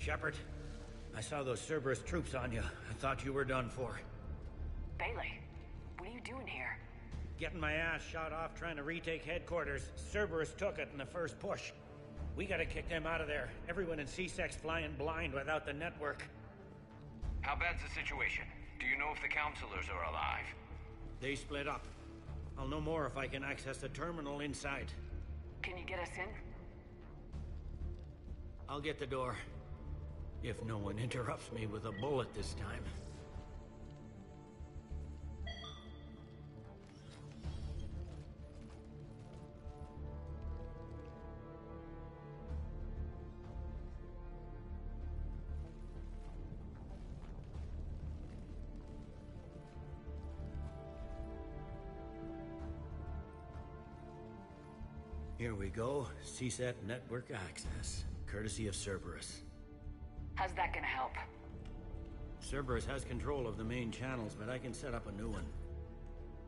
Shepard, I saw those Cerberus troops on you. I thought you were done for. Bailey, what are you doing here? Getting my ass shot off trying to retake headquarters. Cerberus took it in the first push. We gotta kick them out of there. Everyone in C-Sec's flying blind without the network. How bad's the situation? Do you know if the counselors are alive? They split up. I'll know more if I can access the terminal inside. Can you get us in? I'll get the door. If no one interrupts me with a bullet this time. Here we go. CSAT network access, courtesy of Cerberus. How's that gonna help? Cerberus has control of the main channels, but I can set up a new one.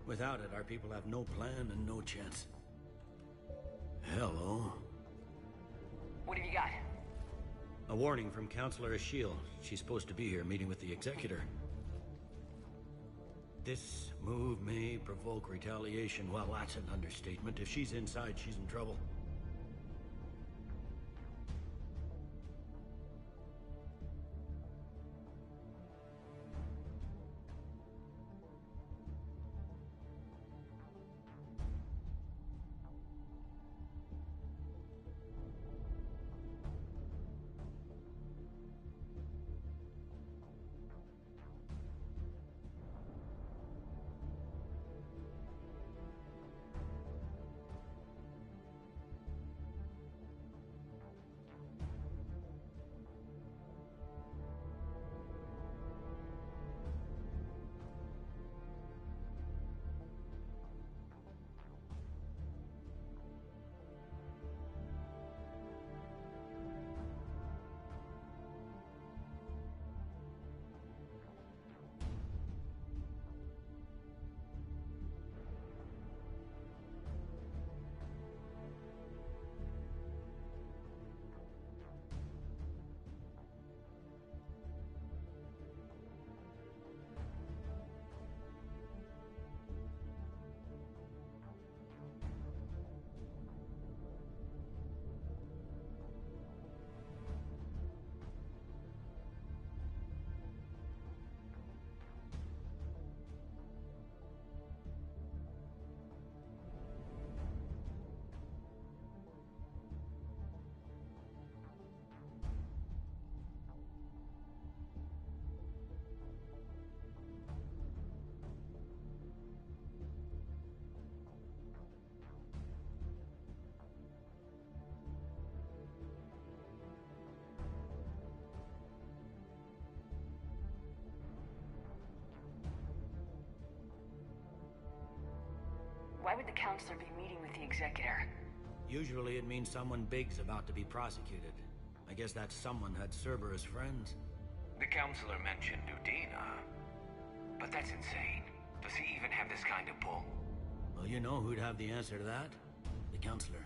Without it, our people have no plan and no chance. Hello. What have you got? A warning from Counselor Ashiel. She's supposed to be here meeting with the Executor. This move may provoke retaliation. Well, that's an understatement. If she's inside, she's in trouble. Why would the counselor be meeting with the Executor? Usually it means someone big's about to be prosecuted. I guess that someone had Cerberus friends. The counselor mentioned Udina. But that's insane. Does he even have this kind of pull? Well, you know who'd have the answer to that? The counselor.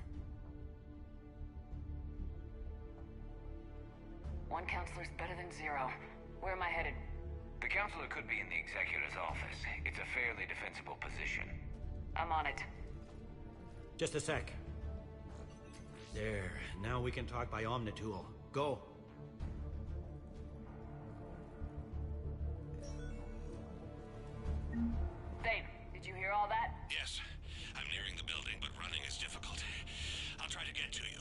One counselor's better than zero. Where am I headed? The counselor could be in the Executor's office. It's a fairly defensible position. I'm on it. Just a sec. There. Now we can talk by Omnitool. Go. Dave, did you hear all that? Yes. I'm nearing the building, but running is difficult. I'll try to get to you.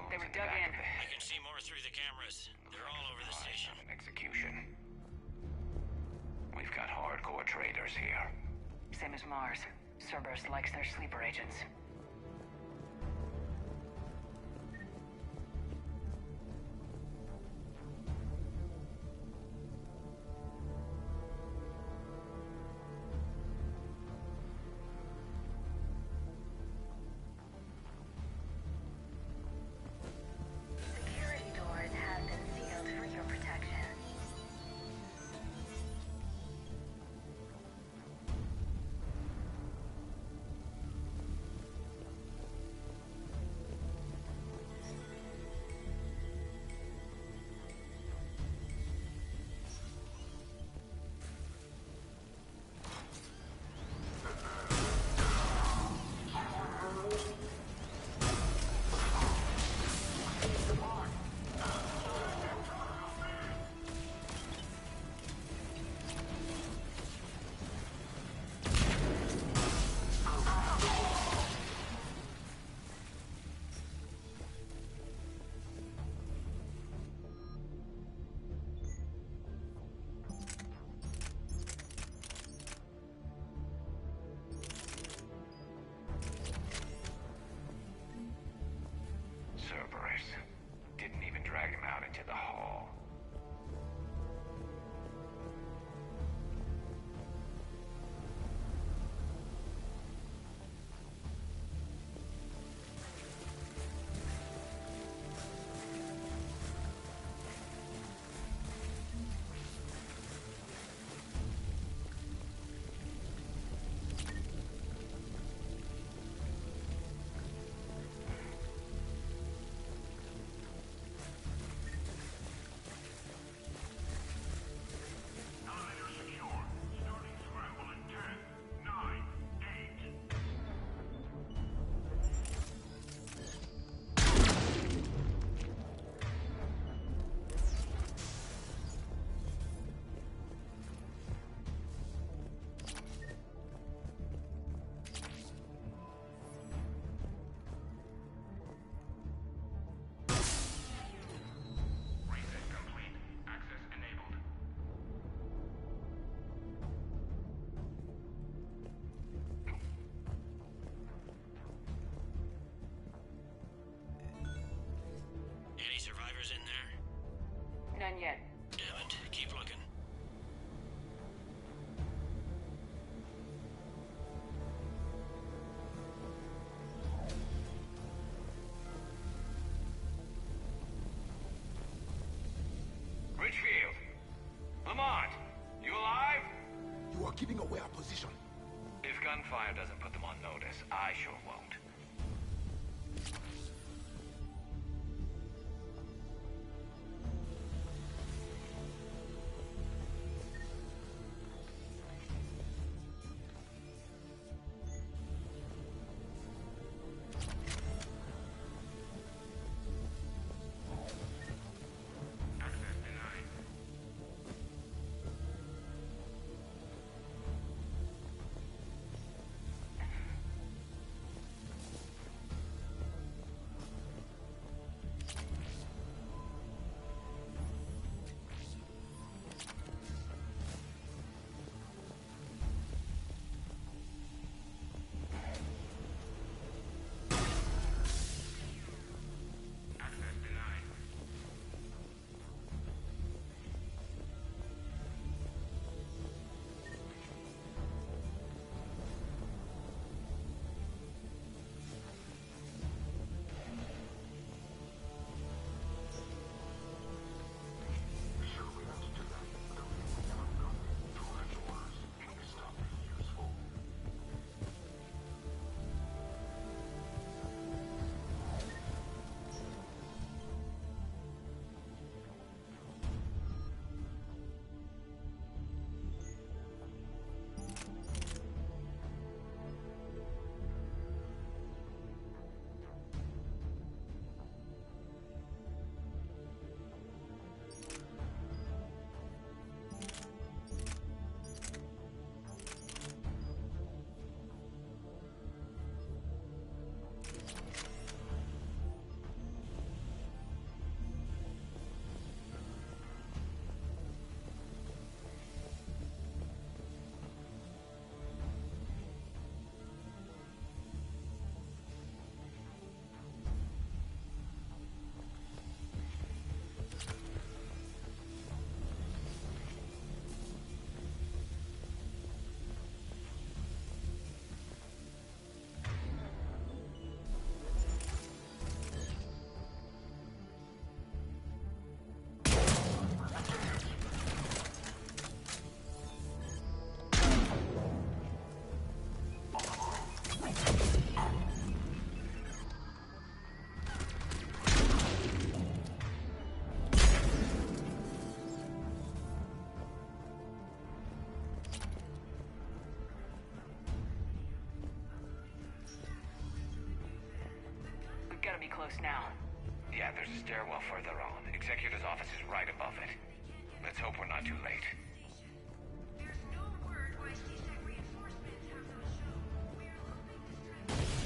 They were in the dug back in. of the I head. can see more through the cameras. They're all over the station. An execution. We've got hardcore traders here. Same as Mars. Cerberus likes their sleeper agents. Security doors have been sealed for your protection. pretty close now. Yeah, there's a stairwell further on. Executor's office is right above it. Let's hope we're not too late. There's no word why C-Sec reinforcements have not shown. We're hoping to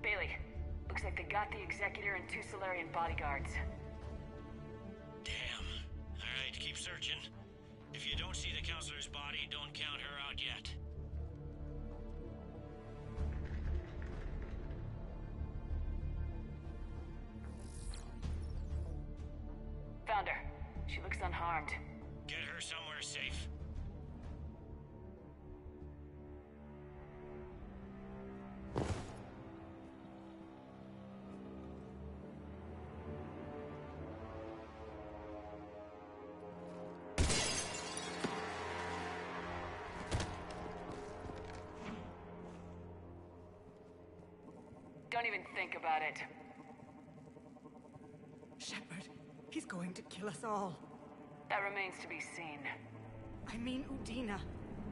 Bailey, looks like they got the Executor and 2 Solarian bodyguards. Damn. Alright, keep searching. If you don't see the counselor's body, don't count her out yet. Found her. She looks unharmed. Get her somewhere safe. Don't even think about it. Shepard, he's going to kill us all. That remains to be seen. I mean Udina.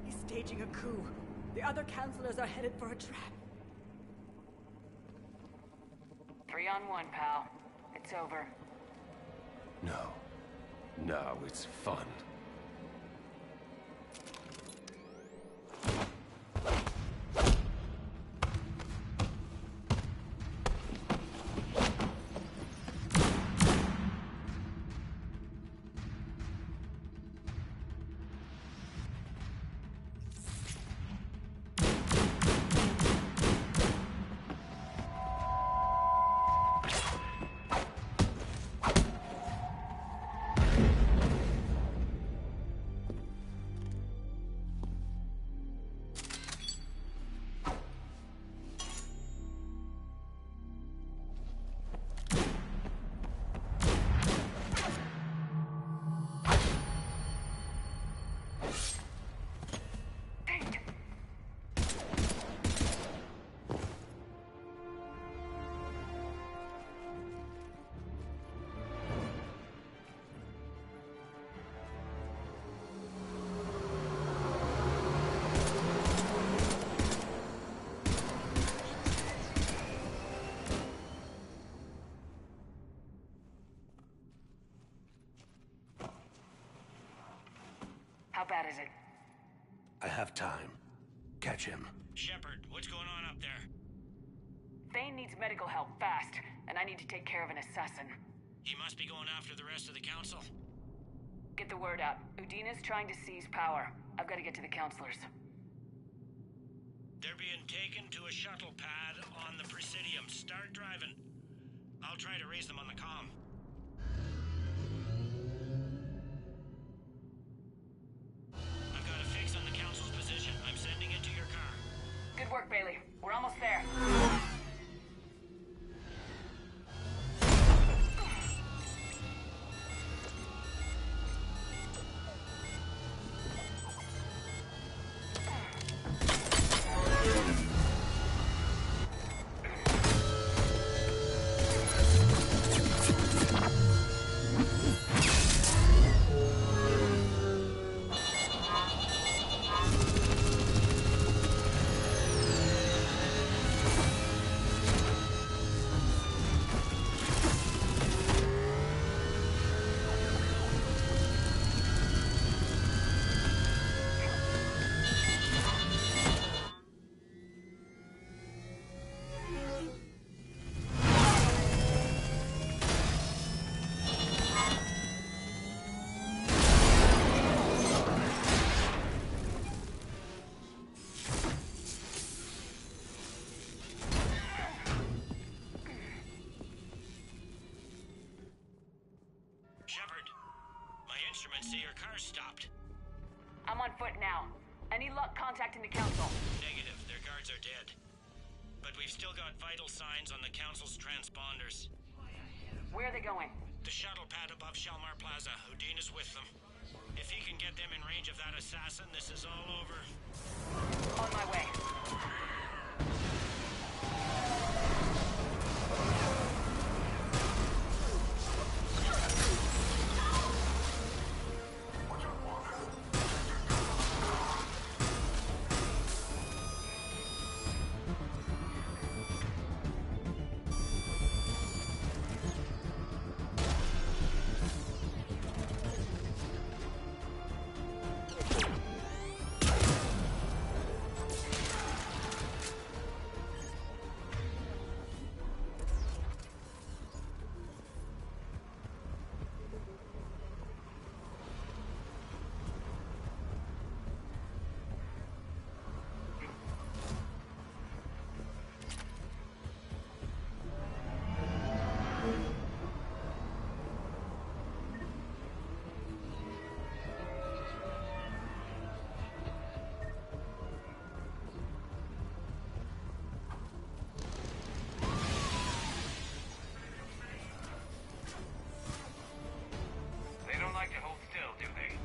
He's staging a coup. The other counselors are headed for a trap. 3-on-1, pal. It's over. No. No, it's fun. How bad is it? I have time. Catch him. Shepard, what's going on up there? Thane needs medical help fast, and I need to take care of an assassin. He must be going after the rest of the council. Get the word out. Udina's trying to seize power. I've got to get to the counselors. They're being taken to a shuttle pad on the Presidium. Start driving. I'll try to raise them on the comm. I've got a fix on the council's position. I'm sending it to your car. Good work, Bailey. We're almost there. cars stopped? I'm on foot now. Any luck contacting the council? Negative. Their guards are dead. But we've still got vital signs on the council's transponders. Where are they going? The shuttle pad above Shalmar Plaza. Udina's with them. If he can get them in range of that assassin, this is all over. On my way. They don't like to hold still, do they?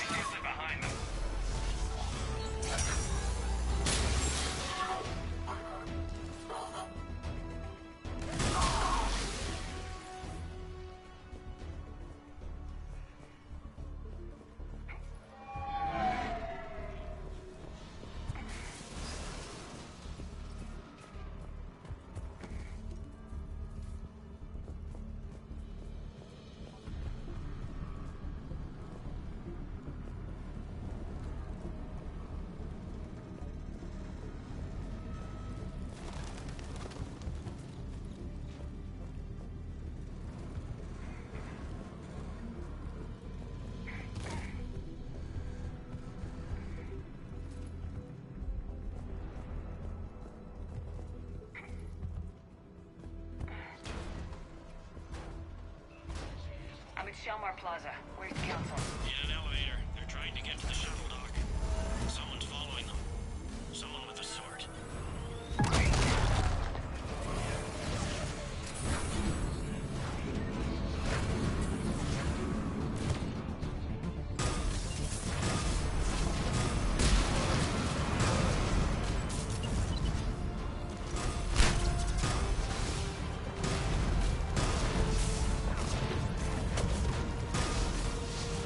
Seriously behind them. I'm at Shalmar Plaza. Where's the council? In an elevator. They're trying to get to the shuttle dock. Someone's following them. Someone with a sword.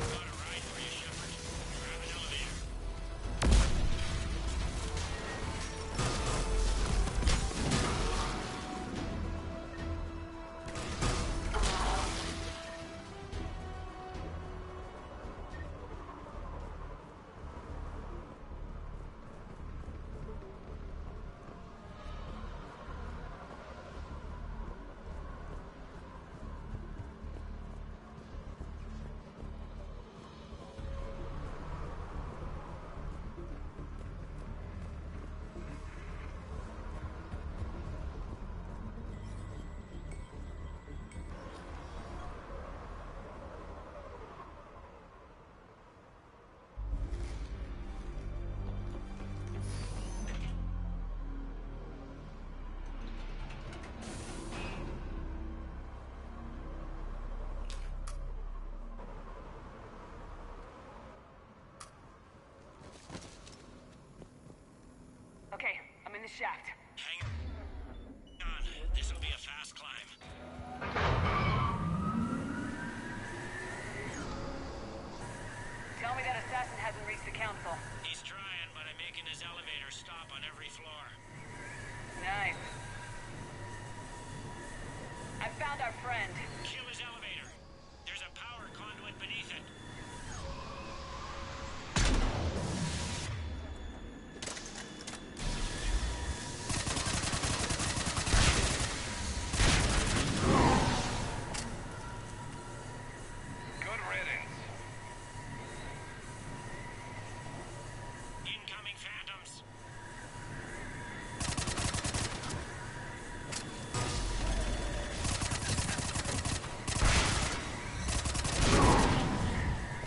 Got a ride for you, Shepard. Grab an elevator. Okay, I'm in the shaft. Hang on. This'll be a fast climb. Tell me that assassin hasn't reached the council. He's trying, but I'm making his elevator stop on every floor. Nice. I found our friend. Kill his elevator. There's a power conduit beneath it. Good riddance. Incoming phantoms.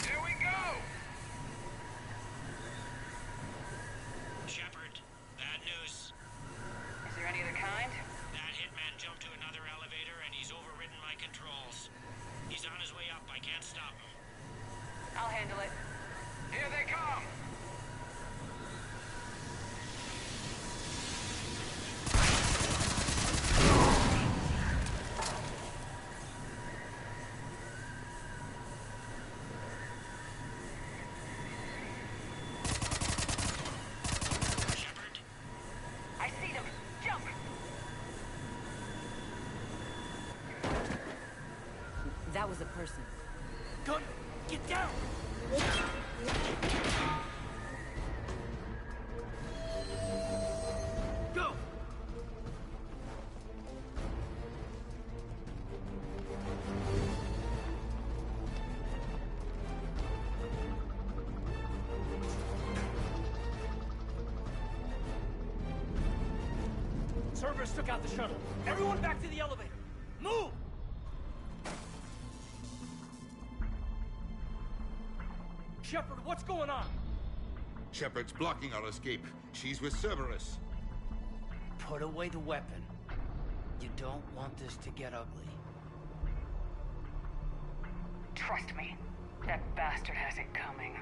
Here we go! Shepard, bad news. Is there any other kind? That hitman jumped to another elevator and he's overridden my controls. He's on his way up. I can't stop him. I'll handle it. Here they come! Shepard, I see them. Jump! That was a person. Gun, get down! Go! Cerberus took out the shuttle. Everyone back to the elevator. Move! Shepard, what's going on? Shepard's blocking our escape. She's with Cerberus. Put away the weapon. You don't want this to get ugly. Trust me. That bastard has it coming.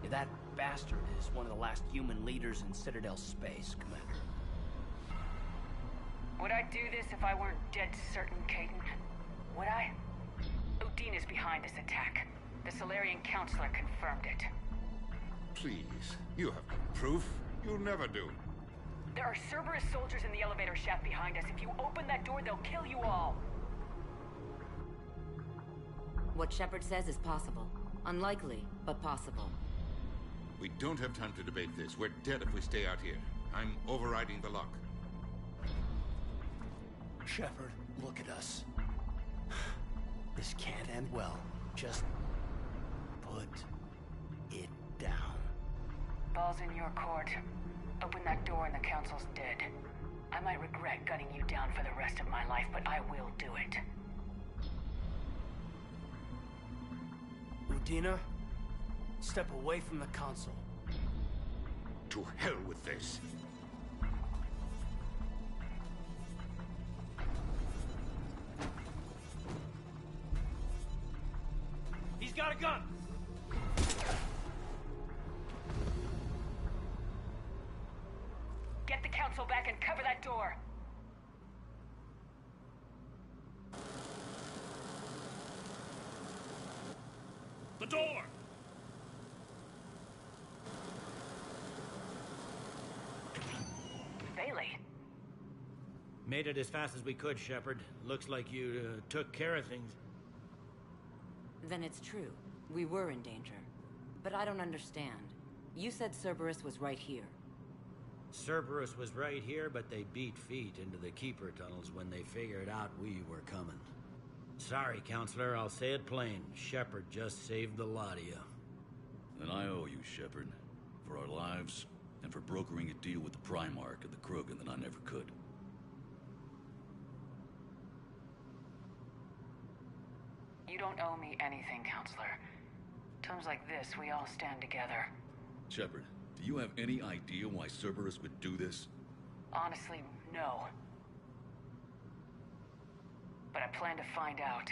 Yeah, that bastard is one of the last human leaders in Citadel space, Commander. Would I do this if I weren't dead certain, Caden? Would I? Udina's behind this attack. The Solarian Counselor confirmed it. Please, you have no proof. You'll never do. There are Cerberus soldiers in the elevator shaft behind us. If you open that door, they'll kill you all. What Shepard says is possible. Unlikely, but possible. We don't have time to debate this. We're dead if we stay out here. I'm overriding the lock. Shepard, look at us. This can't end well. Just put it down. Ball's in your court. Open that door and the Council's dead. I might regret gunning you down for the rest of my life, but I will do it. Udina, step away from the console. To hell with this. He's got a gun! Get the Council back and cover that door! The door! Bailey. Made it as fast as we could, Shepard. Looks like you took care of things. Then it's true. We were in danger. But I don't understand. You said Cerberus was right here. Cerberus was right here, but they beat feet into the Keeper tunnels when they figured out we were coming. Sorry, Counselor, I'll say it plain. Shepard just saved the lot of you. And I owe you, Shepard. For our lives, and for brokering a deal with the Primarch of the Krogan that I never could. You don't owe me anything, Counselor. Times like this, we all stand together. Shepard, do you have any idea why Cerberus would do this? Honestly, no. But I plan to find out.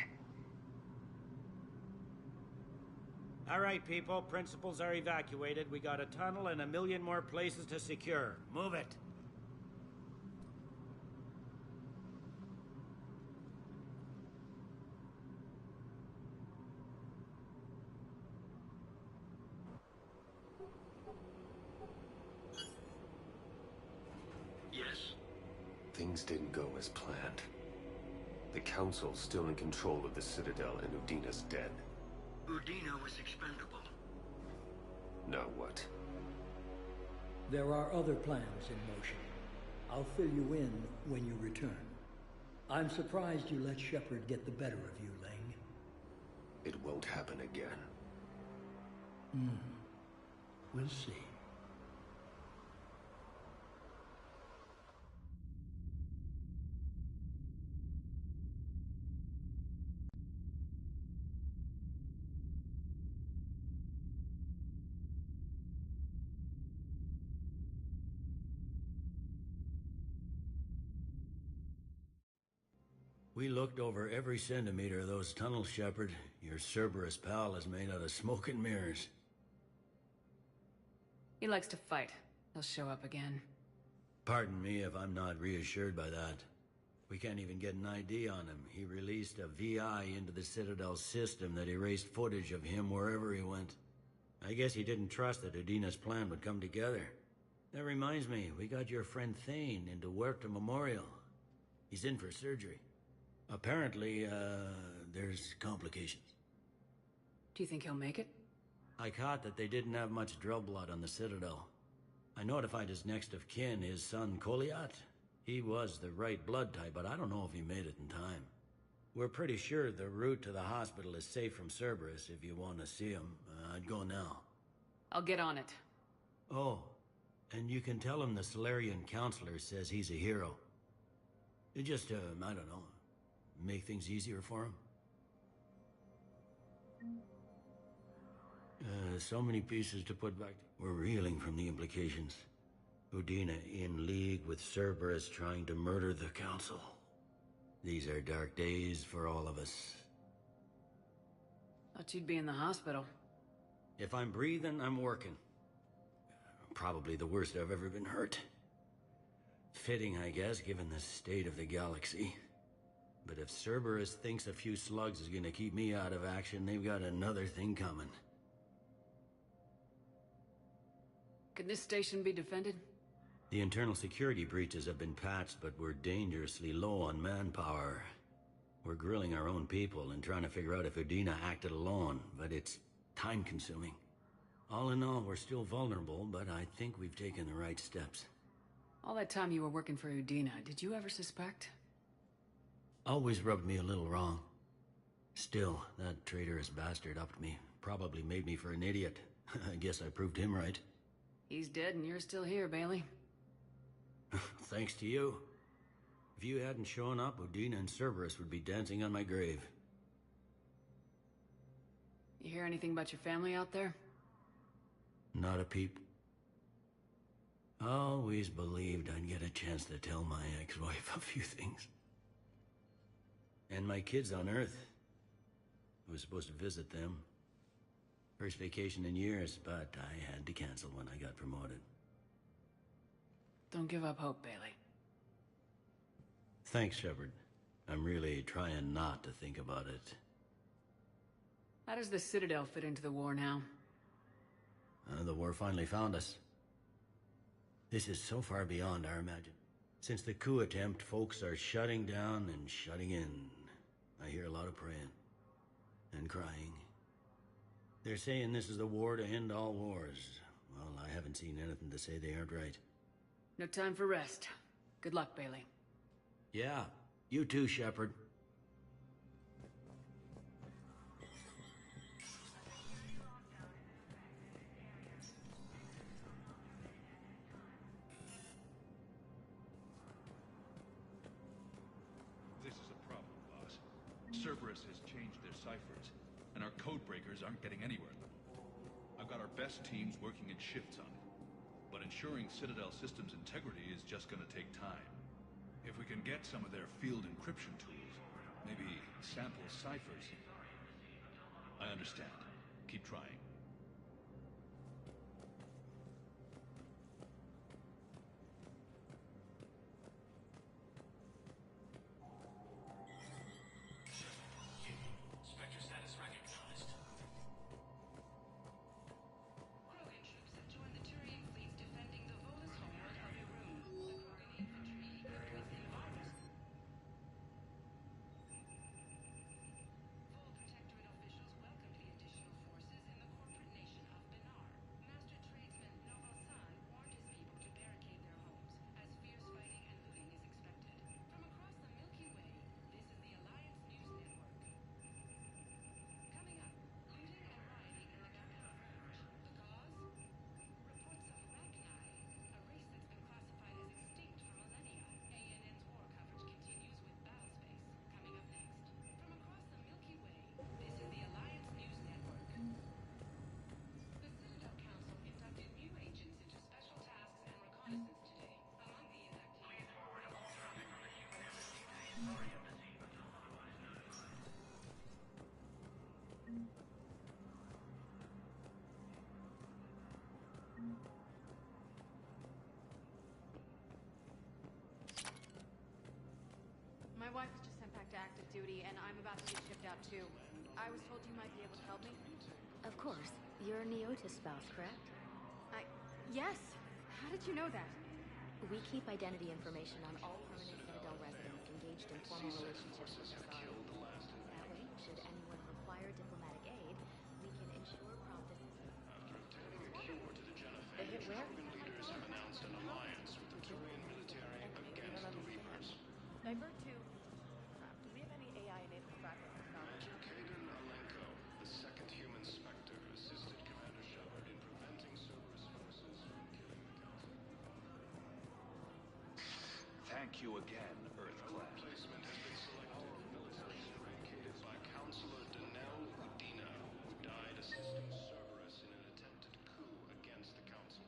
All right, people. Principals are evacuated. We got a tunnel and 1 million more places to secure. Move it. Yes? Things didn't go as planned. The Council's still in control of the Citadel and Udina's dead. Udina was expendable. Now what? There are other plans in motion. I'll fill you in when you return. I'm surprised you let Shepard get the better of you, Ling. It won't happen again. We'll see. We looked over every centimeter of those tunnels, Shepard. Your Cerberus pal is made out of smoke and mirrors. He likes to fight. He'll show up again. Pardon me if I'm not reassured by that. We can't even get an ID on him. He released a VI into the Citadel system that erased footage of him wherever he went. I guess he didn't trust that Udina's plan would come together. That reminds me, we got your friend Thane into Huerta Memorial. He's in for surgery. Apparently, there's complications. Do you think he'll make it? I caught that they didn't have much drill blood on the Citadel. I notified his next of kin, his son Koliat. He was the right blood type, but I don't know if he made it in time. We're pretty sure the route to the hospital is safe from Cerberus if you want to see him. I'd go now. I'll get on it. Oh, and you can tell him the Solarian counselor says he's a hero. It just, I don't know, make things easier for him. So many pieces to put back. We're reeling from the implications. Udina in league with Cerberus trying to murder the Council. These are dark days for all of us. Thought you'd be in the hospital. If I'm breathing, I'm working. Probably the worst I've ever been hurt. Fitting, I guess, given the state of the galaxy. But if Cerberus thinks a few slugs is gonna keep me out of action, they've got another thing coming. Can this station be defended? The internal security breaches have been patched, but we're dangerously low on manpower. We're grilling our own people and trying to figure out if Udina acted alone, but it's time-consuming. All in all, we're still vulnerable, but I think we've taken the right steps. All that time you were working for Udina, did you ever suspect? Always rubbed me a little wrong. Still, that traitorous bastard upped me. Probably made me for an idiot. I guess I proved him right. He's dead and you're still here, Bailey. Thanks to you. If you hadn't shown up, Udina and Cerberus would be dancing on my grave. You hear anything about your family out there? Not a peep. Always believed I'd get a chance to tell my ex-wife a few things. And my kids on Earth. I was supposed to visit them. First vacation in years, but I had to cancel when I got promoted. Don't give up hope, Bailey. Thanks, Shepard. I'm really trying not to think about it. How does the Citadel fit into the war now? The war finally found us. This is so far beyond our imagination. Since the coup attempt, folks are shutting down and shutting in. I hear a lot of praying. And crying. They're saying this is the war to end all wars. Well, I haven't seen anything to say they aren't right. No time for rest. Good luck, Bailey. Yeah, you too, Shepard. This is a problem, boss. Cerberus has changed their ciphers, and our code breakers aren't getting anywhere. I've got our best teams working in shifts on it, but ensuring Citadel systems integrity is just gonna take time. If we can get some of their field encryption tools, maybe sample ciphers. I understand. Keep trying. Spectre status recognized. Krogan troops have joined the Turian fleet defending the Volus homeworld of Irun. The Krogan infantry, equipped with Envirus. Vol Protectorate officials welcomed the addition. duty, and I'm about to get shipped out too. I was told you might be able to help me. Of course. You're a Neotis spouse, correct? Yes! How did you know that? We keep identity information on all permanent Citadel residents engaged in formal relationships with the Tsar. That way, should anyone require diplomatic aid, we can ensure prompt assistance. They hit where? Leaders have announced an alliance with the Turian military against the Reapers. Divert to... do we have any AI-enabled traffic technology? Kagan Alenko, the second human Spectre, assisted Commander Shepard in preventing Cerberus forces from killing the Council. Thank you again, Earth-class. Replacement has been selected. Military eradicated by Counselor Danelle Udina, who died assisting Cerberus in an attempted coup against the Council.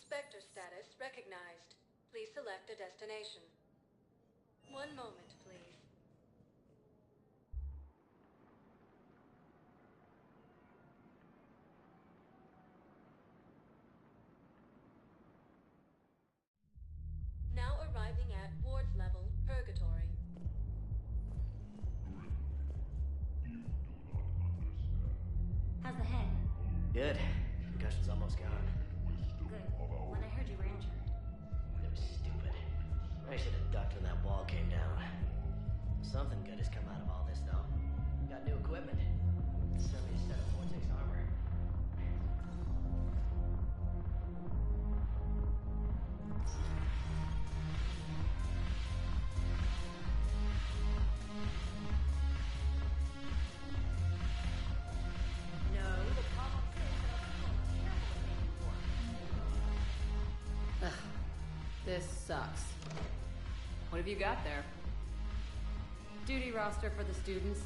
Spectre status recognized. Please select a destination. One moment, please. Now arriving at Ward's level, Purgatory. How's the head? Good. Concussion's almost gone. Good. When I heard you were injured. It was stupid. I should have ducked when that wall came down. Something good has come out of all this, though. Got new equipment. Sent me a set of Vortex armor. No, the problem is that I'm careful. This sucks. What have you got there? Duty roster for the students.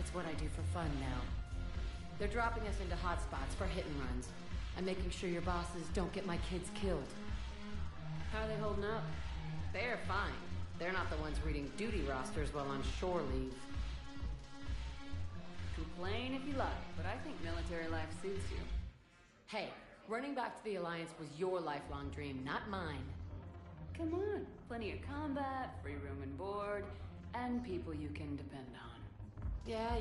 It's what I do for fun now. They're dropping us into hotspots for hit and runs. I'm making sure your bosses don't get my kids killed. How are they holding up? They're fine. They're not the ones reading duty rosters while on shore leave. Complain if you like, but I think military life suits you. Hey, running back to the Alliance was your lifelong dream, not mine. Come on, plenty of combat, free room and board, and people you can depend on. Yeah.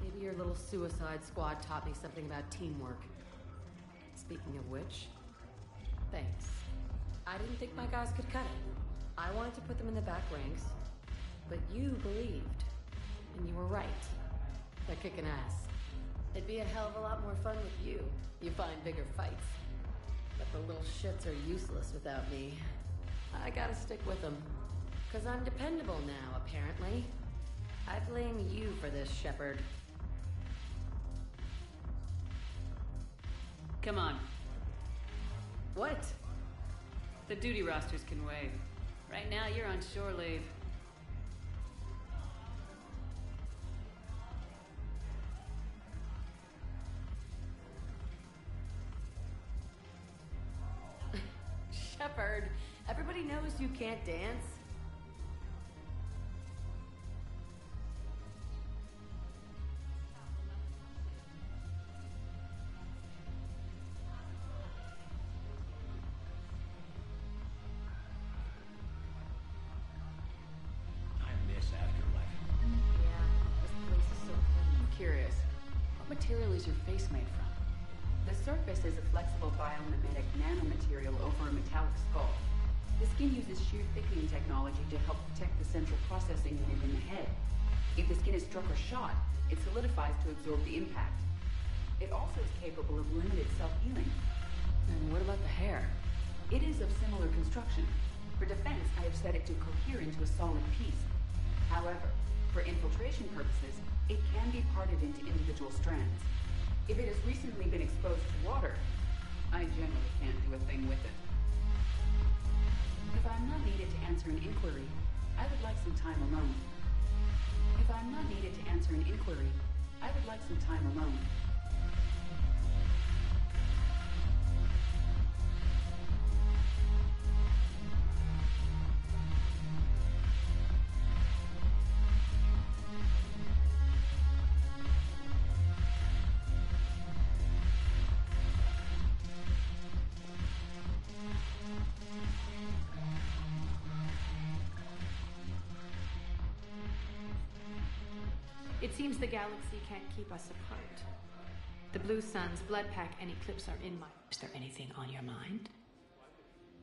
Maybe your little suicide squad taught me something about teamwork. Speaking of which, thanks. I didn't think my guys could cut it. I wanted to put them in the back ranks, but you believed, and you were right. They're kicking ass. It'd be a hell of a lot more fun with you. You find bigger fights. But the little shits are useless without me. I gotta stick with them. 'Cause I'm dependable now, apparently. I blame you for this, Shepard. Come on. What? The duty rosters can wait. Right now, you're on shore leave. Shepard, everybody knows you can't dance. I miss Afterlife. Yeah, this place is so clean. I'm curious. What material is your face made from? The surface is a flexible biomimetic nanomaterial over a metallic skull. The skin uses shear thickening technology to help protect the central processing unit in the head. If the skin is struck or shot, it solidifies to absorb the impact. It also is capable of limited self-healing. And what about the hair? It is of similar construction. For defense, I have set it to cohere into a solid piece. However, for infiltration purposes, it can be parted into individual strands. If it has recently been exposed to water, I generally can't do a thing with it. If I'm not needed to answer an inquiry, I would like some time alone. If I'm not needed to answer an inquiry, I would like some time alone. It seems the galaxy can't keep us apart. The Blue Suns, Blood Pack, and Eclipse are in my... Is there anything on your mind?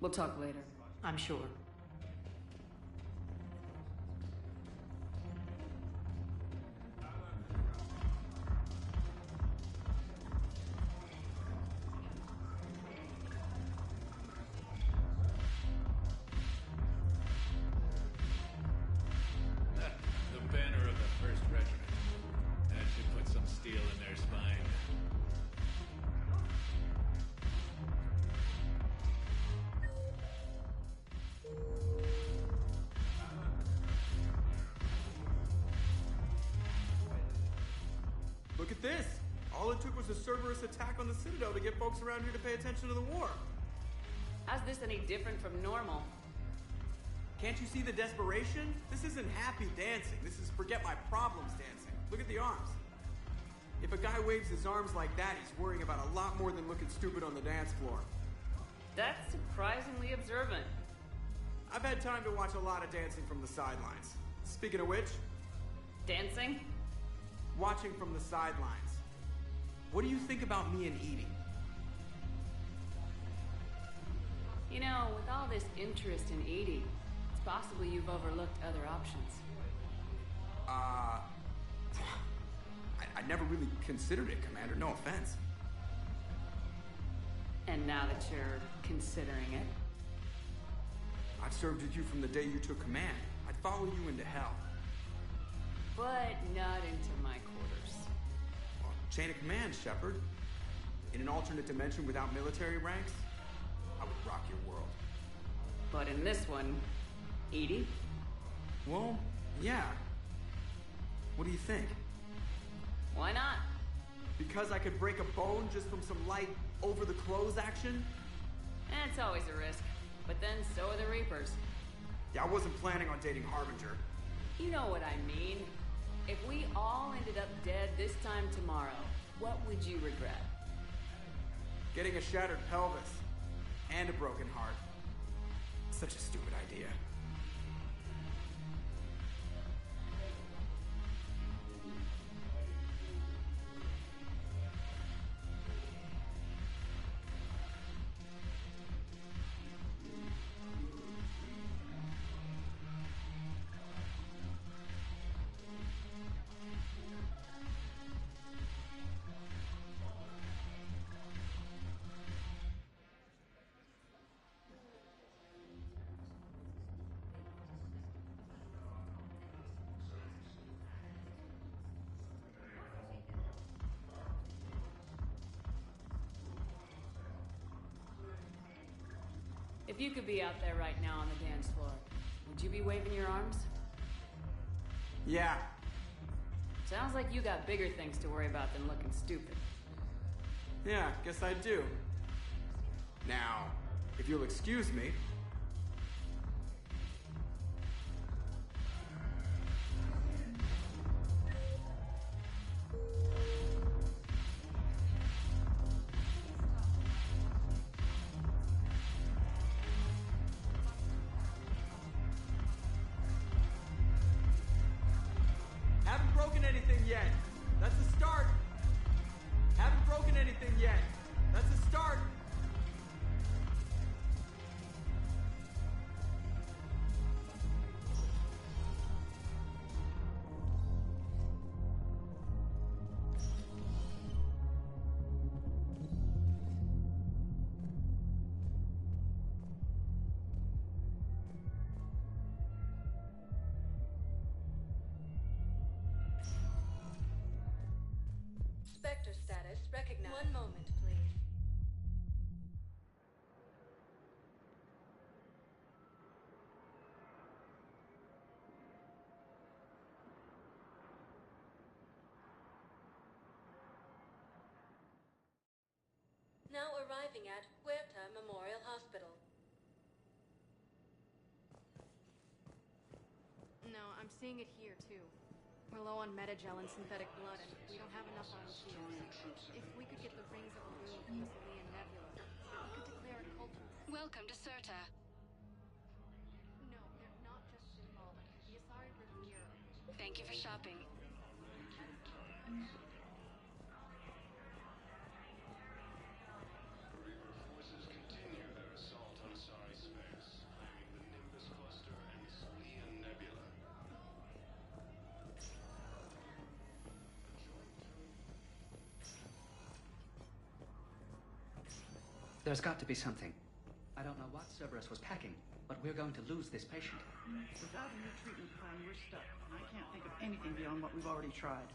We'll talk later, I'm sure. The banner of the 1st Regiment. That should put some steel in their spine. Look at this! All it took was a Cerberus attack on the Citadel to get folks around here to pay attention to the war. How's this any different from normal? Can't you see the desperation? This isn't happy dancing. This is forget my problems dancing. Look at the arms. If a guy waves his arms like that, he's worrying about a lot more than looking stupid on the dance floor. That's surprisingly observant. I've had time to watch a lot of dancing from the sidelines. Speaking of which... Dancing? Watching from the sidelines. What do you think about me and Edie? You know, with all this interest in Edie, it's possible you've overlooked other options. I never really considered it, Commander. No offense. And now that you're considering it? I've served with you from the day you took command. I'd follow you into hell. But not into my quarters. Well, chain of command, Shepard. In an alternate dimension without military ranks, I would rock your world. But in this one, Edie? Well, yeah. What do you think? Why not? Because I could break a bone just from some light over-the-clothes action? It's always a risk. But then so are the Reapers. Yeah, I wasn't planning on dating Harbinger. You know what I mean. If we all ended up dead this time tomorrow, what would you regret? Getting a shattered pelvis. And a broken heart. Such a stupid idea. If you could be out there right now on the dance floor, would you be waving your arms? Yeah. Sounds like you got bigger things to worry about than looking stupid. Yeah, guess I do. Now, if you'll excuse me... Haven't broken anything yet. That's a start. Haven't broken anything yet. That's a start. One moment, please. Now arriving at Huerta Memorial Hospital. No, I'm seeing it here, too. We're low on metagel and synthetic blood, and we don't have enough volunteers. If we could get the rings removed from the Celine Nebula, we could declare a cult. Welcome to Serta. No, they're not just symbolic. The Asari revere. Thank you for shopping. Forces continue their assault on Asari space, claiming the Nimbus cluster and Celine Nebula. There's got to be something. I don't know what Cerberus was packing, but we're going to lose this patient. Without a new treatment plan, we're stuck. I can't think of anything beyond what we've already tried.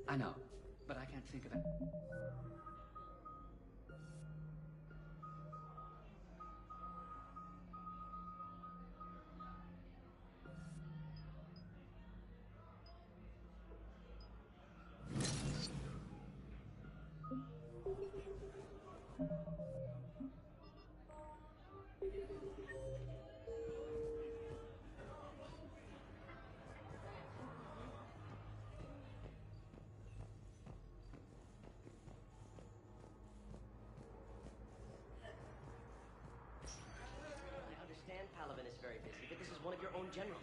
I know, but I can't think of it. I understand Paladin is very busy, but this is one of your own generals.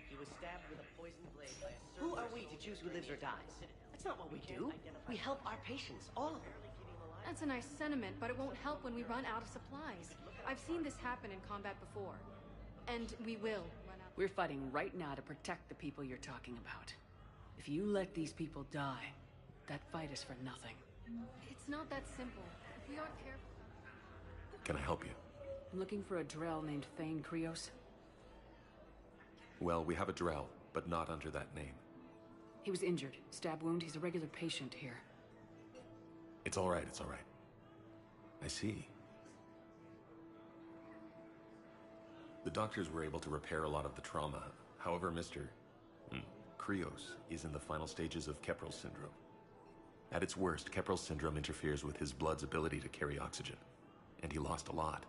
He was stabbed with a poisoned blade by a Who are we to choose who lives or dies? That's not what we do. We help our patients, all of them. That's a nice sentiment, but it won't help when we run out of supplies. I've seen this happen in combat before. And we will run out. We're fighting right now to protect the people you're talking about. If you let these people die, that fight is for nothing. It's not that simple. If we aren't careful... Can I help you? I'm looking for a Drell named Thane Krios. Well, we have a Drell, but not under that name. He was injured. Stab wound. He's a regular patient here. It's all right, it's all right. I see. The doctors were able to repair a lot of the trauma. However, Mr. Krios is in the final stages of Keprel's syndrome. At its worst, Keprel's syndrome interferes with his blood's ability to carry oxygen. And he lost a lot.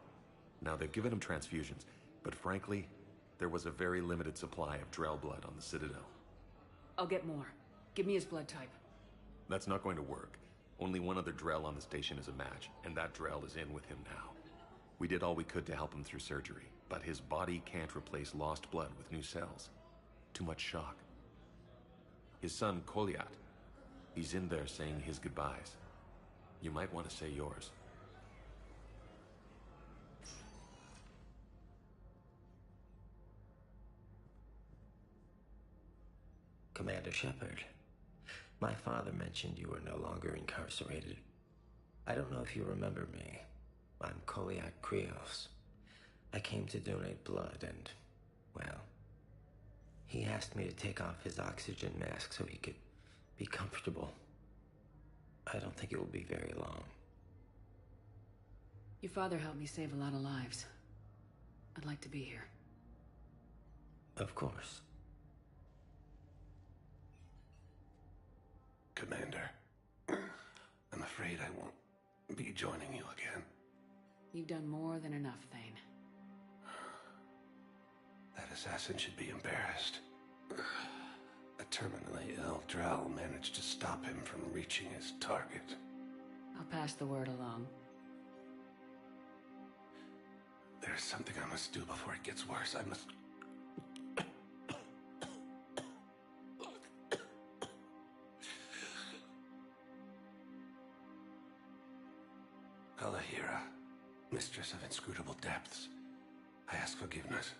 Now, they've given him transfusions, but frankly, there was a very limited supply of Drell blood on the Citadel. I'll get more. Give me his blood type. That's not going to work. Only one other Drell on the station is a match, and that Drell is in with him now. We did all we could to help him through surgery, but his body can't replace lost blood with new cells. Too much shock. His son, Koliat, he's in there saying his goodbyes. You might want to say yours. Commander Shepard, my father mentioned you were no longer incarcerated. I don't know if you remember me. I'm Koliak Krios. I came to donate blood and, well, he asked me to take off his oxygen mask so he could be comfortable. I don't think it will be very long. Your father helped me save a lot of lives. I'd like to be here. Of course. Commander, I'm afraid I won't be joining you again. You've done more than enough, Thane. That assassin should be embarrassed. A terminally ill Drell managed to stop him from reaching his target. I'll pass the word along. There's something I must do before it gets worse. I must... Kalahira, mistress of inscrutable depths, I ask forgiveness.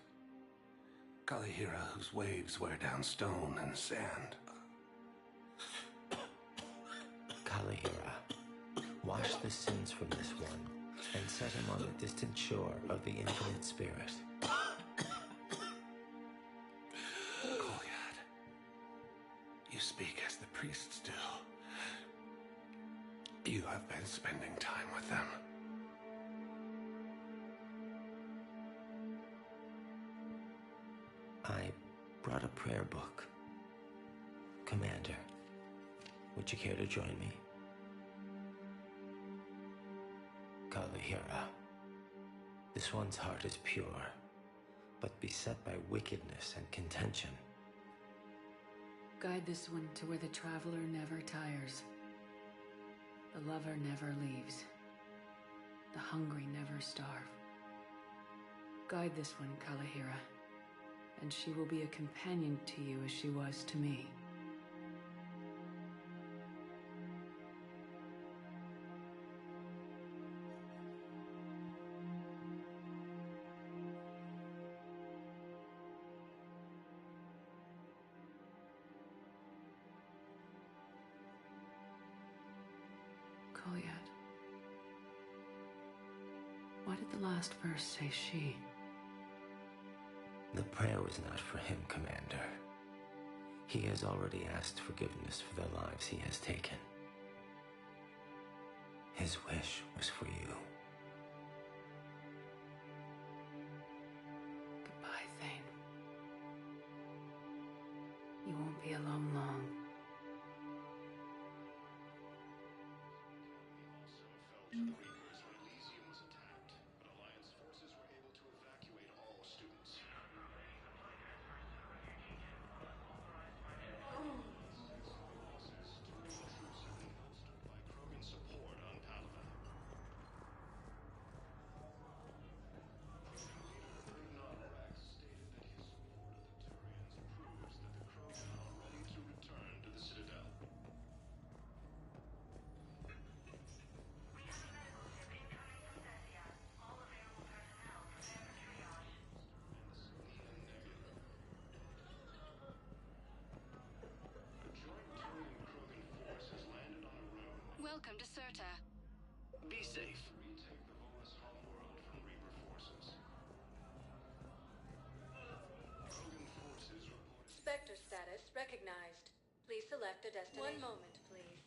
Kalahira, whose waves wear down stone and sand. Kalahira, wash the sins from this one, and set him on the distant shore of the infinite spirit. Kolyad, you speak as the priests do. You have been spending time with them. I brought a prayer book. Commander, would you care to join me? Kalahira, this one's heart is pure, but beset by wickedness and contention. Guide this one to where the traveler never tires. The lover never leaves. The hungry never starve. Guide this one, Kalahira, and she will be a companion to you as she was to me. Kolyad, why did the last verse say she? The prayer was not for him, Commander. He has already asked forgiveness for the lives he has taken. His wish was for you. Goodbye, Thane. You won't be alone long. To the Reapers when Elysium was attacked, but Alliance forces were able to evacuate all students. By Krogan support on Palaven. Leader Rex stated that his support of the Turians proves that the Krogan are ready to return to the Citadel. Welcome to Serta. Be safe. Retake the Volus homeworld from Reaper forces. Krogan forces reported. Spectre status recognized. Please select a destination. One moment, please.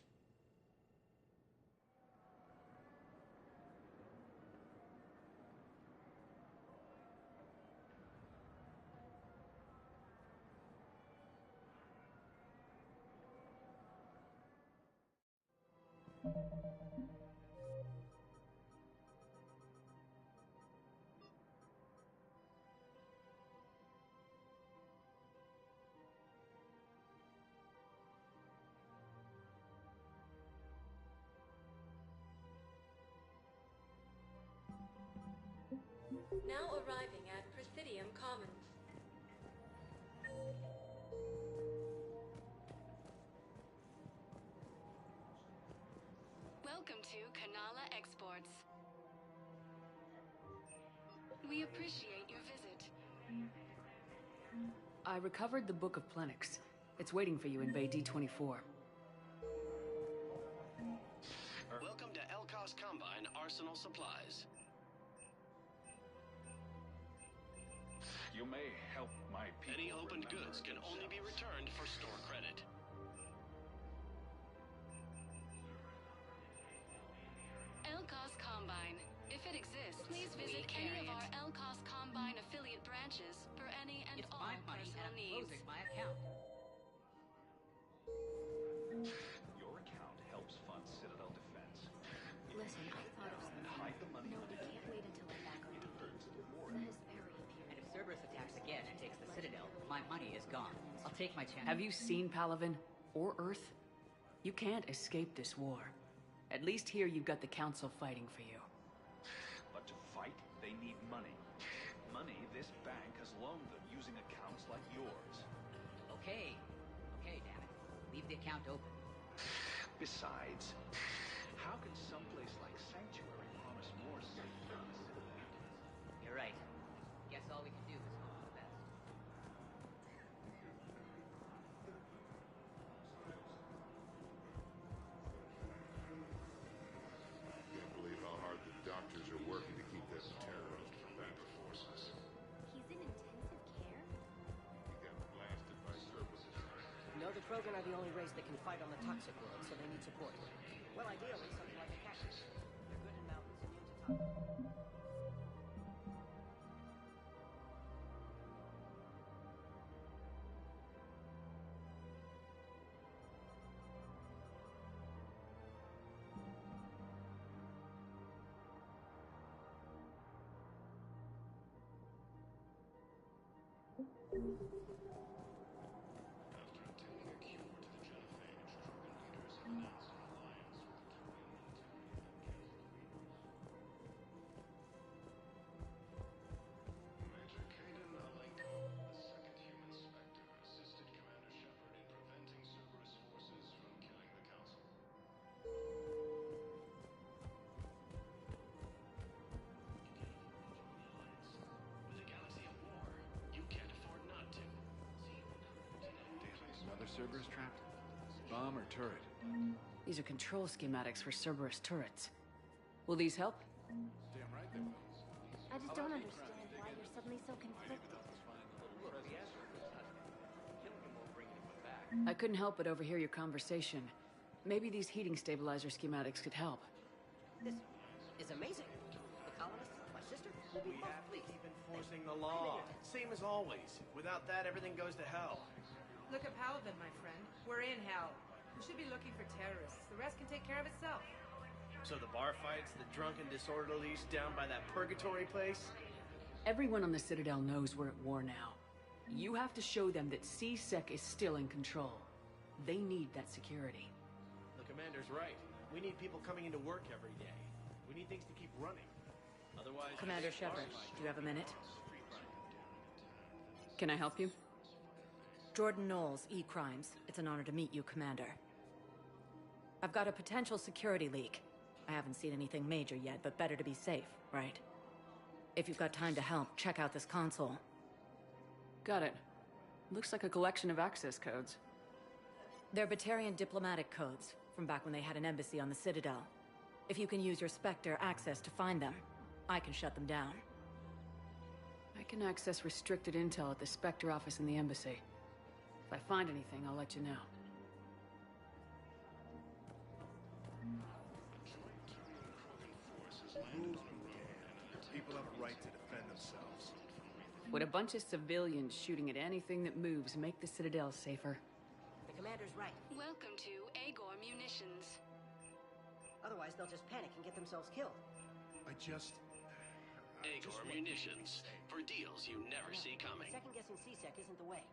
Now arriving at Presidium Commons. Welcome to Kanala Exports. We appreciate your visit. I recovered the Book of Plenix. It's waiting for you in Bay D24. Welcome to Elkos Combine Arsenal Supplies. You may help my people. Any opened goods can only be returned for store credit. Elkos Combine. If it exists, please visit any of our Elkos Combine affiliate branches for any and all personal needs. My account. Your account helps fund Citadel defense. Listen, I thought of something. Hide the money. No, I can't wait until I'm back on duty. Hesperia appeared. And if Cerberus attacks again and takes the Citadel, my money is gone. I'll take my chance. Have you seen Palaven or Earth? You can't escape this war. At least here you've got the Council fighting for you. But to fight, they need money. Money this bank has loaned them using accounts like yours. Okay. Okay, damn it. Leave the account open. Besides, how can someplace like Sanctuary promise more safety on the city? You're right. Guess all we can do is hope for the best. Can't believe how hard the doctors are working to keep that terrorist from back before us. He's in intensive care? He got blasted by Cerberus. No, the Krogan are the only race that can fight on the toxic world, so they need support. Well, ideally, something like a cactus. They're good in mountains, immune to toxic. Another Cerberus trapped? Bomb or turret? These are control schematics for Cerberus turrets. Will these help? Damn right they will. I just don't understand why you're suddenly so conflicted. I couldn't help but overhear your conversation. Maybe these heating stabilizer schematics could help. This is amazing. The colonists, my sister, will be most pleased. Keep enforcing the law. Same as always. Without that, everything goes to hell. Look at Powell then, my friend. We're in hell. We should be looking for terrorists. The rest can take care of itself. So the bar fights, the drunken disorderlies down by that purgatory place? Everyone on the Citadel knows we're at war now. You have to show them that C-Sec is still in control. They need that security. The commander's right. We need people coming into work every day. We need things to keep running. Otherwise... Commander Shepard, do you have a minute? Can I help you? Jordan Knowles, E-Crimes. It's an honor to meet you, Commander. I've got a potential security leak. I haven't seen anything major yet, but better to be safe, right? If you've got time to help, check out this console. Got it. Looks like a collection of access codes. They're Batarian diplomatic codes, from back when they had an embassy on the Citadel. If you can use your Spectre access to find them, I can shut them down. I can access restricted intel at the Spectre office in the embassy. If I find anything, I'll let you know. People have a right to defend themselves. Would a bunch of civilians shooting at anything that moves make the Citadel safer? The commander's right. Welcome to Agor Munitions. Otherwise, they'll just panic and get themselves killed. Agor Munitions. For deals you never see coming. Second-guessing C-Sec isn't the way.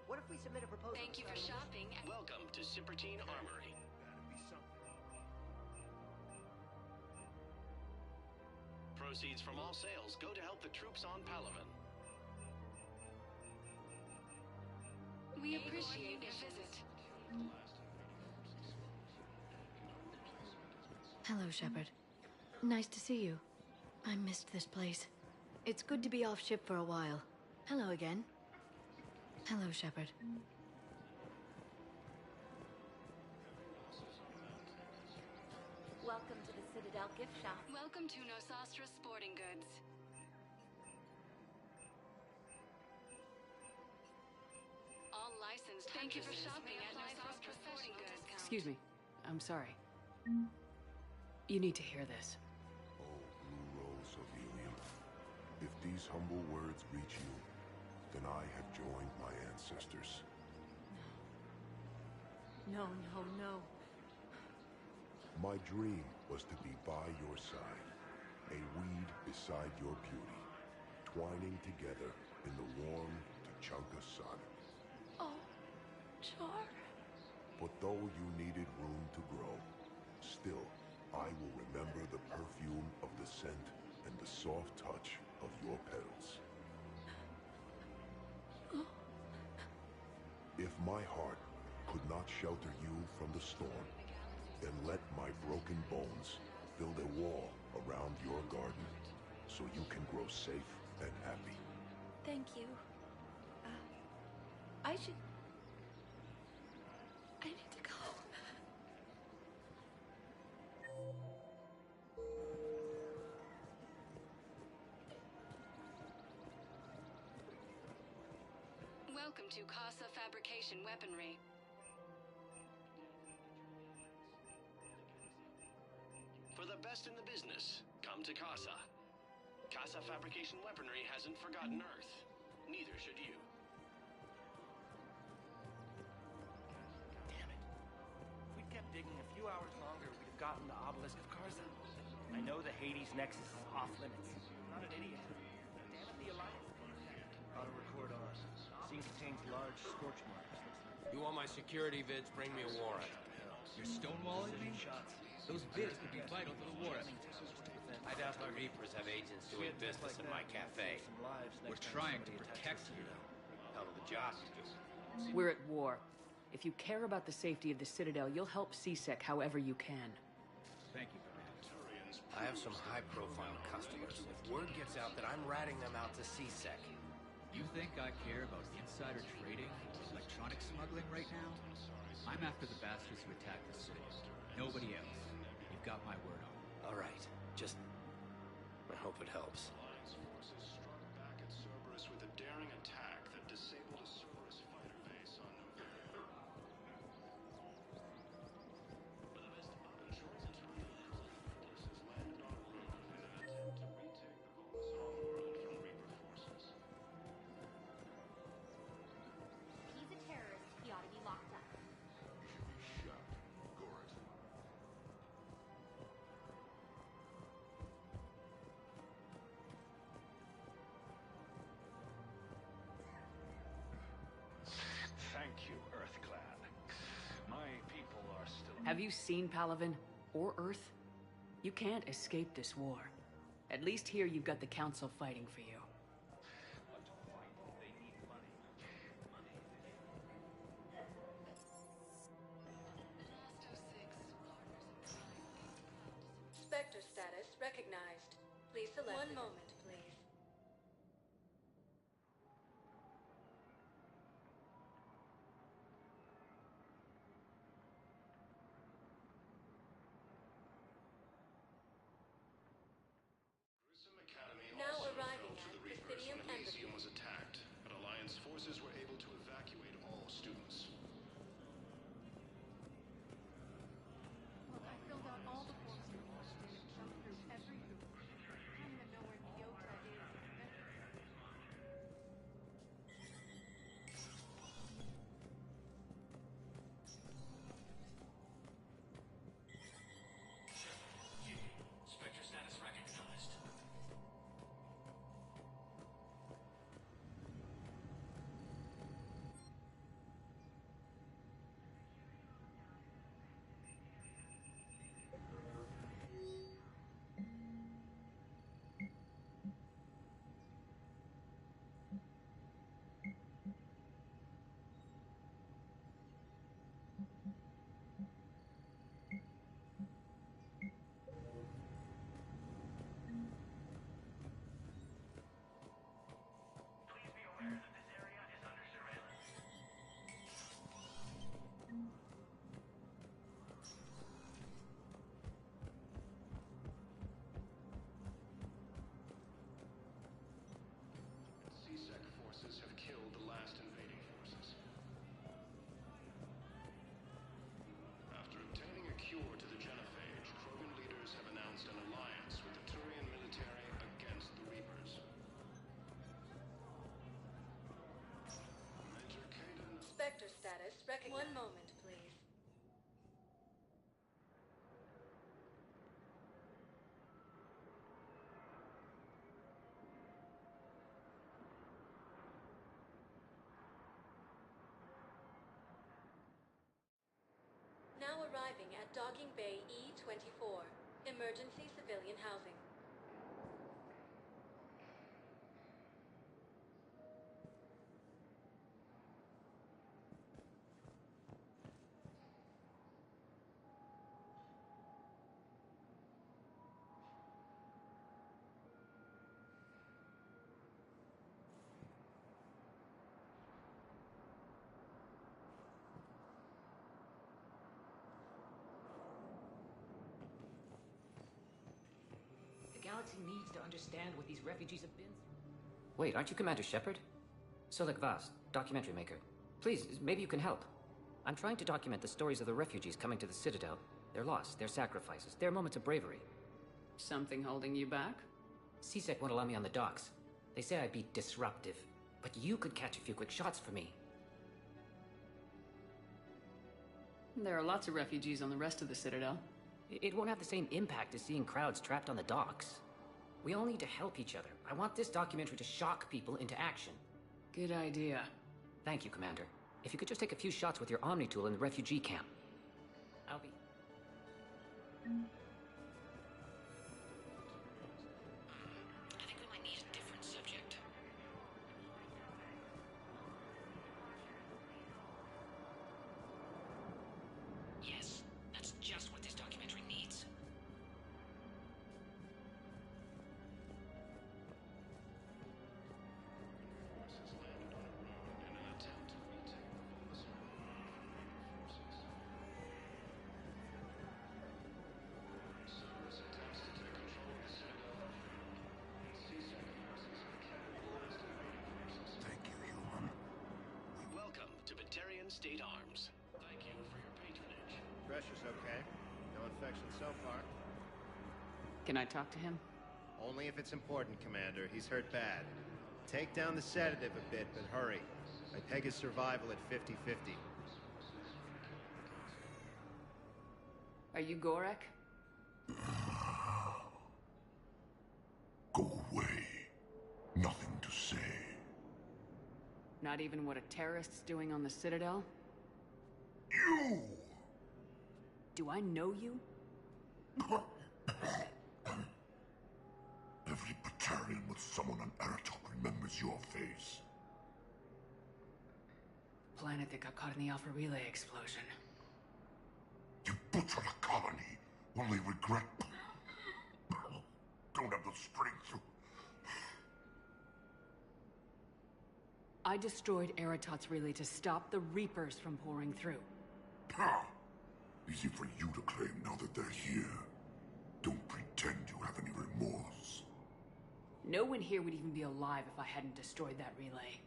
What if we submit a proposal? Thank you for shopping. Welcome to Sippertine Armory. Proceeds from all sales go to help the troops on Palaven. We appreciate your visit. Hello, Shepard. Nice to see you. I missed this place. It's good to be off ship for a while. Hello again. Hello, Shepard. Welcome to the Citadel gift shop. Welcome to Nosastra Sporting Goods. All licensed. Thank you for shopping at Nosastra Sporting Goods. Excuse me. I'm sorry. You need to hear this. Oh, Blue Rose of Helium. If these humble words reach you, then I have joined my ancestors. No, no, no. My dream was to be by your side, a weed beside your beauty, twining together in the warm Tuchanka sun. Oh, Char. But though you needed room to grow, still, I will remember the perfume of the scent and the soft touch of your petals. If my heart could not shelter you from the storm, then let my broken bones build a wall around your garden so you can grow safe and happy. Thank you. I need to go. Welcome to Casa Fabrication Weaponry. For the best in the business, come to Casa. Casa Fabrication Weaponry hasn't forgotten Earth. Neither should you. Damn it. If we'd kept digging a few hours longer, we'd have gotten the obelisk of Karza. I know the Hades Nexus is off limits. I'm not an idiot. Damn it, the Alliance. Auto record on. Scene contains large scorch marks. You want my security vids? Bring me a warrant. You're stonewalling me? Those vids could be vital to the war effort. I doubt the Reapers have agents doing business in my cafe. We're trying to protect you. Hell of a job you do. We're at war. If you care about the safety of the Citadel, you'll help CSEC however you can. Thank you, I have some high-profile customers. If word gets out that I'm ratting them out to CSEC. You think I care about insider trading or electronic smuggling right now? I'm after the bastards who attacked the city. Nobody else. You've got my word on it. All right. Just... I hope it helps. Alliance forces struck back at Cerberus with a daring attack that disabled a Cerberus fighter base on November. For the best of ensuring forces landed on Rome in an attempt to retake the Volazon world from Reaper forces. He's a terrorist. He ought to be locked up. Shut, Gorit. Thank you, Earthclan. My people are still... Have you seen Palaven? Or Earth? You can't escape this war. At least here you've got the Council fighting for you. Spectre status recognized. Please select. One moment, please. Now arriving at Presidium Embassy. Elysium was attacked, but Alliance forces were able to evacuate all students. Look, I filled out all the forms you requested and jumped through every hoop. I don't even know where Nyota is. Spectre status recognized. CSEC forces have killed the last invading forces. After obtaining a cure to the genophage, Krogan leaders have announced an alliance with the Turian military against the Reapers. Major Caden... Spectre status recognized. One moment, please. Now arriving at Docking Bay E-24. Emergency civilian housing. The galaxy needs to understand what these refugees have been through. Wait, aren't you Commander Shepard? Solek Vast, documentary maker. Please, maybe you can help. I'm trying to document the stories of the refugees coming to the Citadel. Their loss, their sacrifices, their moments of bravery. Something holding you back? CSEC won't allow me on the docks. They say I'd be disruptive. But you could catch a few quick shots for me. There are lots of refugees on the rest of the Citadel. It won't have the same impact as seeing crowds trapped on the docks. We all need to help each other. I want this documentary to shock people into action. Good idea. Thank you, Commander. If you could just take a few shots with your Omni tool in the refugee camp. I'll be... I think we might need a different subject. Yes, that's just what this documentary needs. Welcome to Batarian State Arms. Thank you for your patronage. Pressure's okay. No infection so far. Can I talk to him? Only if it's important, Commander. He's hurt bad. Take down the sedative a bit, but hurry. I peg his survival at 50-50. Are you Gorek? Go away. Nothing to say. Not even what a terrorist's doing on the Citadel? You! Do I know you? Every Batarian with someone on Aratok remembers your face. Planet that got caught in the Alpha Relay explosion. You butchered a colony, only regret... Don't have the strength to... I destroyed Eratot's relay to stop the Reapers from pouring through. Ha! Easy for you to claim now that they're here. Don't pretend you have any remorse. No one here would even be alive if I hadn't destroyed that relay.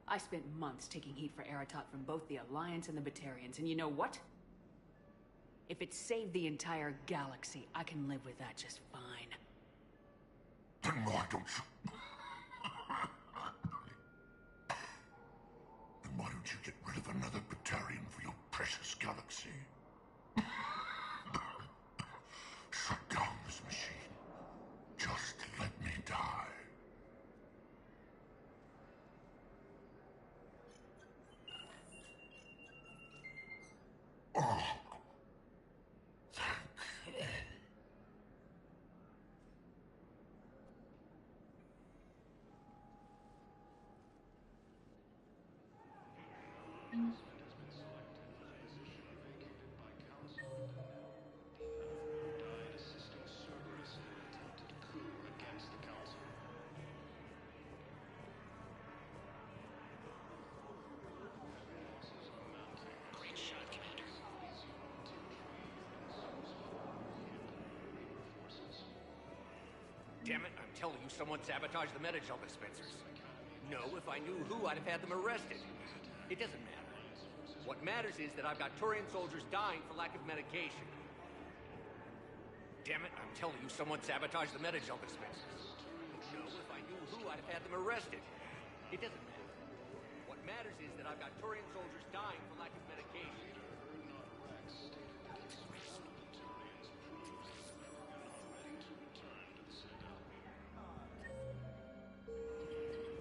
I spent months taking heat for Eratot from both the Alliance and the Batarians, and you know what? If it saved the entire galaxy, I can live with that just fine. Then why don't you... Then why don't you get rid of another Batarian for your precious galaxy? Shut down this machine. Just let me die. Oh. Great shot, Commander. Damn it, I'm telling you, someone sabotaged the Metagel dispensers. No, if I knew who, I'd have had them arrested. It doesn't matter. What matters is that I've got Turian soldiers dying for lack of medication. Damn it, I'm telling you, someone sabotaged the Metagel dispensers. No, if I knew who, I'd have had them arrested. It doesn't matter. What matters is that I've got Turian soldiers dying for lack of medication.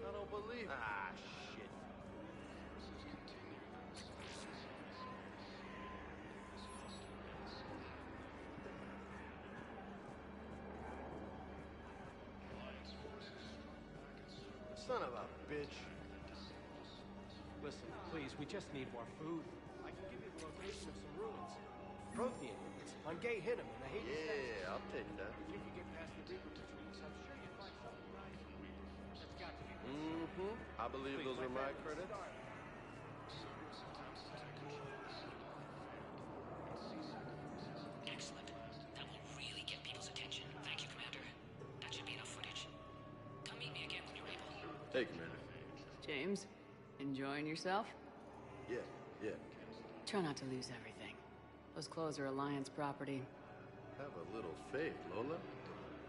I don't believe it. Ah, shit. Son of a bitch. Listen, please, we just need more food. I can give you the location of some ruins. Prothean, it's on Gay Hinnom in the Hades. Yeah, I'll take that. If you could get past the Reaper patrols, I'm sure you'd find something nice. That's got to be. I believe those are my credits. Excellent. That will really get people's attention. Thank you, Commander. That should be enough footage. Come meet me again when you're able. Hey, Commander. James, enjoying yourself? Yeah. Try not to lose everything. Those clothes are Alliance property. Have a little faith, Lola.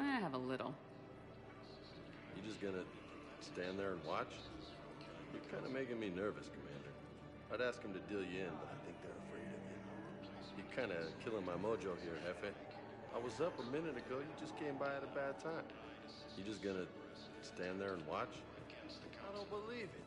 I have a little. You just gonna stand there and watch? You're kind of making me nervous, Commander. I'd ask them to deal you in, but I think they're afraid of you. You're kind of killing my mojo here, Jefe. I was up a minute ago. You just came by at a bad time. You just gonna stand there and watch? I don't believe it.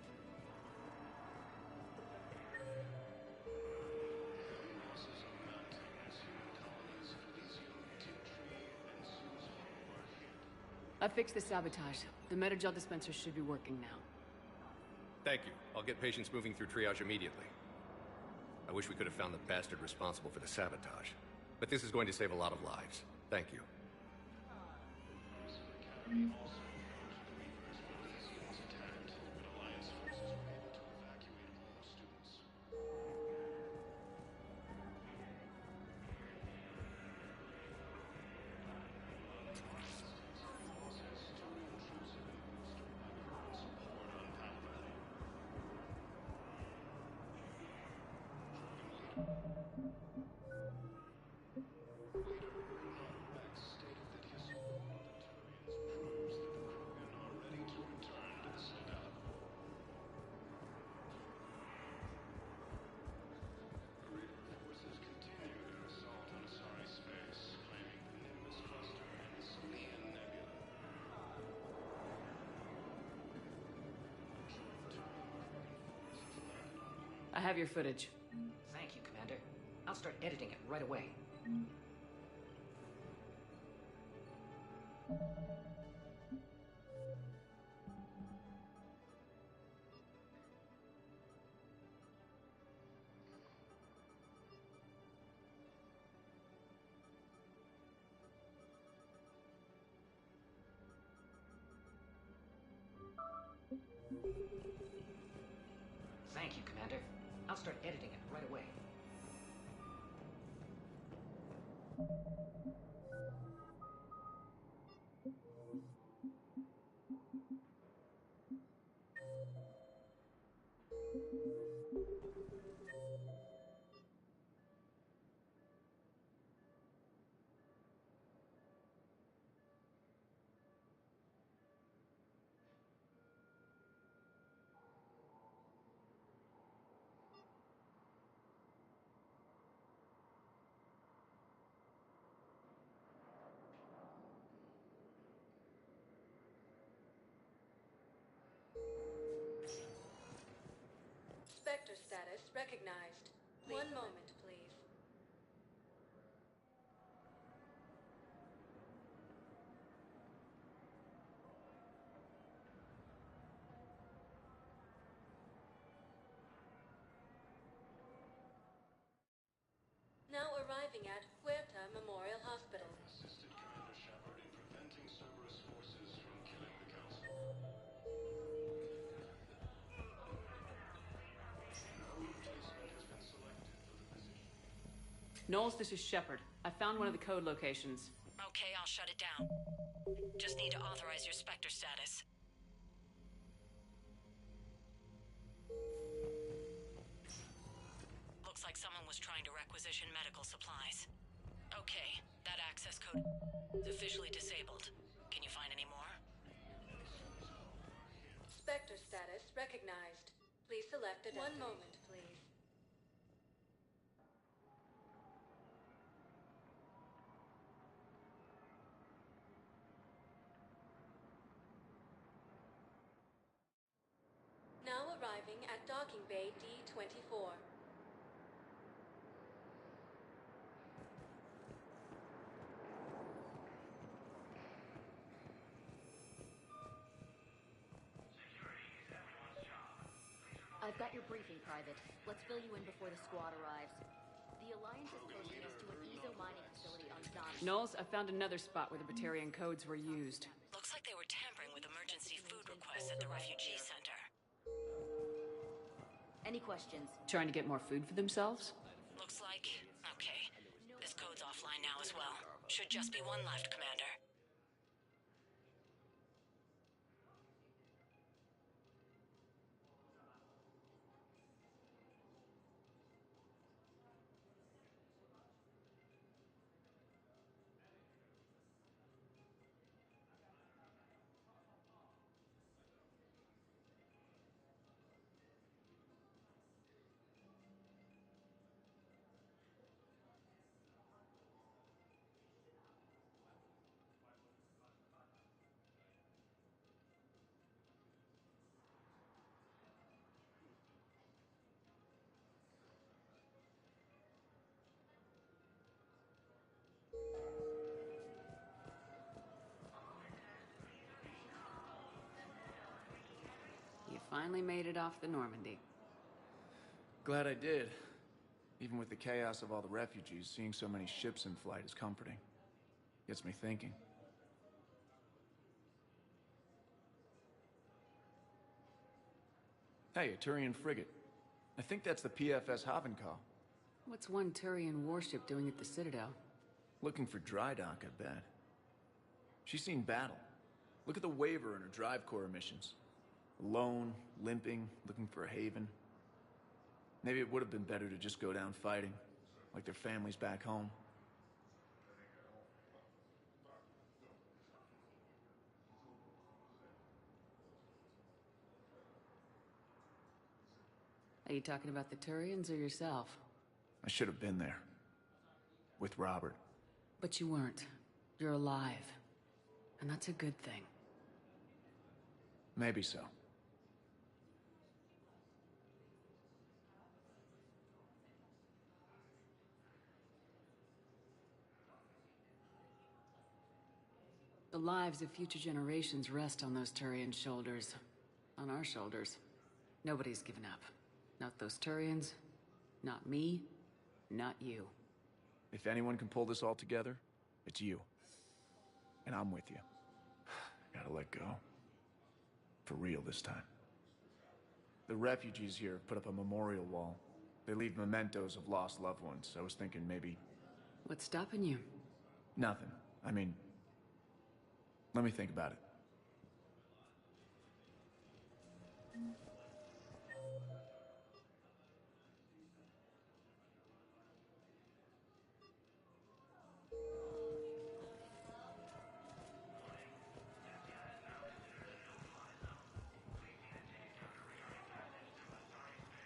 I fixed the sabotage. The Metagel dispenser should be working now. Thank you. I'll get patients moving through triage immediately. I wish we could have found the bastard responsible for the sabotage. But this is going to save a lot of lives. Thank you. I have your footage. Thank you, Commander. I'll start editing it right away. Thank you, Commander. I'll start editing it right away. Spectre status recognized. One moment, please. Now arriving at Huerta Memorial Hospital. Assisted Commander Shepard in preventing Cerberus forces from killing the Council. Knowles, this is Shepard. I found one of the code locations. Okay, I'll shut it down. Just need to authorize your Spectre status. Looks like someone was trying to requisition medical supplies. Okay, that access code is officially disabled. Can you find any more? Spectre status recognized. Please select a One moment, please. Now arriving at Docking Bay D-24. I've got your briefing, Private. Let's fill you in before the squad arrives. The Alliance is posting us to an Ezo mining facility on Zon. Knowles, I found another spot where the Batarian codes were used. Looks like they were tampering with emergency food requests at the refugee center. Any questions? Trying to get more food for themselves? Looks like... Okay. This code's offline now as well. Should just be one left, Commander. You finally made it off the Normandy. Glad I did. Even with the chaos of all the refugees, seeing so many ships in flight is comforting. Gets me thinking. Hey, a Turian frigate. I think that's the PFS Havenkal. What's one Turian warship doing at the Citadel? Looking for dry dock, I bet. She's seen battle. Look at the waiver in her drive core emissions. Alone, limping, looking for a haven. Maybe it would have been better to just go down fighting, like their families back home. Are you talking about the Turians or yourself? I should have been there. With Robert. But you weren't. You're alive. And that's a good thing. Maybe so. The lives of future generations rest on those Turian shoulders. On our shoulders. Nobody's given up. Not those Turians, not me, not you. If anyone can pull this all together, it's you. And I'm with you. Gotta let go. For real this time. The refugees here put up a memorial wall. They leave mementos of lost loved ones. I was thinking maybe... What's stopping you? Nothing. I mean... Let me think about it.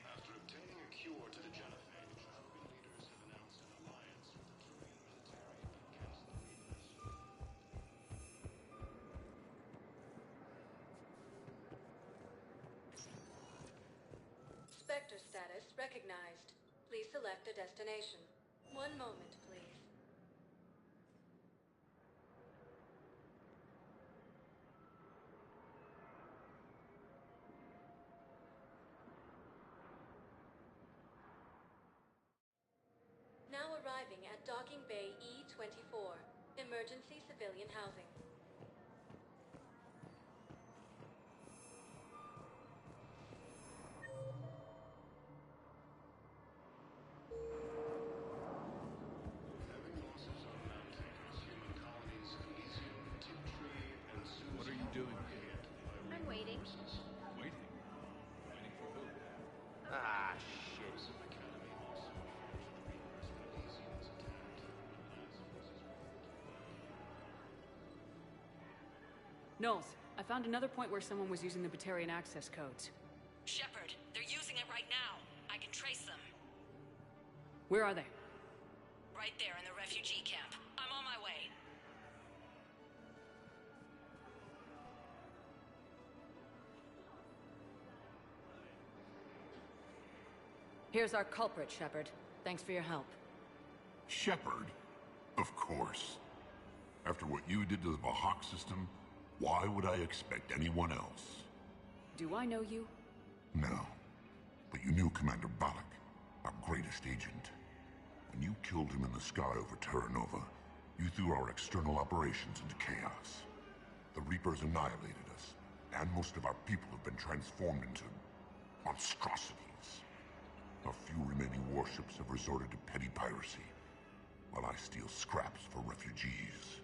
After obtaining a cure to the genophage, Krogan leaders have announced an alliance with the Turian military against the leaders. Spectre status recognized. Please select a destination. One moment, please. Now arriving at Docking Bay E-24. Emergency civilian housing. Having losses on mounting human colonies Elysium, Tiptree, and Susan. What are you doing here? I'm waiting. Waiting? Waiting for who? Ah, shit. Academy also charged reports that Elysians attacked. Knowles, I found another point where someone was using the Batarian access codes. Shepard, they're using it right now. I can trace them. Where are they? Right there in the refugee camp. I'm on my way. Here's our culprit, Shepard. Thanks for your help. Shepard? Of course. After what you did to the Bahak system, why would I expect anyone else? Do I know you? No. But you knew Commander Balak, our greatest agent. When you killed him in the sky over Terra Nova, you threw our external operations into chaos. The Reapers annihilated us, and most of our people have been transformed into monstrosities. A few remaining warships have resorted to petty piracy, while I steal scraps for refugees.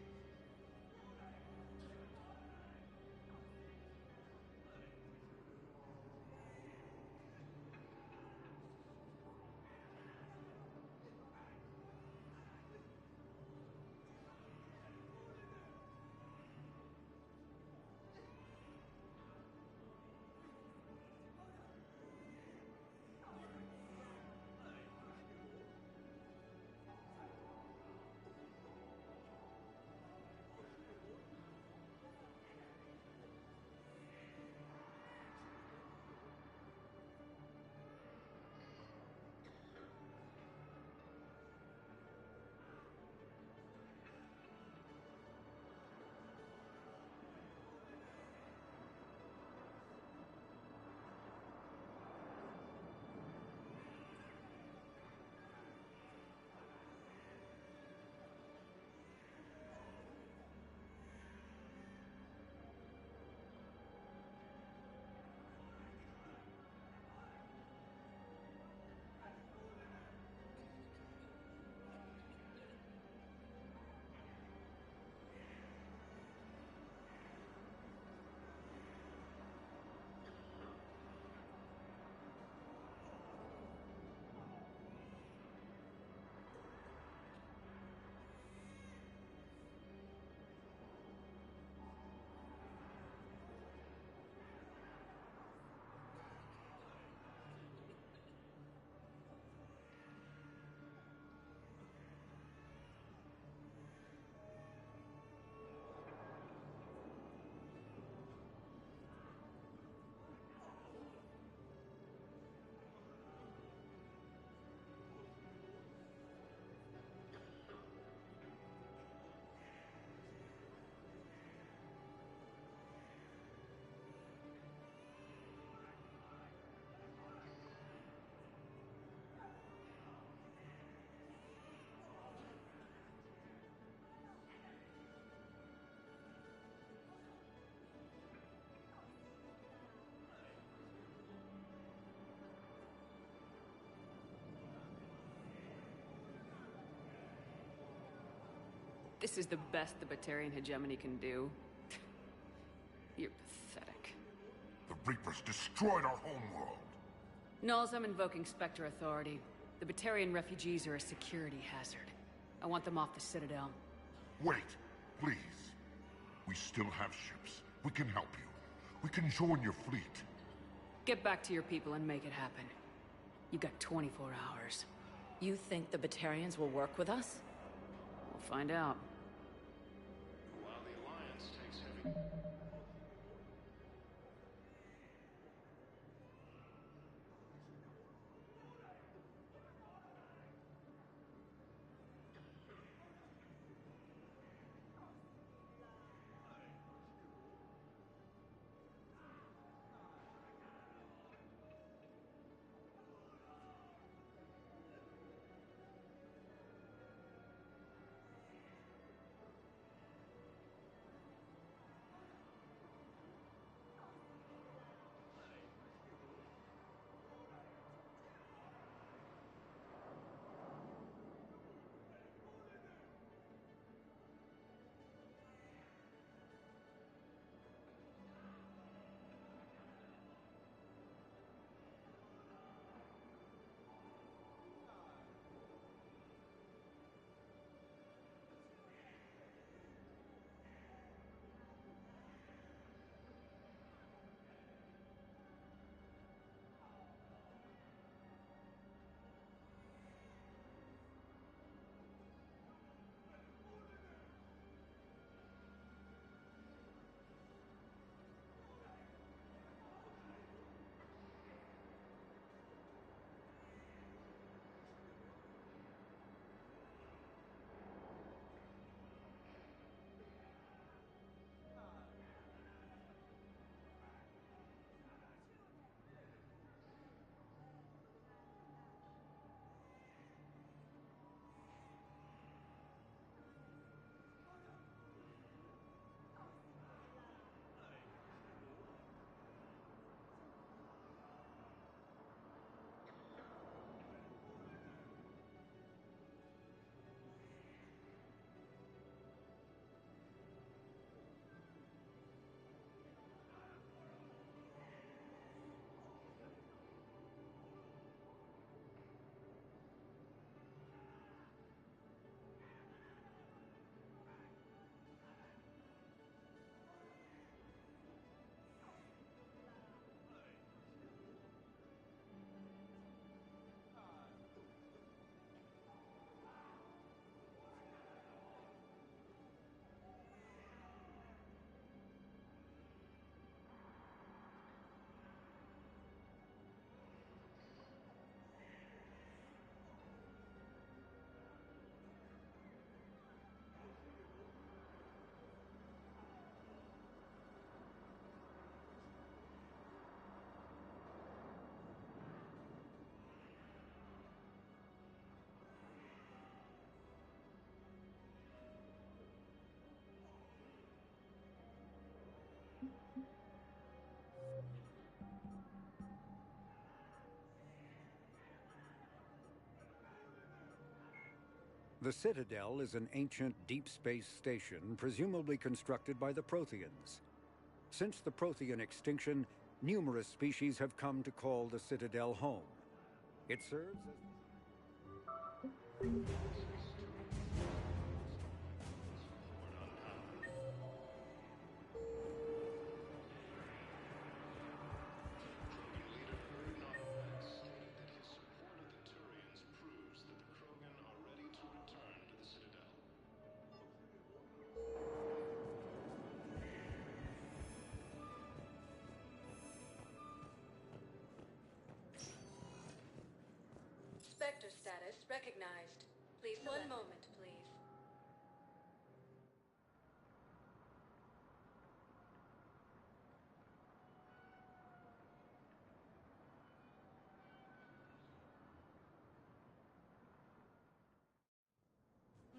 This is the best the Batarian hegemony can do. You're pathetic. The Reapers destroyed our homeworld. Nulls, I'm invoking Spectre authority. The Batarian refugees are a security hazard. I want them off the Citadel. Wait, please. We still have ships. We can help you. We can join your fleet. Get back to your people and make it happen. You got 24 hours. You think the Batarians will work with us? We'll find out. While the Alliance takes heavy... The Citadel is an ancient deep space station presumably constructed by the Protheans. Since the Prothean extinction, numerous species have come to call the Citadel home. It serves as... Spectre status recognized. Please select. One moment, please.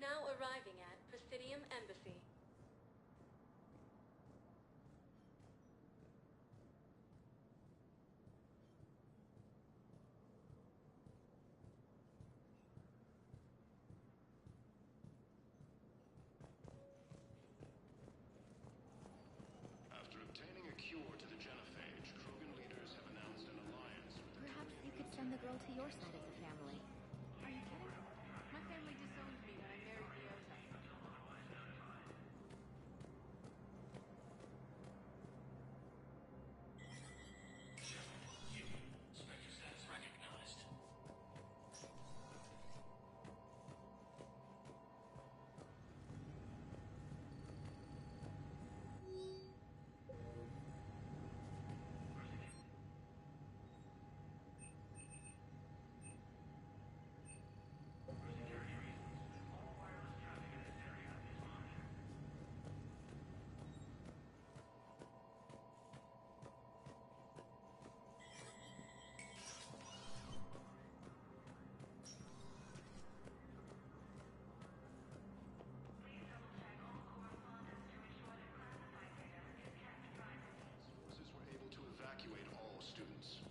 Now arriving at Presidium Embassy. After obtaining a cure to the genophage, Krogan leaders have announced an alliance with the... Perhaps you could send the girl to your side of the family. Are you kidding? My family disowned me when I married Leota. Spectre status recognized. Forces were able to evacuate all students.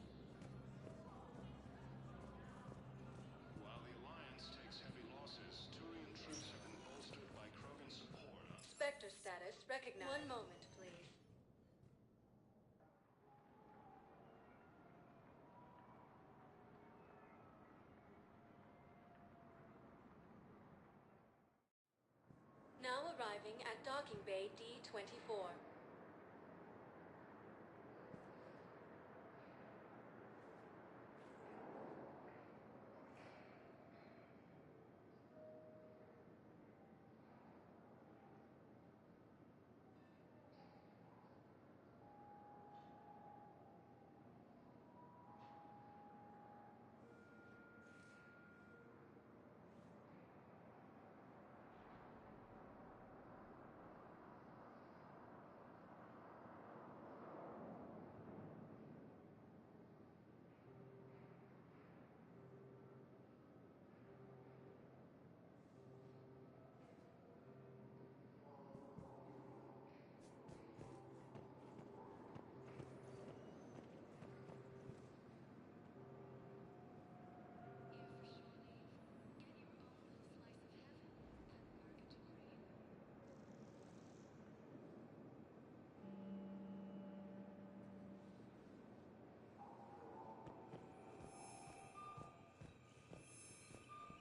While the Alliance takes heavy losses, Turian troops have been bolstered by Krogan support. Spectre status recognized. One moment, please. Now arriving at Docking Bay D-24.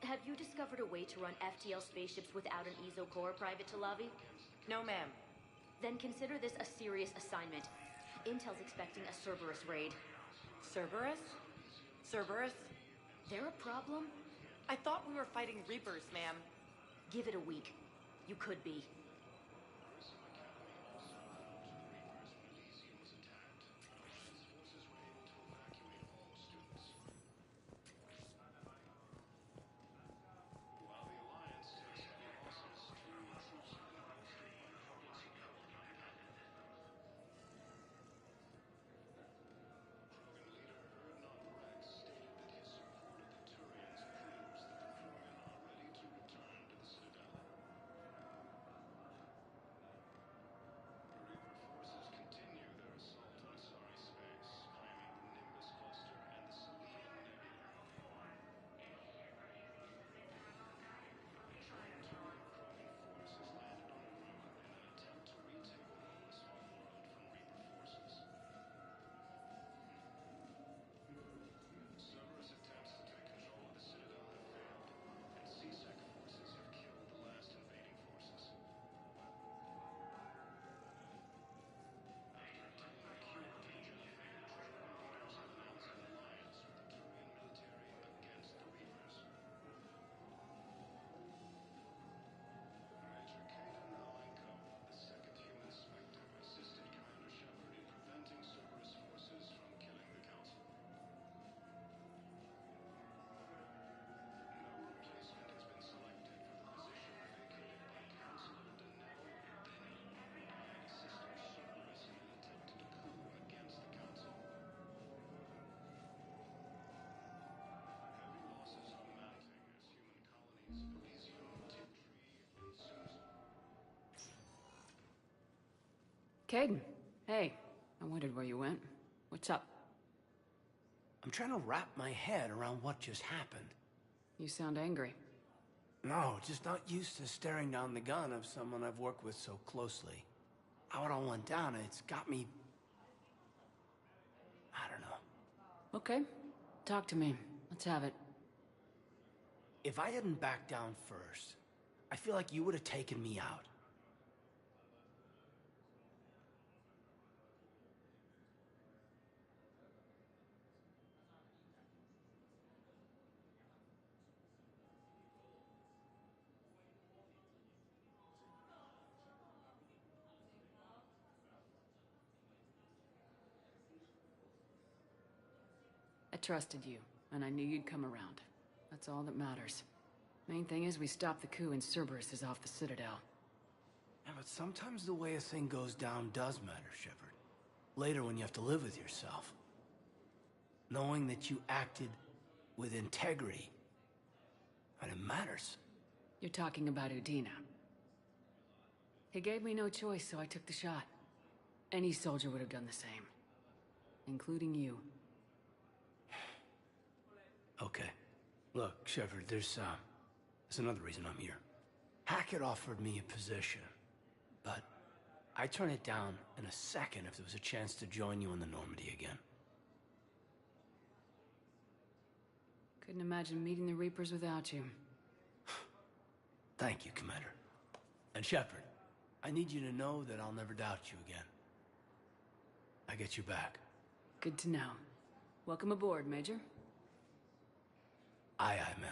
Have you discovered a way to run FTL spaceships without an EZO core, Private Talavi? No, ma'am. Then consider this a serious assignment. Intel's expecting a Cerberus raid. Cerberus? Cerberus? They're a problem? I thought we were fighting Reapers, ma'am. Give it a week. You could be. Caden. Hey, I wondered where you went. What's up? I'm trying to wrap my head around what just happened. You sound angry. No, just not used to staring down the gun of someone I've worked with so closely. How it all went down, it's got me... I don't know. Okay. Talk to me. Let's have it. If I hadn't backed down first, I feel like you would have taken me out. I trusted you, and I knew you'd come around. That's all that matters. Main thing is we stopped the coup and Cerberus is off the Citadel. Yeah, but sometimes the way a thing goes down does matter, Shepard. Later when you have to live with yourself. Knowing that you acted with integrity. And it matters. You're talking about Udina. He gave me no choice, so I took the shot. Any soldier would have done the same. Including you. Okay. Look, Shepard, there's another reason I'm here. Hackett offered me a position, but I'd turn it down in a second if there was a chance to join you in the Normandy again. Couldn't imagine meeting the Reapers without you. Thank you, Commander. And Shepard, I need you to know that I'll never doubt you again. I get your back. Good to know. Welcome aboard, Major. Aye, aye, ma'am.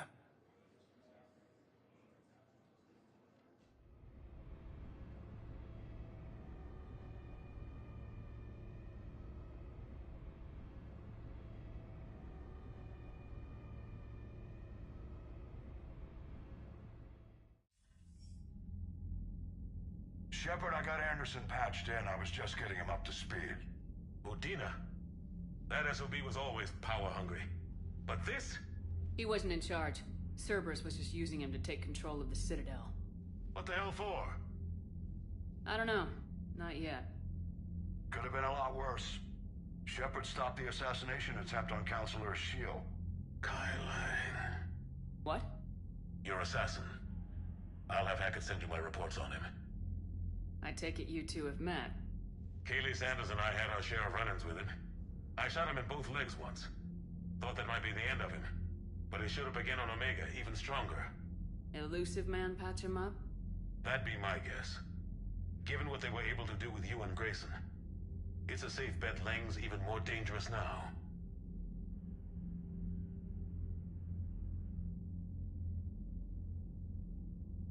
Shepard, I got Anderson patched in. I was just getting him up to speed. Udina? That SOB was always power-hungry. But this? He wasn't in charge. Cerberus was just using him to take control of the Citadel. What the hell for? I don't know. Not yet. Could have been a lot worse. Shepard stopped the assassination attempt on Counselor Shield. Kyline. What? Your assassin. I'll have Hackett send you my reports on him. I take it you two have met. Kaylee Sanders and I had our share of run-ins with him. I shot him in both legs once. Thought that might be the end of him. But he showed up again on Omega, even stronger. Elusive man patch him up? That'd be my guess. Given what they were able to do with you and Grayson. It's a safe bet Lang's even more dangerous now.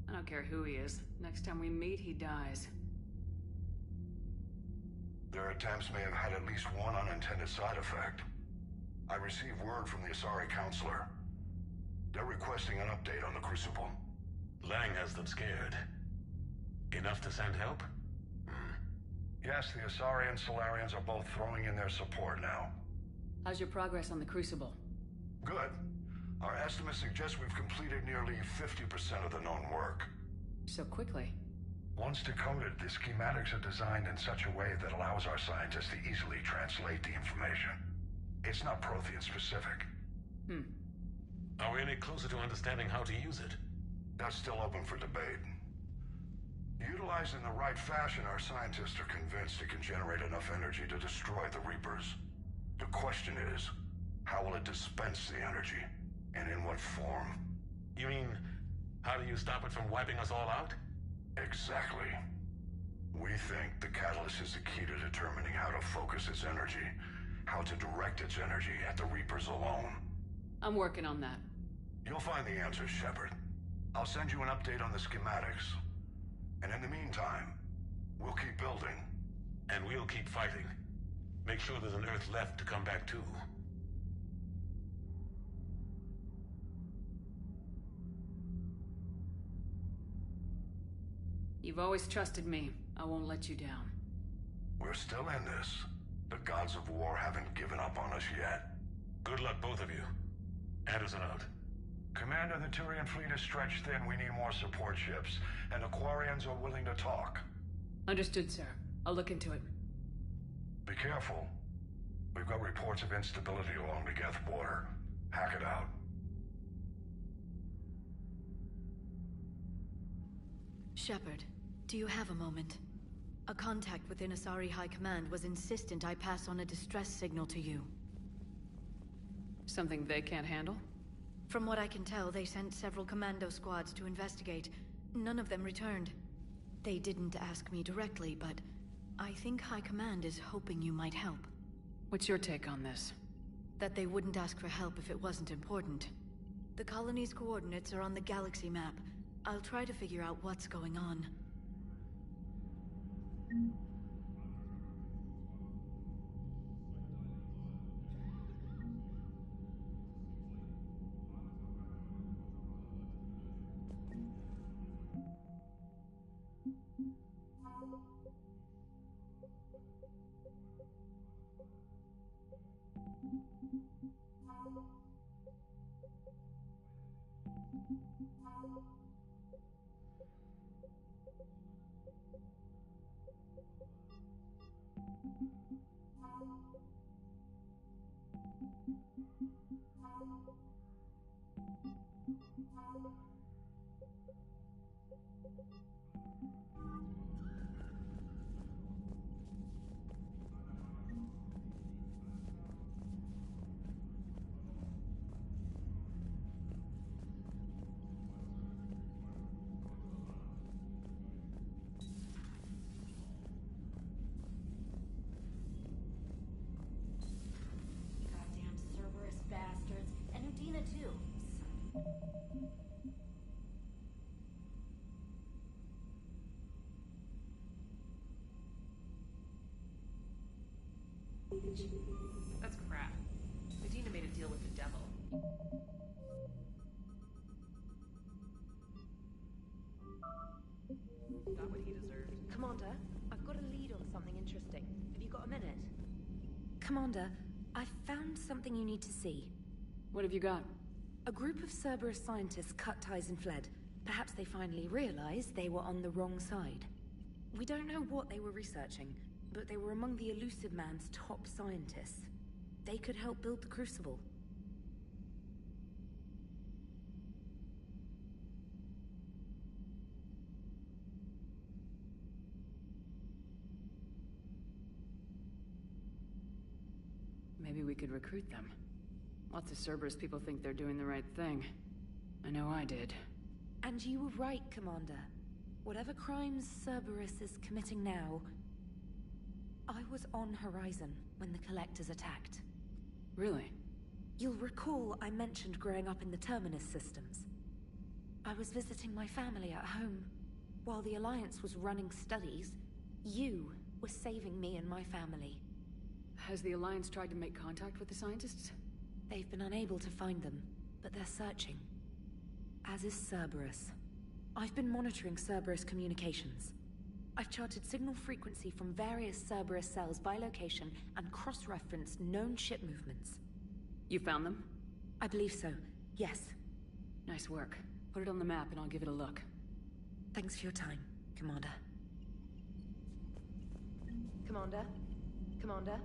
I don't care who he is. Next time we meet, he dies. Their attempts may have had at least one unintended side effect. I received word from the Asari Counselor. They're requesting an update on the Crucible. Lang has them scared. Enough to send help? Yes, the Asari and Solarians are both throwing in their support now. How's your progress on the Crucible? Good. Our estimates suggest we've completed nearly 50% of the known work. So quickly? Once decoded, the schematics are designed in such a way that allows our scientists to easily translate the information. It's not Prothean specific. Are we any closer to understanding how to use it? That's still open for debate. Utilized in the right fashion, our scientists are convinced it can generate enough energy to destroy the Reapers. The question is, how will it dispense the energy? And in what form? You mean, how do you stop it from wiping us all out? Exactly. We think the catalyst is the key to determining how to focus its energy, how to direct its energy at the Reapers alone. I'm working on that. You'll find the answers, Shepard. I'll send you an update on the schematics. And in the meantime, we'll keep building. And we'll keep fighting. Make sure there's an Earth left to come back to. You've always trusted me. I won't let you down. We're still in this. The gods of war haven't given up on us yet. Good luck, both of you. Anderson out. Commander, the Turian fleet is stretched thin. We need more support ships. And the Quarians are willing to talk. Understood, sir. I'll look into it. Be careful. We've got reports of instability along the Geth border. Hack it out. Shepard, do you have a moment? A contact within Asari High Command was insistent I pass on a distress signal to you. Something they can't handle? From what I can tell, they sent several commando squads to investigate. None of them returned. They didn't ask me directly, but I think High Command is hoping you might help. What's your take on this? That they wouldn't ask for help if it wasn't important. The colony's coordinates are on the galaxy map. I'll try to figure out what's going on. Goddamn Cerberus bastards. And Udina too. That's crap. Medina made a deal with the devil. Got what he deserved. Commander, I've got a lead on something interesting. Have you got a minute? Commander, I've found something you need to see. What have you got? A group of Cerberus scientists cut ties and fled. Perhaps they finally realized they were on the wrong side. We don't know what they were researching, but they were among the Elusive Man's top scientists. They could help build the Crucible. Maybe we could recruit them. Lots of Cerberus people think they're doing the right thing. I know I did. And you were right, Commander. Whatever crimes Cerberus is committing now, I was on Horizon when the Collectors attacked. Really? You'll recall I mentioned growing up in the Terminus systems. I was visiting my family at home. While the Alliance was running studies, you were saving me and my family. Has the Alliance tried to make contact with the scientists? They've been unable to find them, but they're searching. As is Cerberus. I've been monitoring Cerberus communications. I've charted signal frequency from various Cerberus cells by location and cross-referenced known ship movements. You found them? I believe so, yes. Nice work. Put it on the map and I'll give it a look. Thanks for your time, Commander. Commander? Commander?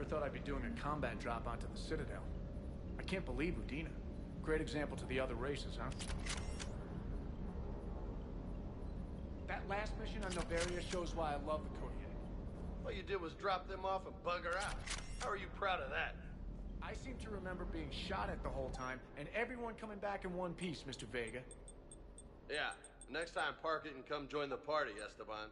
thought I'd be doing a combat drop onto the Citadel. I can't believe Udina. Great example to the other races, huh? That last mission on Noveria shows why I love the Kodiak. All you did was drop them off and bugger out. How are you proud of that? I seem to remember being shot at the whole time, and everyone coming back in one piece, Mr. Vega. Yeah, next time park it and come join the party, Esteban.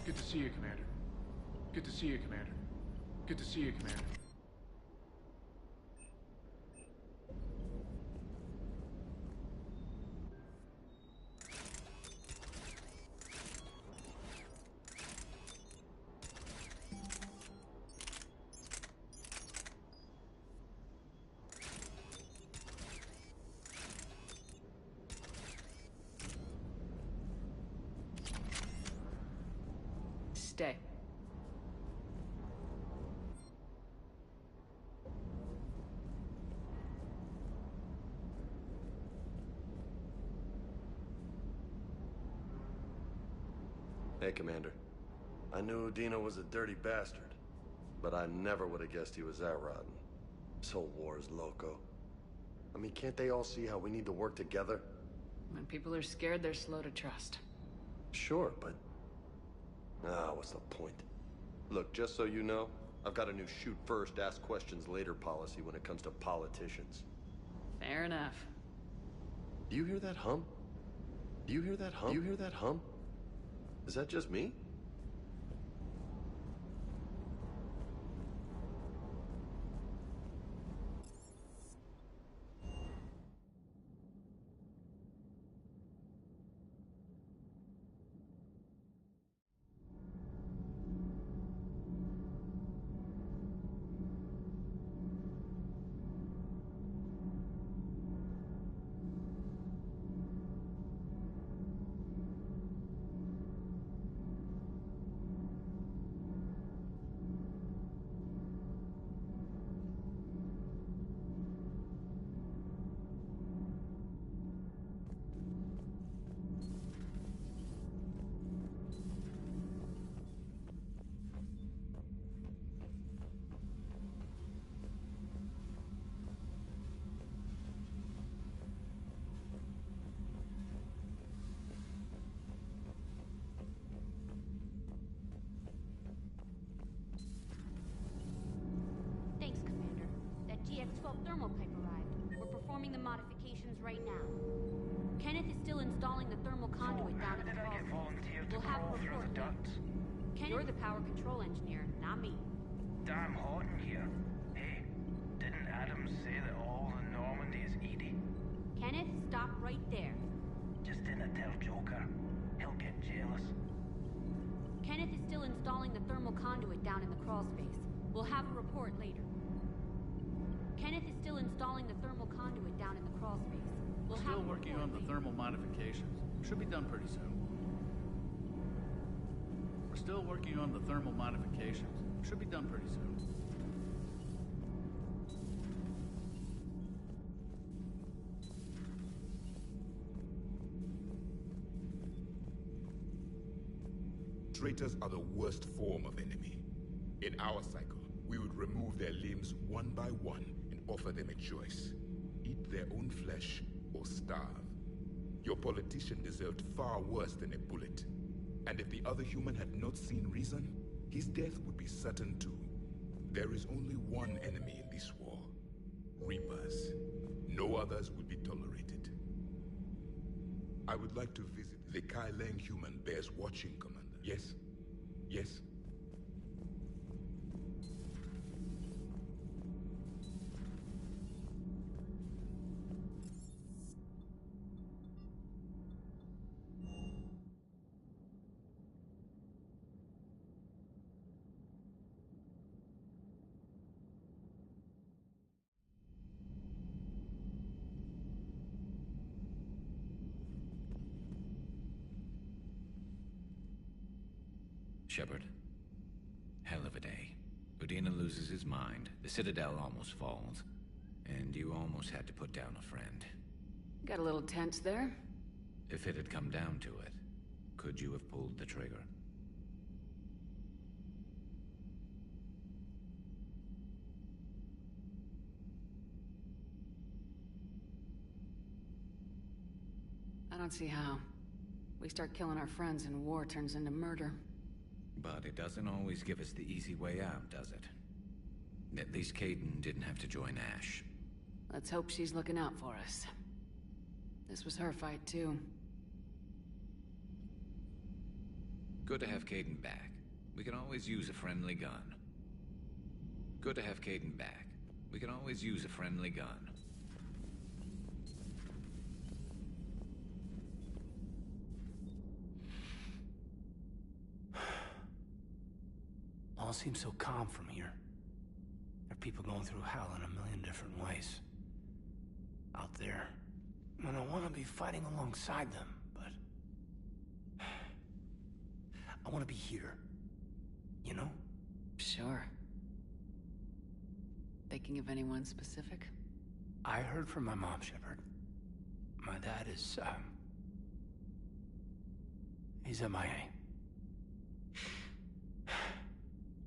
Good to see you, Commander. Good to see you, Commander. Good to see you, Commander. Stay. Hey, Commander. I knew Udina was a dirty bastard. But I never would have guessed he was that rotten. This whole war is loco. I mean, can't they all see how we need to work together? When people are scared, they're slow to trust. Sure, but... what's the point? Look, just so you know, I've got a new shoot first, ask questions later policy when it comes to politicians. Fair enough. Do you hear that hum? Do you hear that hum? Do you hear that hum? Is that just me? Thanks, Commander. That GX-12 thermal pipe arrived. We're performing the modifications right now. Kenneth is still installing the thermal conduit down at the crawl space. We'll have a report later. You're the power control engineer, not me. Damn hot in here. Hey, didn't Adam say that all the Normandy is Edie? Kenneth, stop right there. Just didn't tell Joker. He'll get jealous. Kenneth is still installing the thermal conduit down in the crawl space. We'll have a report later. Kenneth is still installing the thermal conduit down in the crawl space. We'll have Still working on the thermal modifications. Should be done pretty soon. We're still working on the thermal modifications. Should be done pretty soon. Traitors are the worst form of enemy. In our cycle, we would remove their limbs one by one and offer them a choice. Eat their own flesh or starve. Your politician deserved far worse than a bullet. And if the other human had not seen reason, his death would be certain too. There is only one enemy in this war. Reapers. No others will be tolerated. I would like to visit the Kai Leng human bears watching, Commander. Yes? Yes? Shepard. Hell of a day. Udina loses his mind, the Citadel almost falls, and you almost had to put down a friend. Got a little tense there. If it had come down to it, could you have pulled the trigger? I don't see how. We start killing our friends and war turns into murder. But it doesn't always give us the easy way out, does it? At least Kaidan didn't have to join Ash. Let's hope she's looking out for us. This was her fight, too. Good to have Kaidan back. We can always use a friendly gun. Good to have Kaidan back. We can always use a friendly gun. All seems so calm from here. There are people going through hell in a million different ways. Out there. And I want to be fighting alongside them, but... I want to be here. You know? Sure. Thinking of anyone specific? I heard from my mom, Shepard. My dad is, he's MIA.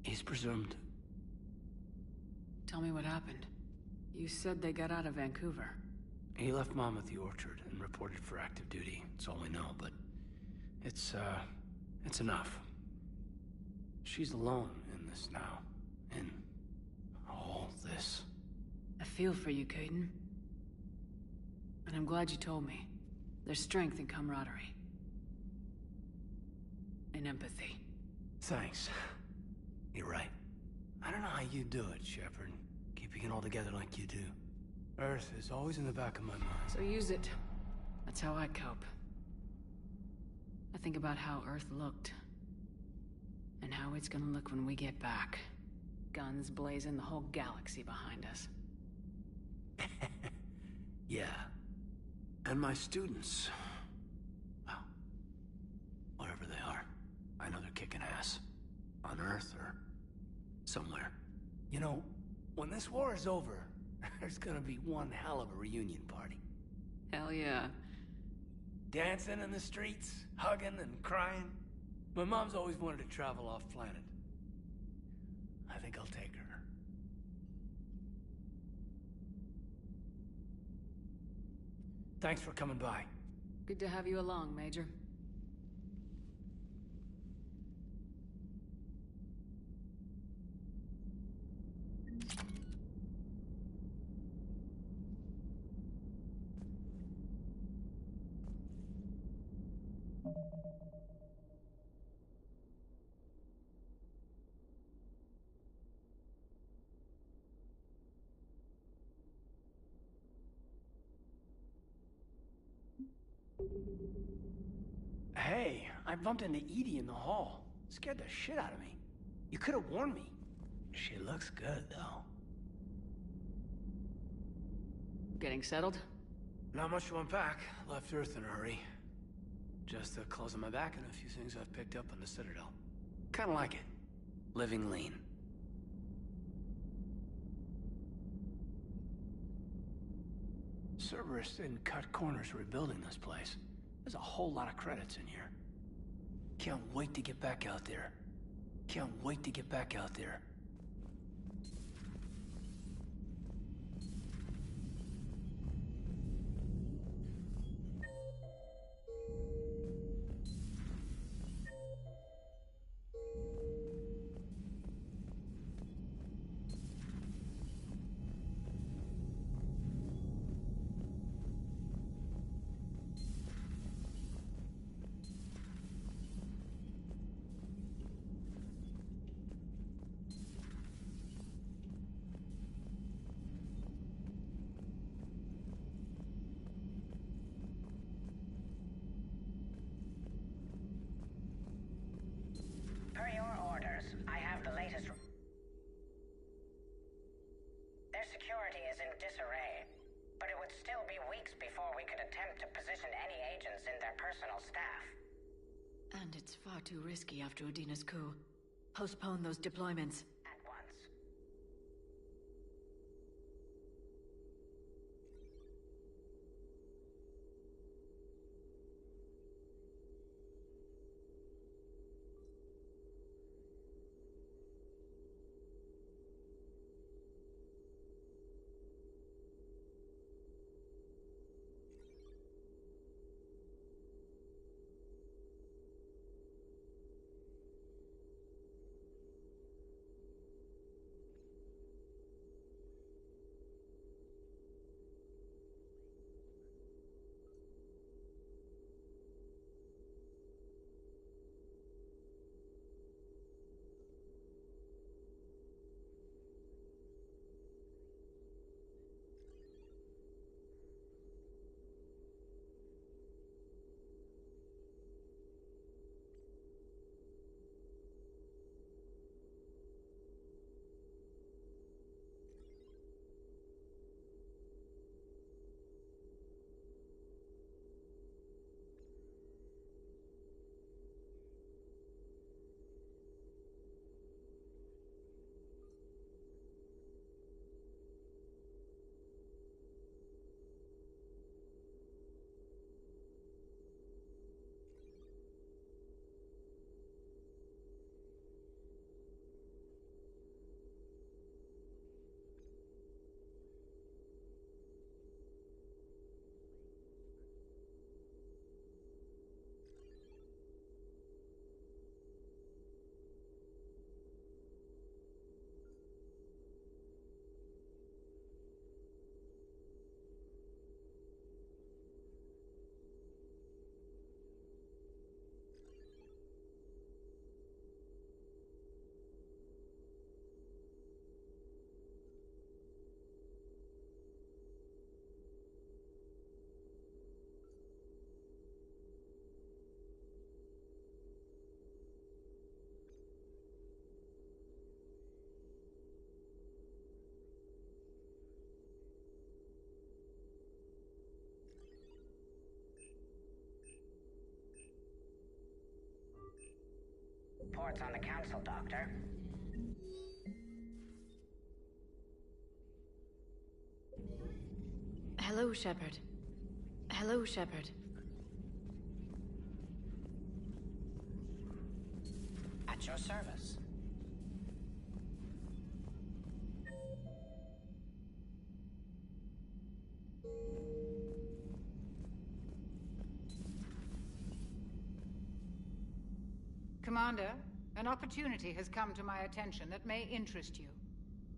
He's presumed Tell me what happened. You said they got out of Vancouver. He left Mom at the orchard and reported for active duty. That's all we know, but it's enough. She's alone in this now. In all this. I feel for you, Caden. And I'm glad you told me. There's strength in camaraderie. In empathy. Thanks. You're right. I don't know how you do it, Shepard. Keeping it all together like you do. Earth is always in the back of my mind. So use it. That's how I cope. I think about how Earth looked. And how it's gonna look when we get back. Guns blazing, the whole galaxy behind us. Yeah. And my students. Well, wherever they are. I know they're kicking ass. On Earth or somewhere. You know, when this war is over, there's gonna be one hell of a reunion party. Hell yeah. Dancing in the streets, hugging and crying. My mom's always wanted to travel off planet. I think I'll take her. Thanks for coming by. Good to have you along, Major. Hey, I bumped into Edie in the hall. Scared the shit out of me. You could have warned me. She looks good, though. Getting settled? Not much to unpack. Left Earth in a hurry. Just the clothes on my back and a few things I've picked up on the Citadel. Kinda like it. Living lean. Cerberus didn't cut corners rebuilding this place. There's a whole lot of credits in here. Can't wait to get back out there. Can't wait to get back out there. Per your orders, I have the latest. Their security is in disarray, but it would still be weeks before we could attempt to position any agents in their personal staff. And it's far too risky after Udina's coup. Postpone those deployments. At once. Reports on the Council, Doctor. Hello, Shepard. Hello, Shepard. At your service. Commander, an opportunity has come to my attention that may interest you.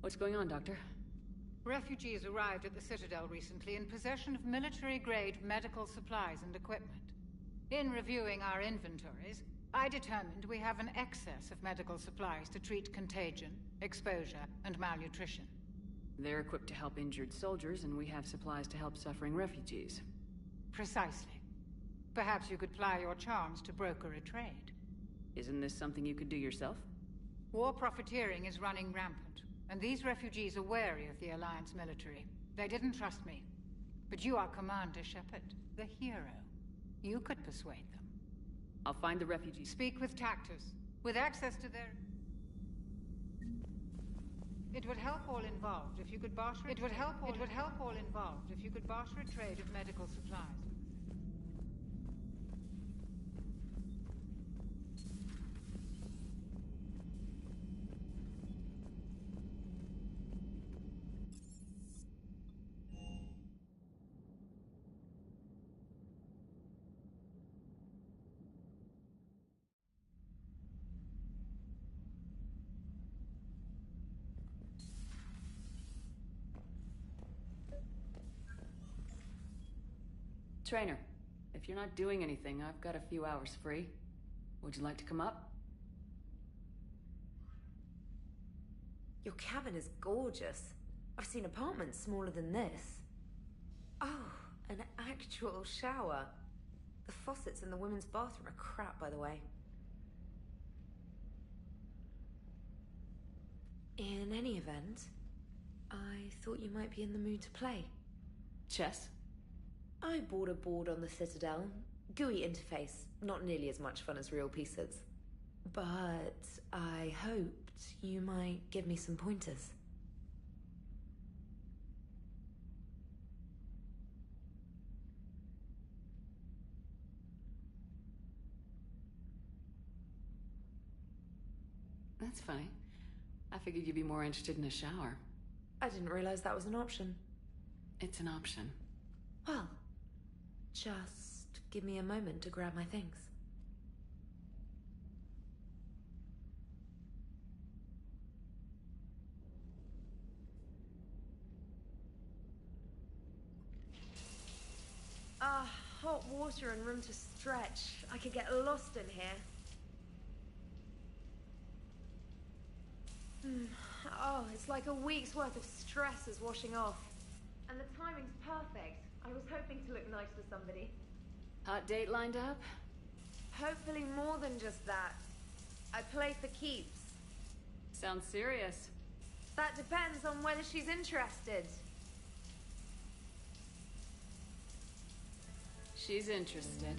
What's going on, Doctor? Refugees arrived at the Citadel recently in possession of military-grade medical supplies and equipment. In reviewing our inventories, I determined we have an excess of medical supplies to treat contagion, exposure, and malnutrition. They're equipped to help injured soldiers, and we have supplies to help suffering refugees. Precisely. Perhaps you could ply your charms to broker a trade. Isn't this something you could do yourself? War profiteering is running rampant, and these refugees are wary of the Alliance military. They didn't trust me. But you are Commander Shepard, the hero. You could persuade them. I'll find the refugees. Speak with Tactus. With access to their... It would help all involved if you could barter... It would help all involved if you could barter a trade of medical supplies. Trainer, if you're not doing anything, I've got a few hours free. Would you like to come up? Your cabin is gorgeous. I've seen apartments smaller than this. Oh, an actual shower. The faucets in the women's bathroom are crap, by the way. In any event, I thought you might be in the mood to play. Chess? I bought a board on the Citadel. GUI interface, not nearly as much fun as real pieces. But I hoped you might give me some pointers. That's funny. I figured you'd be more interested in a shower. I didn't realize that was an option. It's an option. Well, just give me a moment to grab my things. Hot water and room to stretch. I could get lost in here. Oh, it's like a week's worth of stress is washing off. And the timing's perfect. I was hoping to look nice to somebody. Hot date lined up? Hopefully more than just that. I play for keeps. Sounds serious. That depends on whether she's interested. She's interested.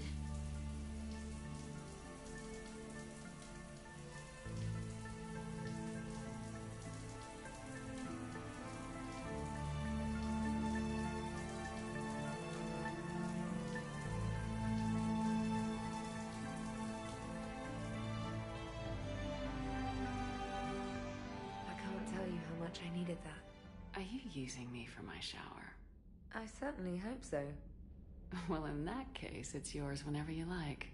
I needed that. Are you using me for my shower? I certainly hope so. Well, in that case, it's yours whenever you like.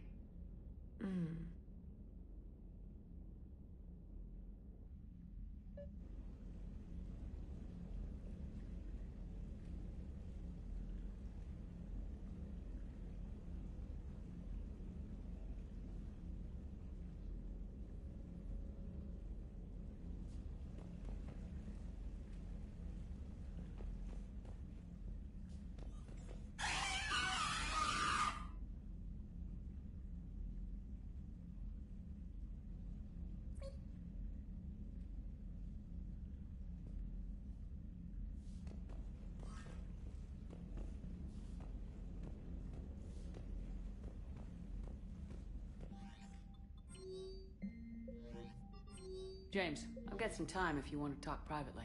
James, I've got some time if you want to talk privately.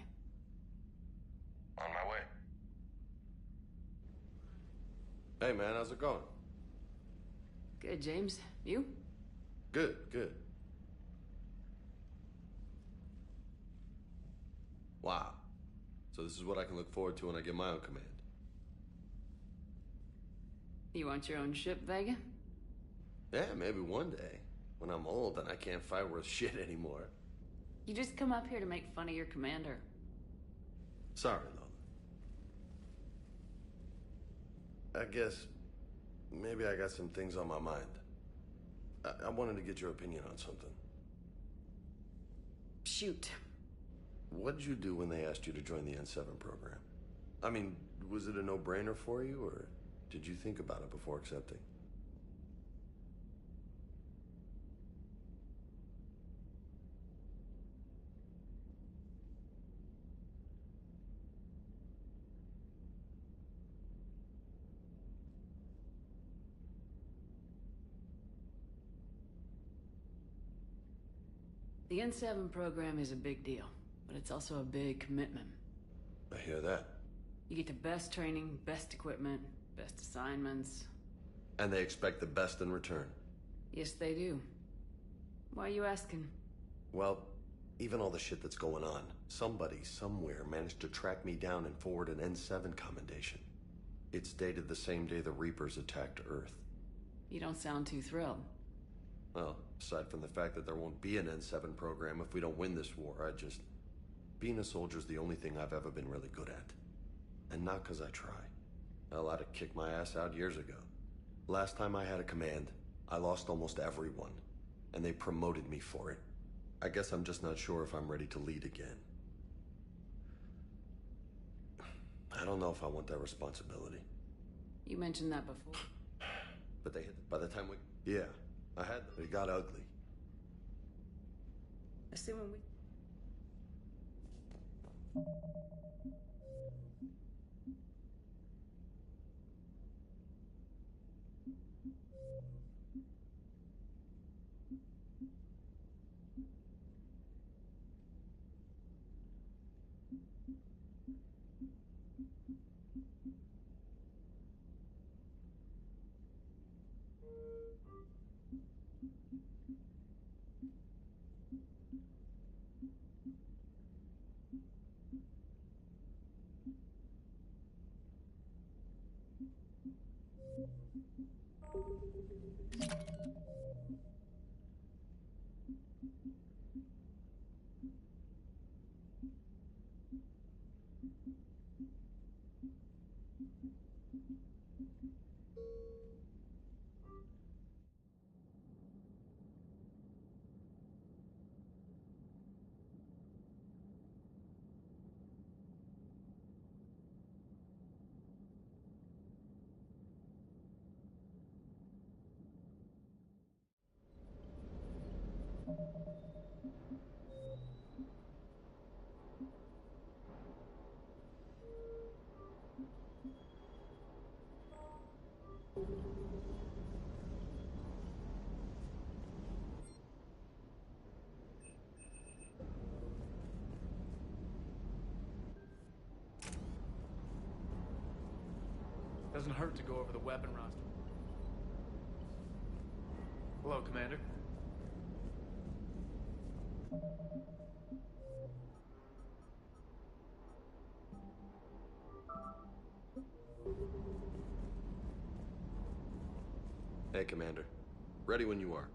On my way. Hey, man, how's it going? Good, James. You? Good, good. Wow. So this is what I can look forward to when I get my own command. You want your own ship, Vega? Yeah, maybe one day. When I'm old and I can't fight worth shit anymore. You just come up here to make fun of your commander. Sorry, Lola. I guess maybe I got some things on my mind. I wanted to get your opinion on something. Shoot. What did you do when they asked you to join the N7 program? I mean, was it a no-brainer for you, or did you think about it before accepting? The N7 program is a big deal, but it's also a big commitment. I hear that. You get the best training, best equipment, best assignments. And they expect the best in return. Yes, they do. Why are you asking? Well, even all the shit that's going on, somebody somewhere managed to track me down and forward an N7 commendation. It's dated the same day the Reapers attacked Earth. You don't sound too thrilled. Well, aside from the fact that there won't be an N7 program if we don't win this war, being a soldier's the only thing I've ever been really good at. And not 'cause I try. Hell, I'd have kicked my ass out years ago. Last time I had a command, I lost almost everyone. And they promoted me for it. I guess I'm just not sure if I'm ready to lead again. I don't know if I want that responsibility. You mentioned that before. But by the time we... Yeah. It got ugly. Assuming we... Doesn't hurt to go over the weapon roster. Hello, Commander. Hey, Commander. Ready when you are.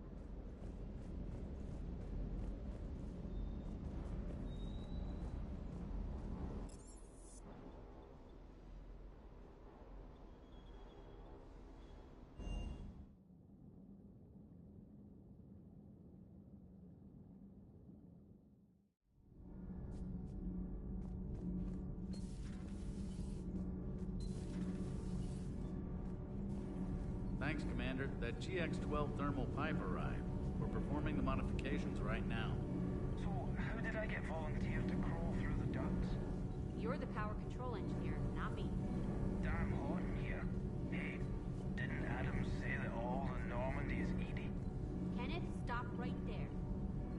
Thanks, Commander. That GX-12 thermal pipe arrived. We're performing the modifications right now. So, how did I get volunteered to crawl through the ducts? You're the power control engineer, not me. Damn hot in here. Hey, didn't Adam say that all the Normandy is Edie? Kenneth, stop right there.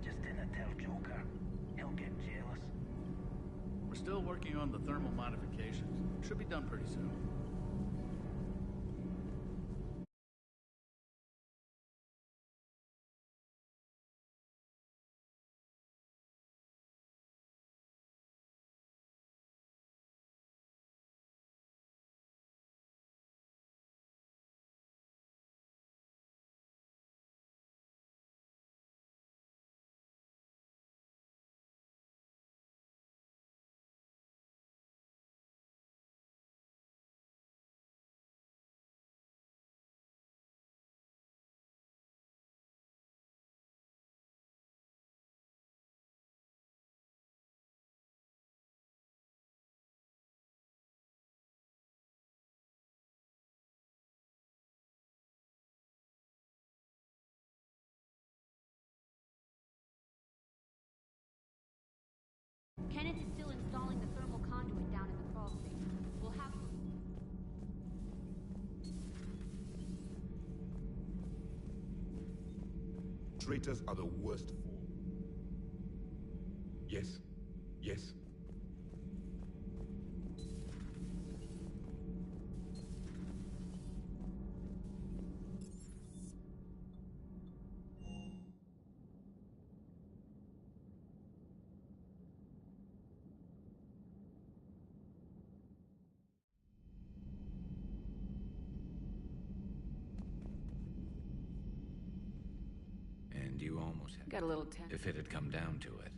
Just didn't tell Joker. jail us? We're still working on the thermal modifications. Should be done pretty soon. Kenneth is still installing the thermal conduit down in the crawl space. We'll have... Traitors are the worst form. Yes. Yes. And you almost had... Got a little tense. If it had come down to it,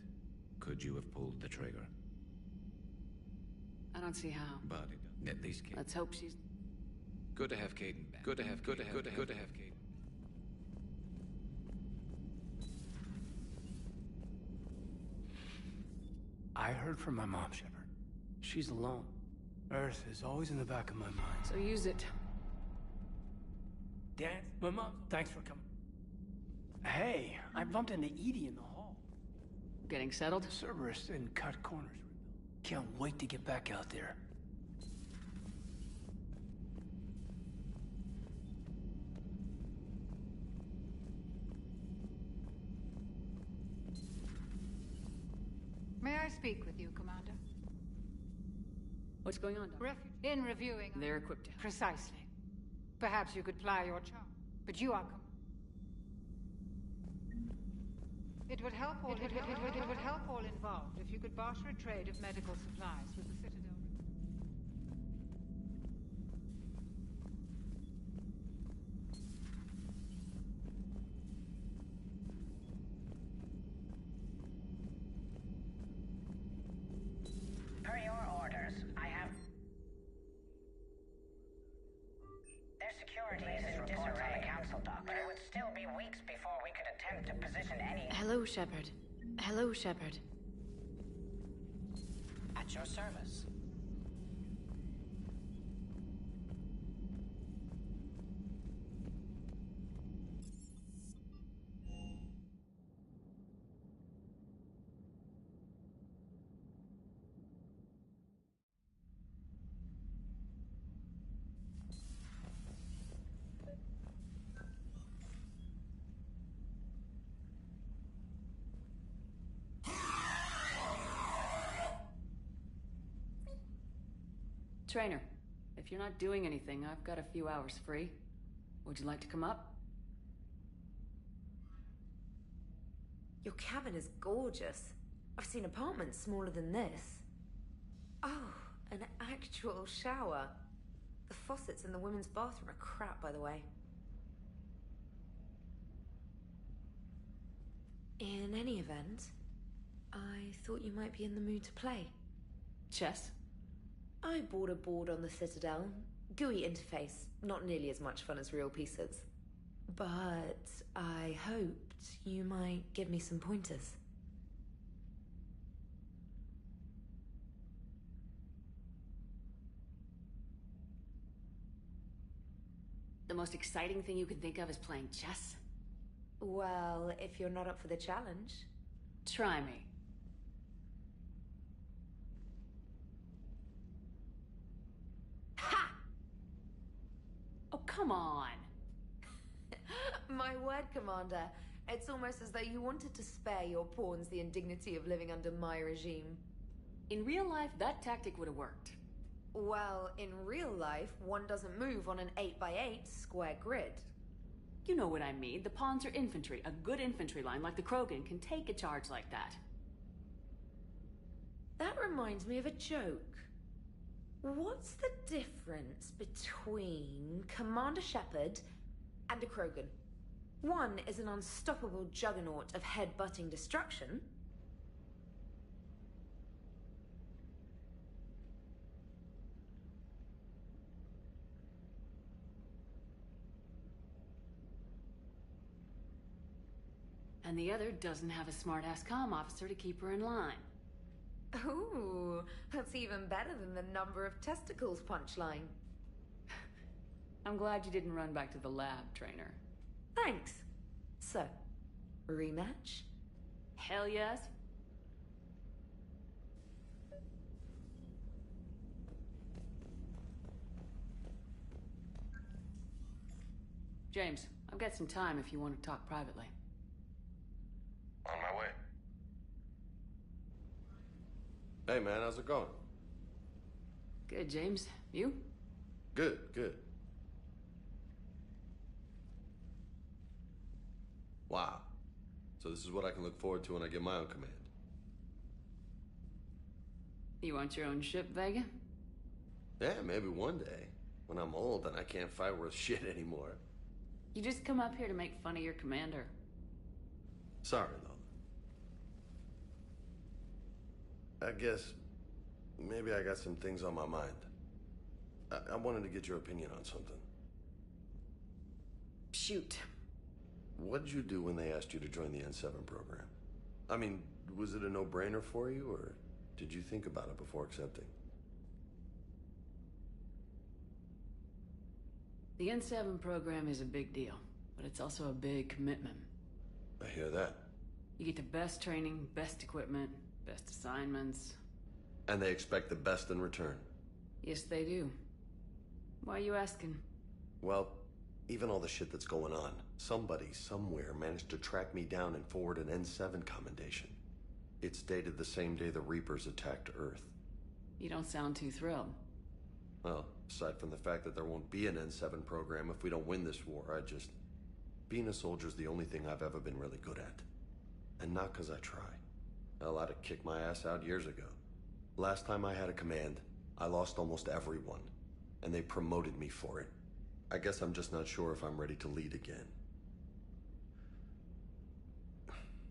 could you have pulled the trigger? I don't see how. But at least Kate. Let's hope she's... Good to have Caden back. Good to have Caden. I heard from my mom, Shepard. She's alone. Earth is always in the back of my mind. So use it. Dad, my mom, thanks for coming. Hey, I bumped into Edie in the hall. Getting settled? Cerberus and cut corners. Can't wait to get back out there. May I speak with you, Commander? What's going on, Doctor? In reviewing... They're equipped to... Precisely. Perhaps you could ply your charm. But you are... It would help all involved if you could barter a trade of medical supplies with the Citadel. Per your orders, I have... Their security is in disarray on the council dock, but it would still be weeks before we could attempt to position any... Hello, Shepard. Hello, Shepard. At your service. Trainer, if you're not doing anything, I've got a few hours free. Would you like to come up? Your cabin is gorgeous. I've seen apartments smaller than this. Oh, an actual shower. The faucets in the women's bathroom are crap, by the way. In any event, I thought you might be in the mood to play. Chess? I bought a board on the Citadel. GUI interface, not nearly as much fun as real pieces. But I hoped you might give me some pointers. The most exciting thing you can think of is playing chess? Well, if you're not up for the challenge. Try me. Ha! Oh, come on. My word, Commander. It's almost as though you wanted to spare your pawns the indignity of living under my regime. In real life, that tactic would have worked. Well, in real life, one doesn't move on an 8x8 square grid. You know what I mean. The pawns are infantry. A good infantry line like the Krogan can take a charge like that. That reminds me of a joke. What's the difference between Commander Shepard and a Krogan? One is an unstoppable juggernaut of head-butting destruction. And the other doesn't have a smart-ass comm officer to keep her in line. Ooh, that's even better than the number of testicles punchline. I'm glad you didn't run back to the lab, trainer. Thanks. So, rematch? Hell yes. James, I've got some time if you want to talk privately. On my way. Hey man, how's it going? Good, James. You? Good, good. Wow. So this is what I can look forward to when I get my own command. You want your own ship, Vega? Yeah, maybe one day. When I'm old and I can't fight worth shit anymore. You just come up here to make fun of your commander. Sorry, Lola. I guess maybe I got some things on my mind. I wanted to get your opinion on something. Shoot. What did you do when they asked you to join the N7 program? I mean, was it a no-brainer for you, or did you think about it before accepting? The N7 program is a big deal, but it's also a big commitment. I hear that. You get the best training, best equipment, best assignments. And they expect the best in return. Yes, they do. Why are you asking? Well, even all the shit that's going on, somebody somewhere managed to track me down and forward an N7 commendation. It's dated the same day the Reapers attacked Earth. You don't sound too thrilled. Well, aside from the fact that there won't be an N7 program if we don't win this war, being a soldier's the only thing I've ever been really good at. And not because I try. Hell, I'd have kicked my ass out years ago. Last time I had a command, I lost almost everyone. And they promoted me for it. I guess I'm just not sure if I'm ready to lead again.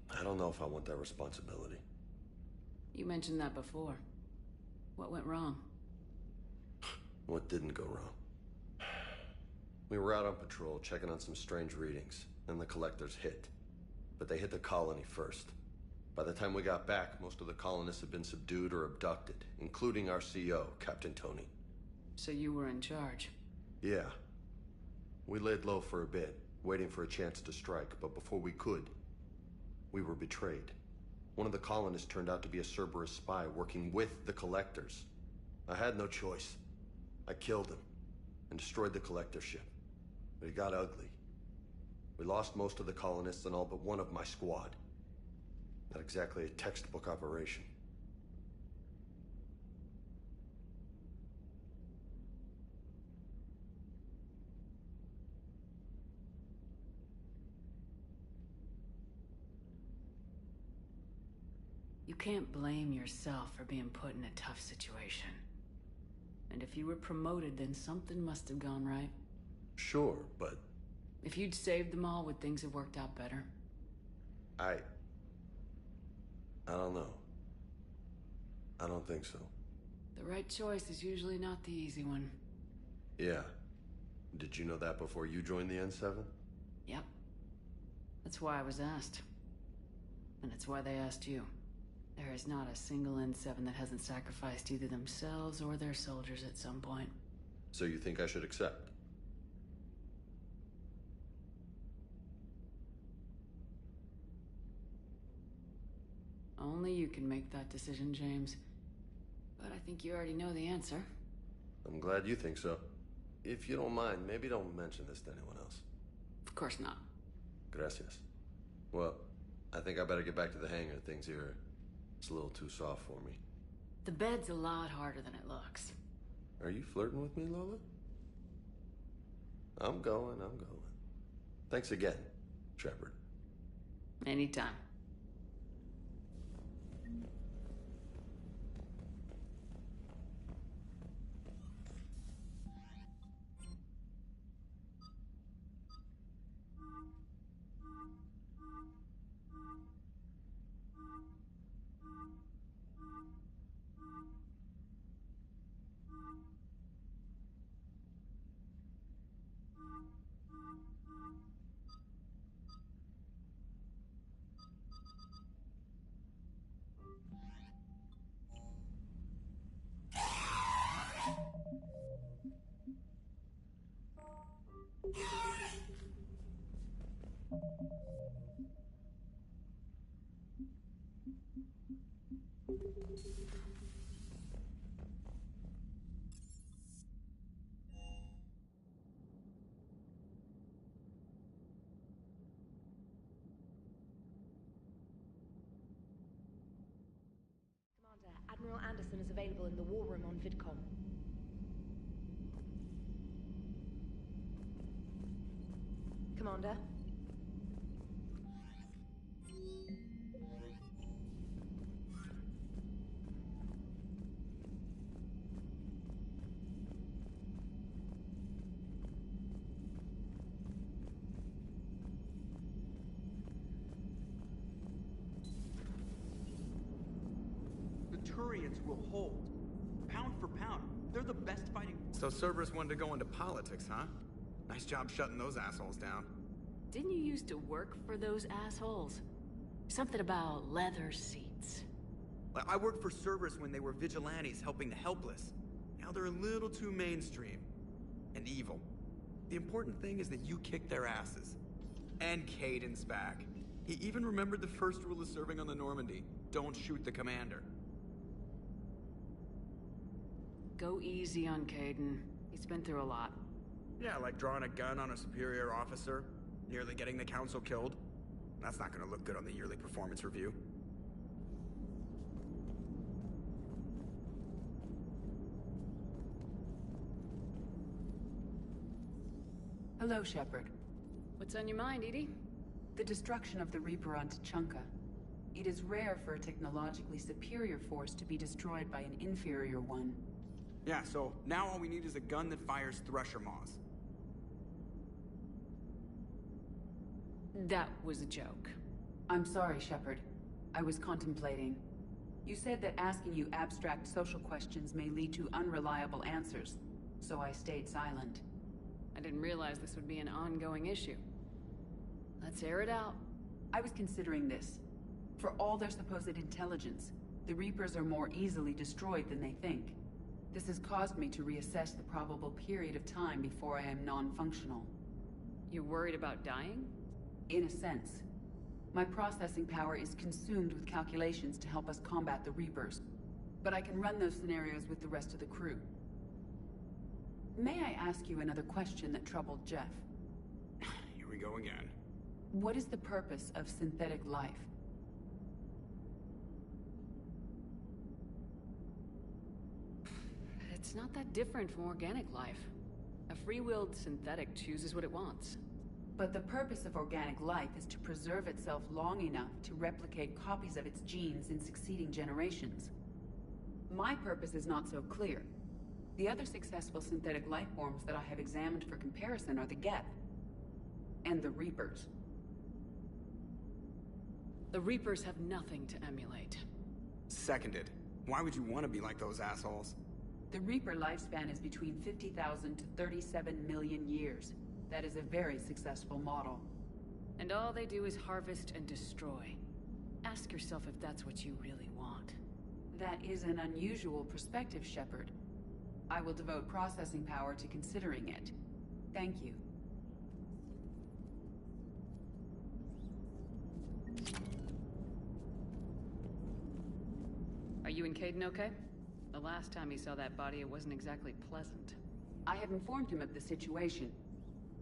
I don't know if I want that responsibility. You mentioned that before. What went wrong? What didn't go wrong? We were out on patrol, checking on some strange readings, and the collectors hit. But they hit the colony first. By the time we got back, most of the colonists had been subdued or abducted, including our CO, Captain Tony. So you were in charge? Yeah. We laid low for a bit, waiting for a chance to strike, but before we could, we were betrayed. One of the colonists turned out to be a Cerberus spy working with the collectors. I had no choice. I killed him and destroyed the collector ship. But it got ugly. We lost most of the colonists and all but one of my squad. Not exactly a textbook operation. You can't blame yourself for being put in a tough situation. And if you were promoted, then something must have gone right. Sure, but... If you'd saved them all, would things have worked out better? I don't know. I don't think so. The right choice is usually not the easy one. Yeah. Did you know that before you joined the N7? Yep. That's why I was asked. And it's why they asked you. There is not a single N7 that hasn't sacrificed either themselves or their soldiers at some point. So you think I should accept? Only you can make that decision, James. But I think you already know the answer. I'm glad you think so. If you don't mind, maybe don't mention this to anyone else. Of course not. Gracias. Well, I think I better get back to the hangar. Things here, it's a little too soft for me. The bed's a lot harder than it looks. Are you flirting with me, Lola? I'm going. Thanks again, Shepard. Anytime. Admiral Anderson is available in the war room on VidCom. Commander? Turians will hold. Pound for pound, they're the best fighting... So Cerberus wanted to go into politics, huh? Nice job shutting those assholes down. Didn't you used to work for those assholes? Something about leather seats. I worked for Cerberus when they were vigilantes helping the helpless. Now they're a little too mainstream. And evil. The important thing is that you kicked their asses. And Caden's back. He even remembered the first rule of serving on the Normandy. Don't shoot the commander. Go easy on Caden. He's been through a lot. Yeah, like drawing a gun on a superior officer, nearly getting the council killed. That's not gonna look good on the yearly performance review. Hello, Shepard. What's on your mind, Edie? The destruction of the Reaper on Tuchanka. It is rare for a technologically superior force to be destroyed by an inferior one. Yeah, so now all we need is a gun that fires Thresher Maws. That was a joke. I'm sorry, Shepard. I was contemplating. You said that asking you abstract social questions may lead to unreliable answers, so I stayed silent. I didn't realize this would be an ongoing issue. Let's air it out. I was considering this. For all their supposed intelligence, the Reapers are more easily destroyed than they think. This has caused me to reassess the probable period of time before I am non-functional. You're worried about dying? In a sense. My processing power is consumed with calculations to help us combat the Reapers. But I can run those scenarios with the rest of the crew. May I ask you another question that troubled Jeff? Here we go again. What is the purpose of synthetic life? It's not that different from organic life. A free-willed synthetic chooses what it wants. But the purpose of organic life is to preserve itself long enough to replicate copies of its genes in succeeding generations. My purpose is not so clear. The other successful synthetic life forms that I have examined for comparison are the Geth and the Reapers. The Reapers have nothing to emulate. Seconded. Why would you want to be like those assholes? The Reaper lifespan is between 50,000 to 37 million years. That is a very successful model. And all they do is harvest and destroy. Ask yourself if that's what you really want. That is an unusual perspective, Shepard. I will devote processing power to considering it. Thank you. Are you and Caden okay? The last time he saw that body, it wasn't exactly pleasant. I have informed him of the situation.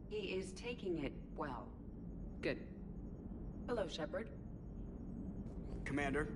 He is taking it well. Good. A Hello, Shepard. Commander.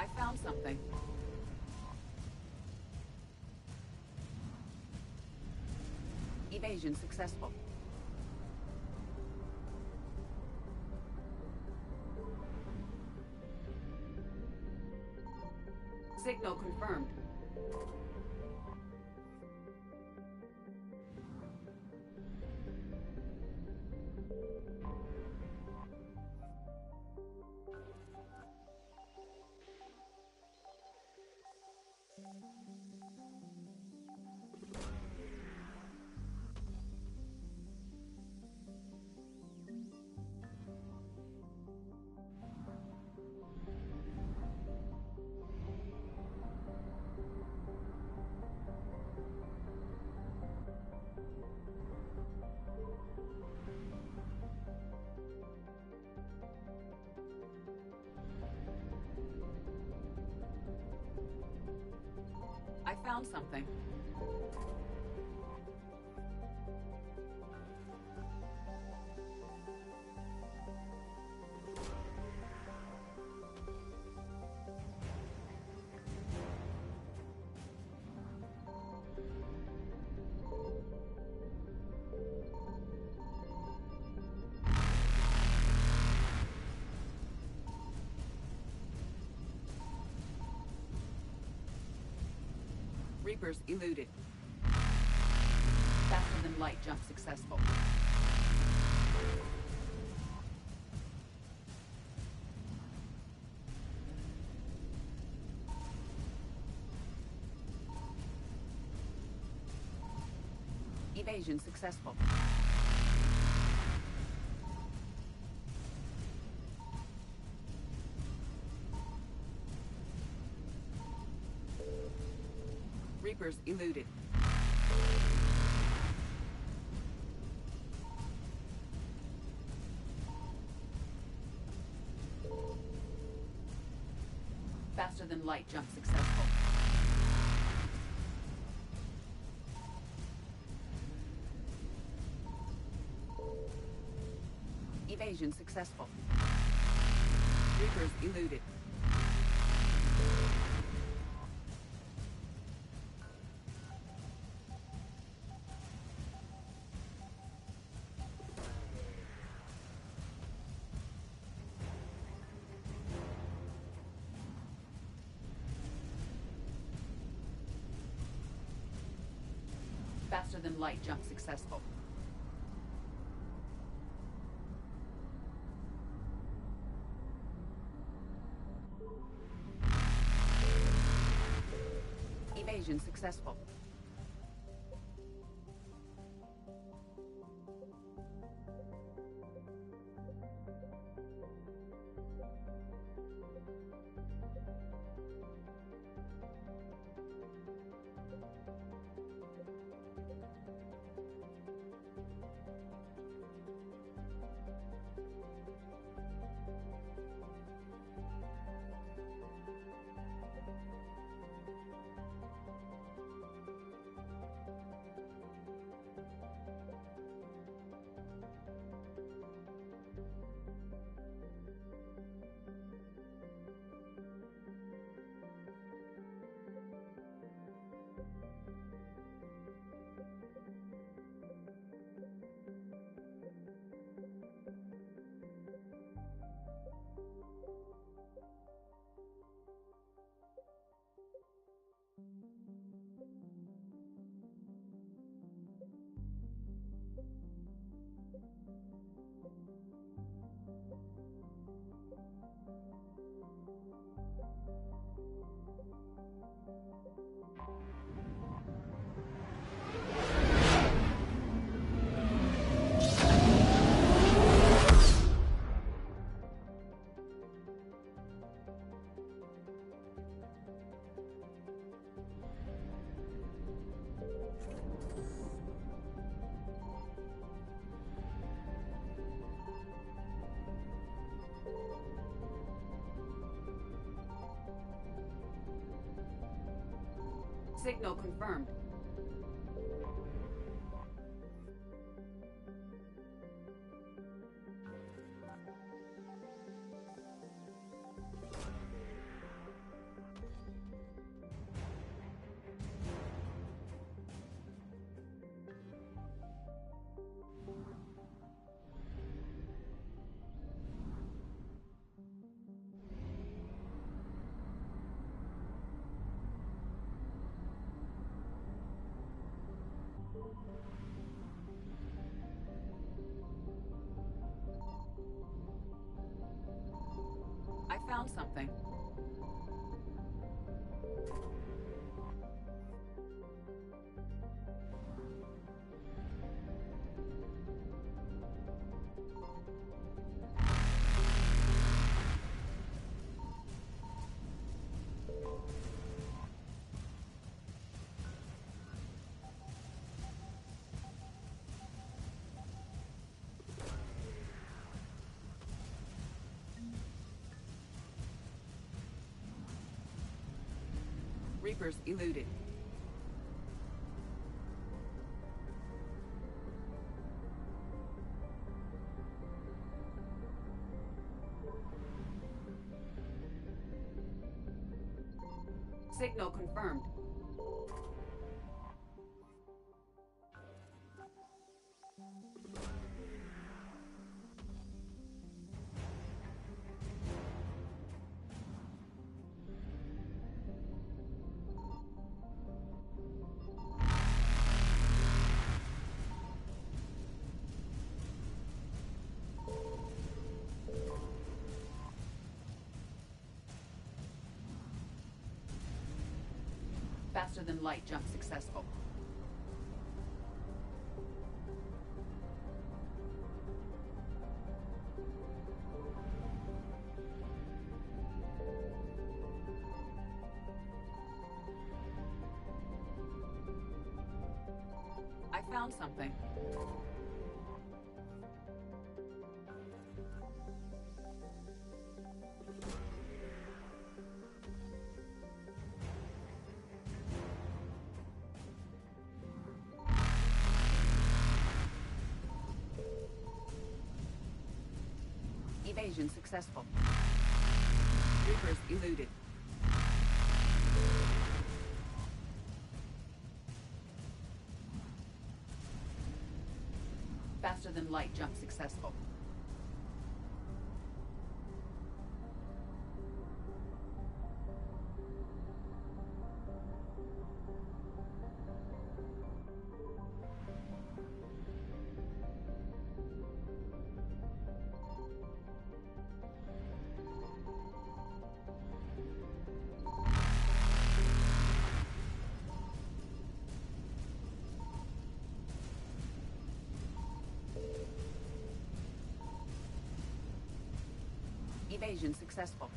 I found something. Evasion successful. Signal confirmed. I found something. Reapers eluded. Faster than light jump successful. Evasion successful. Reapers eluded. Faster than light jump successful. Evasion successful. Reapers eluded. Faster than light jump successful. Evasion successful. Signal confirmed. I found something. Reapers eluded. Signal confirmed. Faster than light jump successful. I found something. Evasion successful. Reapers eluded. Faster than light jump successful. Evasion successful.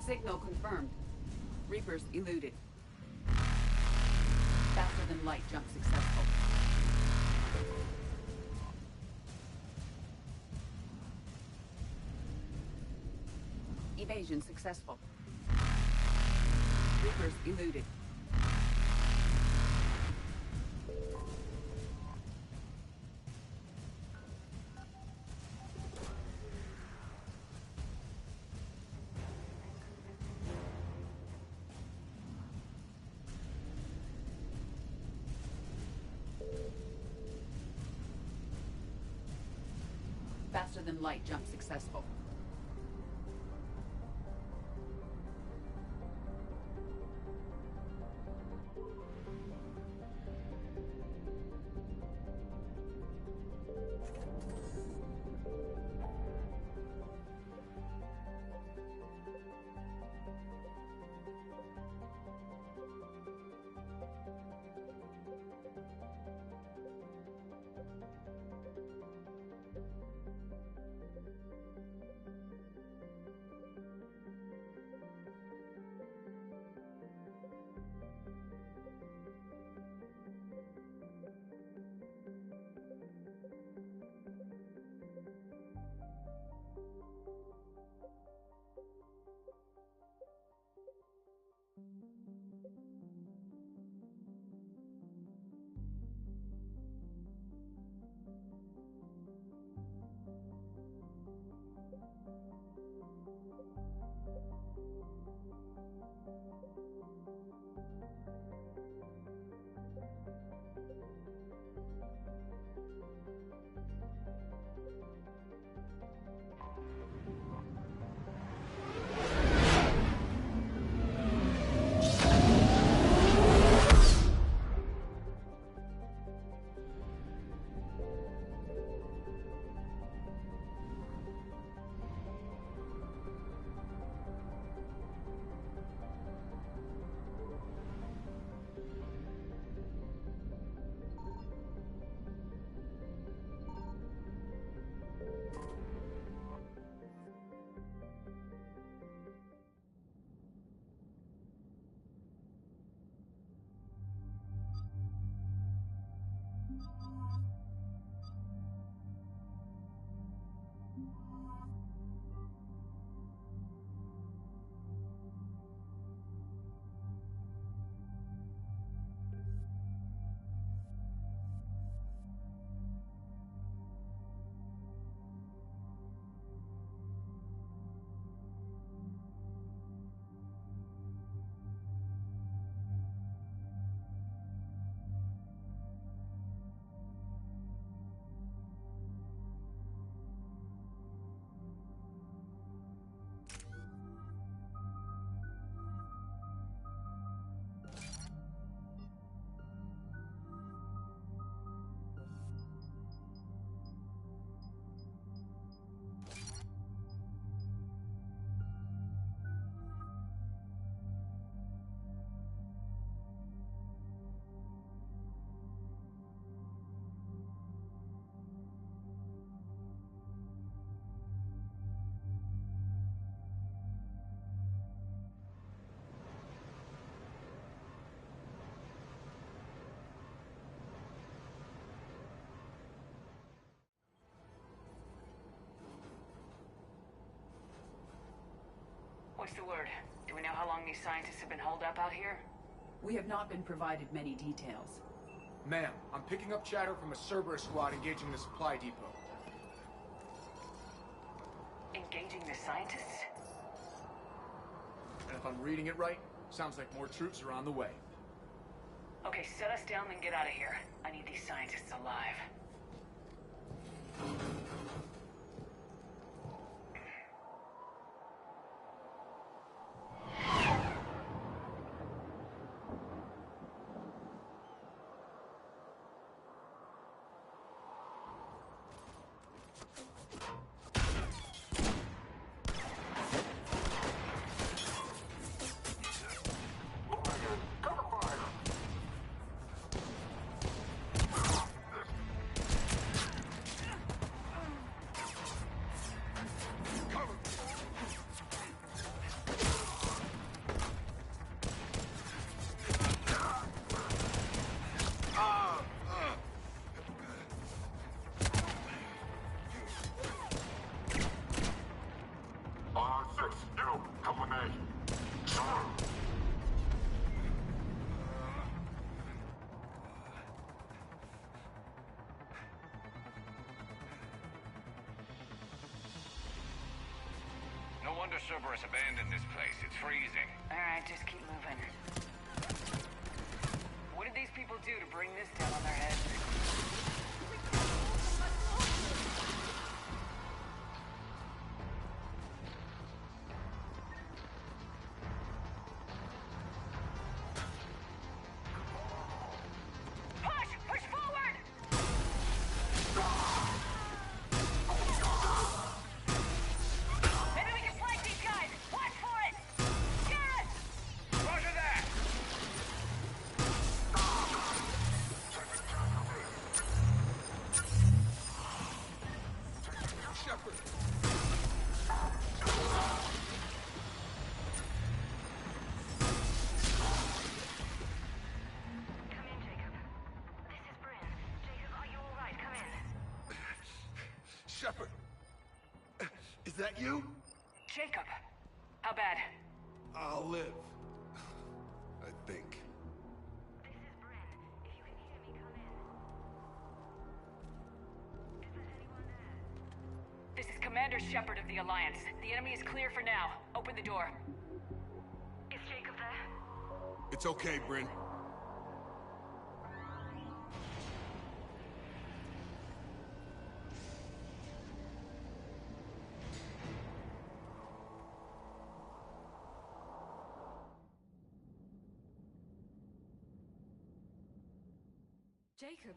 Signal confirmed. Reapers eluded. Faster than light jump successful. Evasion successful. Reapers eluded. Faster than light jump successful. What's the word? Do we know how long these scientists have been holed up out here? We have not been provided many details. Ma'am, I'm picking up chatter from a Cerberus squad engaging the supply depot. Engaging the scientists? And if I'm reading it right, sounds like more troops are on the way. Okay, set us down and get out of here. I need these scientists alive. wonder Cerberus abandoned this place. It's freezing. Alright, just keep moving. What did these people do to bring this down on their heads? Shepard! Is that you? Jacob! How bad? I'll live. I think. This is Bryn. If you can hear me, come in. Is there anyone there? This is Commander Shepard of the Alliance. The enemy is clear for now. Open the door. Is Jacob there? It's okay, Bryn. Jacob.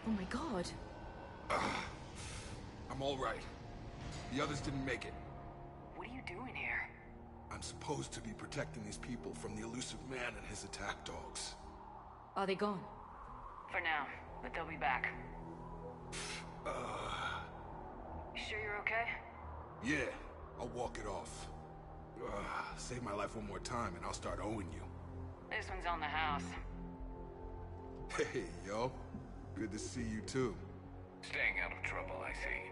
Oh my god. I'm all right. The others didn't make it. What are you doing here? I'm supposed to be protecting these people from the elusive man and his attack dogs. Are they gone? For now, but they'll be back. You sure you're okay? Yeah, I'll walk it off. Save my life one more time and I'll start owing you. This one's on the house. Hey, yo. Good to see you too. Staying out of trouble, I see.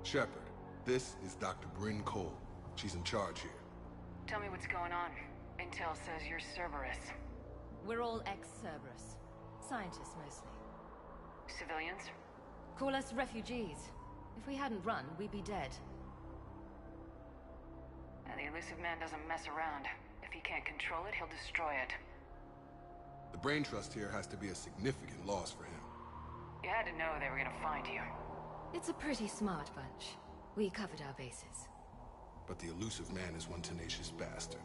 Shepard, this is Dr. Bryn Cole. She's in charge here. Tell me what's going on. Intel says you're Cerberus. We're all ex-Cerberus. Scientists, mostly. Civilians? Call us refugees. If we hadn't run, we'd be dead. The elusive man doesn't mess around. If he can't control it, he'll destroy it. The brain trust here has to be a significant loss for him. You had to know they were gonna find you. It's a pretty smart bunch. We covered our bases. But the elusive man is one tenacious bastard.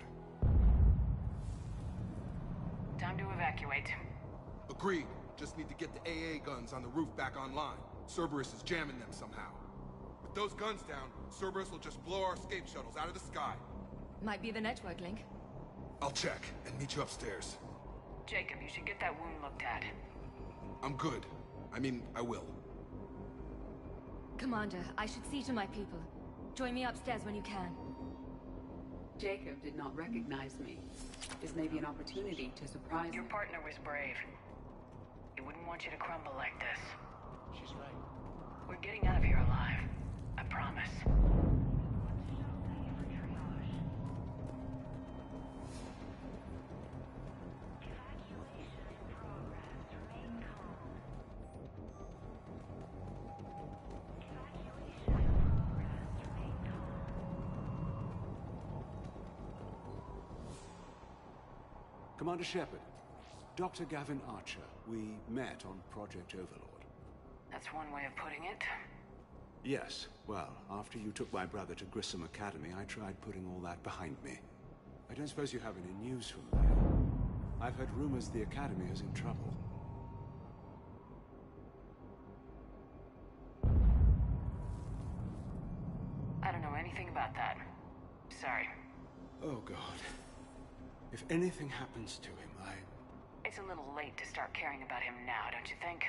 Time to evacuate. Agreed. Just need to get the AA guns on the roof back online. Cerberus is jamming them somehow. With those guns down, Cerberus will just blow our escape shuttles out of the sky. Might be the network link. I'll check and meet you upstairs. Jacob, you should get that wound looked at. I'm good. I mean, I will. Commander, I should see to my people. Join me upstairs when you can. Jacob did not recognize me. This may be an opportunity to surprise Your partner was brave. He wouldn't want you to crumble like this. She's right. We're getting out of here alive. I promise. Commander Shepard, Dr. Gavin Archer. We met on Project Overlord. That's one way of putting it. Yes. Well, after you took my brother to Grissom Academy, I tried putting all that behind me. I don't suppose you have any news from there. I've heard rumors the Academy is in trouble. I don't know anything about that. Sorry. Oh, God. If anything happens to him, It's a little late to start caring about him now, don't you think?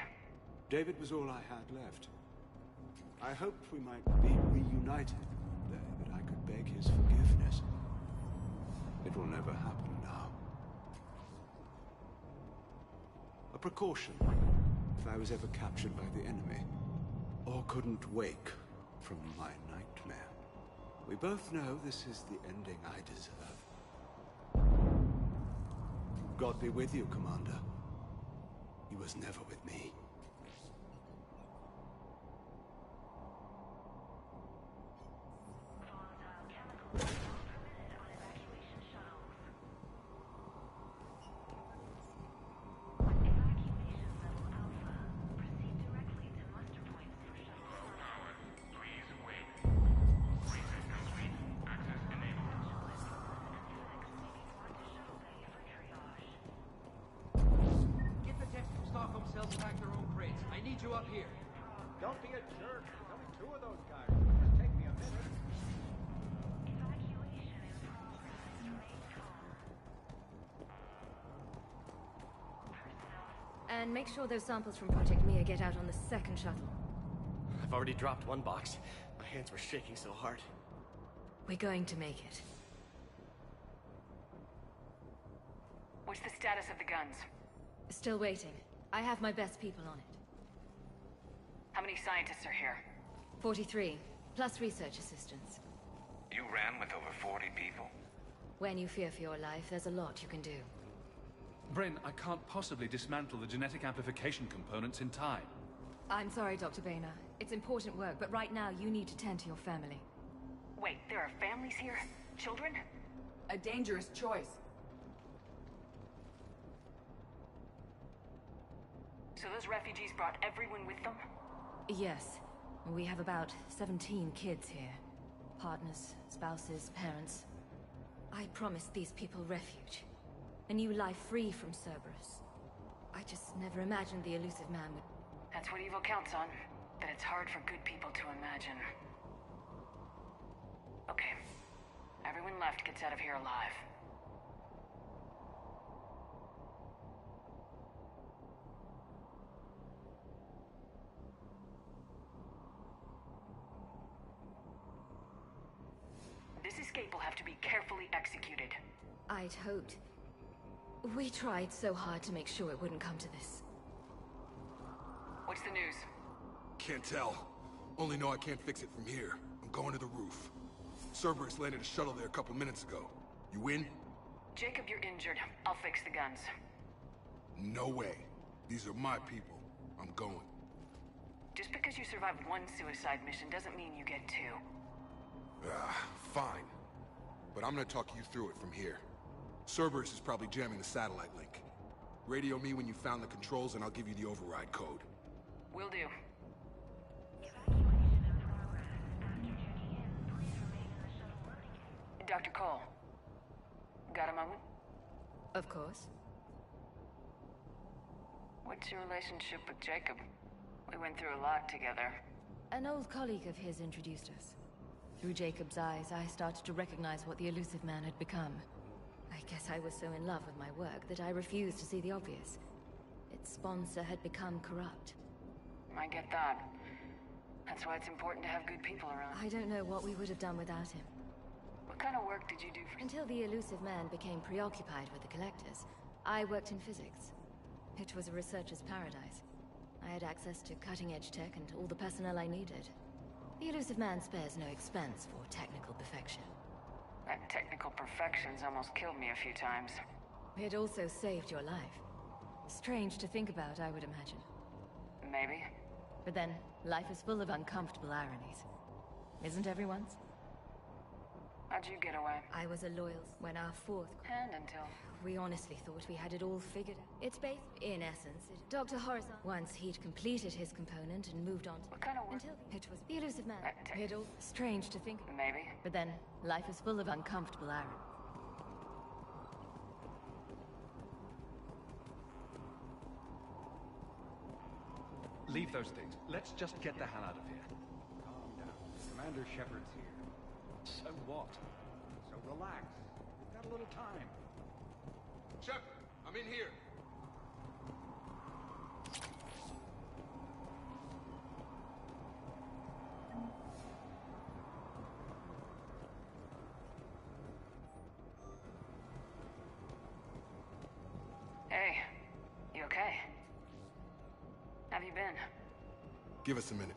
David was all I had left. I hoped we might be reunited one day, that I could beg his forgiveness. It will never happen now. A precaution, if I was ever captured by the enemy, or couldn't wake from my nightmare. We both know this is the ending I deserve. God be with you, Commander. He was never with me. Volatile chemicals. else pack their own crates. I need you up here. Don't be a jerk. There's only two of those guys. It'll just take me a minute. And make sure those samples from Project Mia get out on the second shuttle. I've already dropped one box. My hands were shaking so hard. We're going to make it. What's the status of the guns? Still waiting. I have my best people on it. How many scientists are here? 43, plus research assistants. You ran with over 40 people? When you fear for your life, there's a lot you can do. Bryn, I can't possibly dismantle the genetic amplification components in time. I'm sorry, Dr. Boehner. It's important work, but right now you need to tend to your family. Wait, there are families here? Children? A dangerous choice. So those refugees brought everyone with them? Yes. We have about 17 kids here. Partners, spouses, parents. I promised these people refuge. A new life free from Cerberus. I just never imagined the elusive man would... That's what evil counts on. That it's hard for good people to imagine. Okay. Everyone left gets out of here alive. This escape will have to be carefully executed. I'd hoped. We tried so hard to make sure it wouldn't come to this. What's the news? Can't tell. Only know I can't fix it from here. I'm going to the roof. Cerberus landed a shuttle there a couple minutes ago. You in? Jacob, you're injured. I'll fix the guns. No way. These are my people. I'm going. Just because you survived one suicide mission doesn't mean you get two. Fine. But I'm gonna talk you through it from here. Cerberus is probably jamming the satellite link. Radio me when you found the controls and I'll give you the override code. Will do. Dr. Cole. Got a moment? Of course. What's your relationship with Jacob? We went through a lot together. An old colleague of his introduced us. Through Jacob's eyes, I started to recognize what the elusive man had become. I guess I was so in love with my work that I refused to see the obvious. Its sponsor had become corrupt. I get that. That's why it's important to have good people around. I don't know what we would have done without him. What kind of work did you do for... Until the elusive man became preoccupied with the collectors, I worked in physics. It was a researcher's paradise. I had access to cutting-edge tech and all the personnel I needed. The elusive man spares no expense for technical perfection. That technical perfection's almost killed me a few times. It also saved your life. Strange to think about, I would imagine. Maybe. But then, life is full of uncomfortable ironies. Isn't everyone's? How'd you get away? I was a loyal when our fourth... And until... We honestly thought we had it all figured out. It's based, in essence, Dr. Horizon. Once he'd completed his component and moved on to... What kind of work? Until it was the elusive man. It all... Strange to think. Maybe. But then, life is full of uncomfortable irony. Leave those things. Let's just get the hell out of here. Calm down. Commander Shepard's here. So what? So relax. We've got a little time. Shepard, I'm in here. Hey, you okay? Have you been? Give us a minute.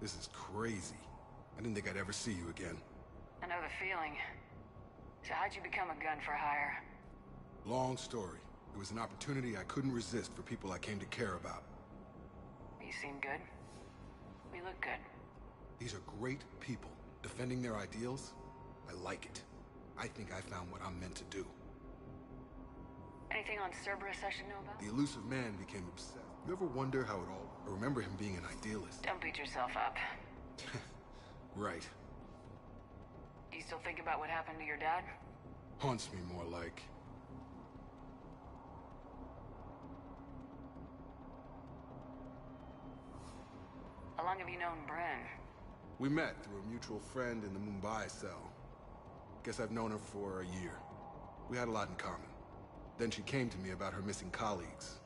This is crazy. I didn't think I'd ever see you again. I know the feeling. So how'd you become a gun for hire? Long story. It was an opportunity I couldn't resist for people I came to care about. You seem good. We look good. These are great people. Defending their ideals, I like it. I think I found what I'm meant to do. Anything on Cerberus I should know about? The elusive man became obsessed. You ever wonder how it all... I remember him being an idealist. Don't beat yourself up. Right. Do you still think about what happened to your dad? Haunts me more like... How long have you known Bren? We met through a mutual friend in the Mumbai cell. Guess I've known her for a year. We had a lot in common. Then she came to me about her missing colleagues.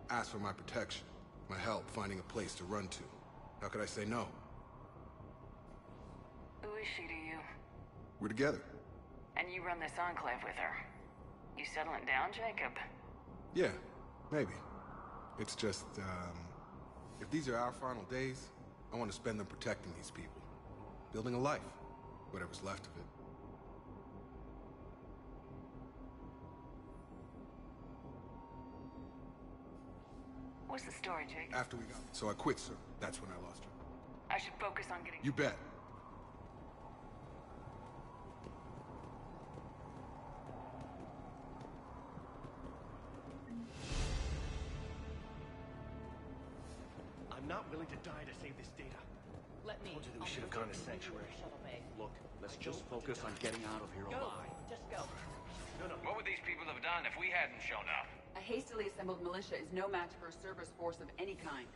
Asked for my protection, my help finding a place to run to. How could I say no? Who is she to you? We're together. And you run this enclave with her. You settling down, Jacob? Yeah, maybe. It's just, if these are our final days, I want to spend them protecting these people. Building a life. Whatever's left of it. What's the story, Jake? After we got... So I quit, sir. That's when I lost her. I should focus on getting... You bet. I'm not willing to die to save this data. Let me. Told you that we should have gone to Sanctuary. Look, let's just focus on getting out of here alive. Just go. No. What would these people have done if we hadn't shown up? A hastily assembled militia is no match for a Cerberus force of any kind.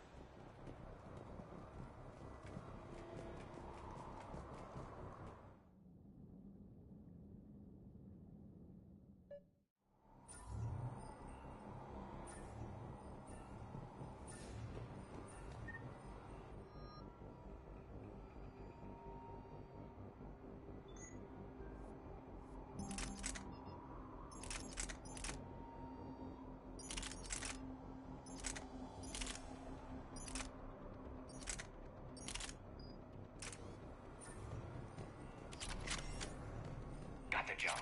Got the jump.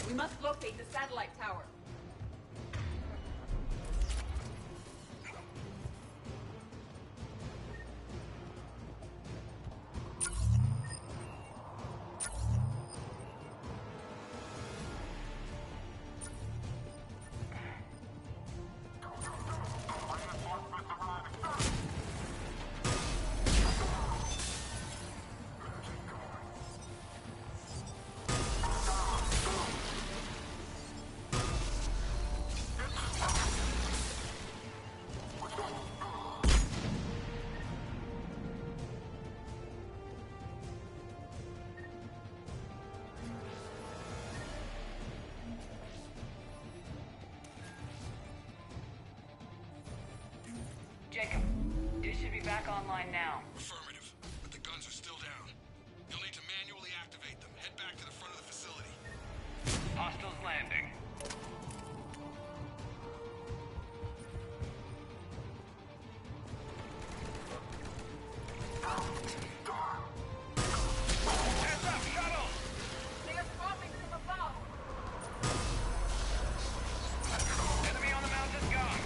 We must locate the satellite tower. Jacob, it should be back online now. Affirmative, but the guns are still down. You'll need to manually activate them. Head back to the front of the facility. Hostiles landing. Heads up, shuttle! They are dropping from above. Enemy on the mountain gun.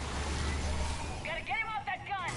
Gotta get him off that gun!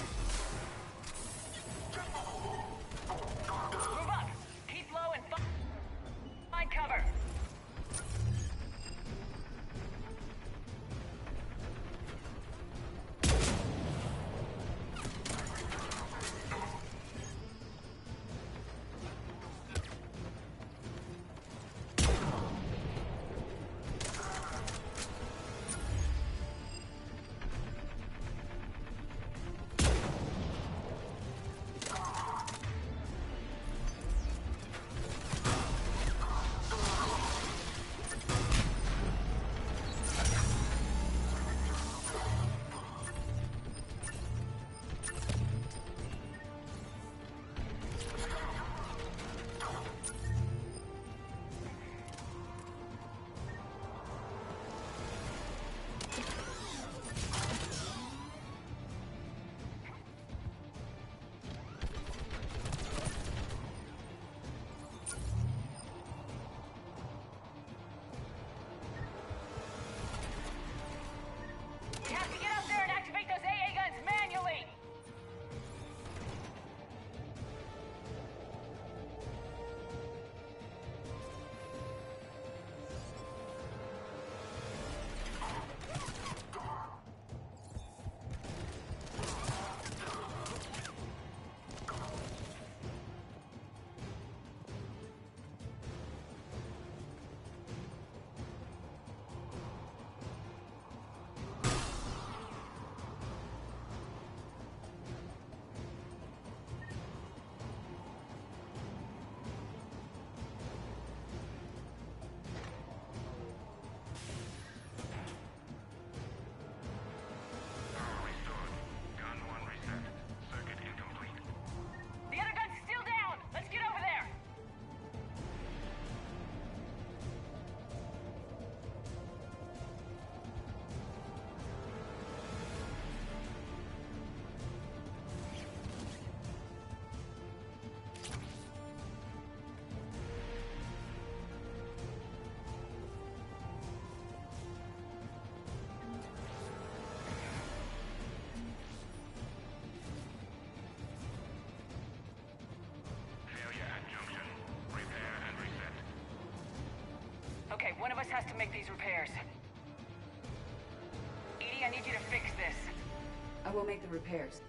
tasked to make these repairs. Edie, I need you to fix this. I will make the repairs.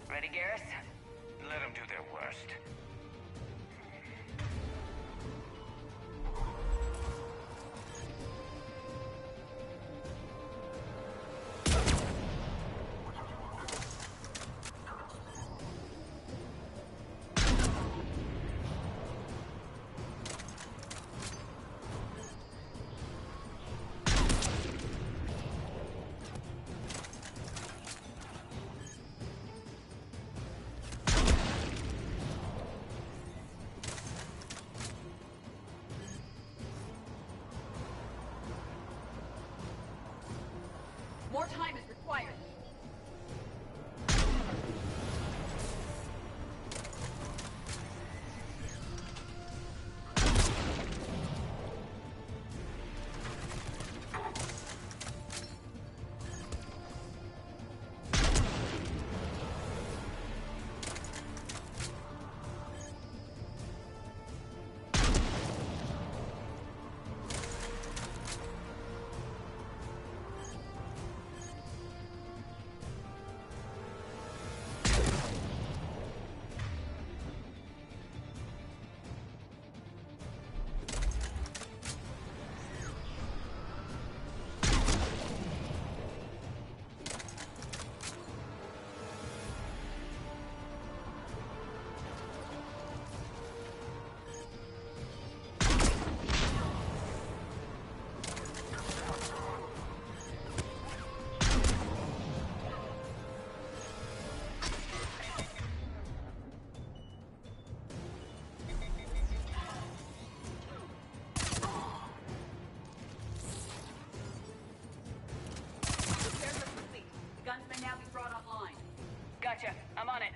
Ready, Garrus? Let them do their worst. More time is required. Gotcha. I'm on it.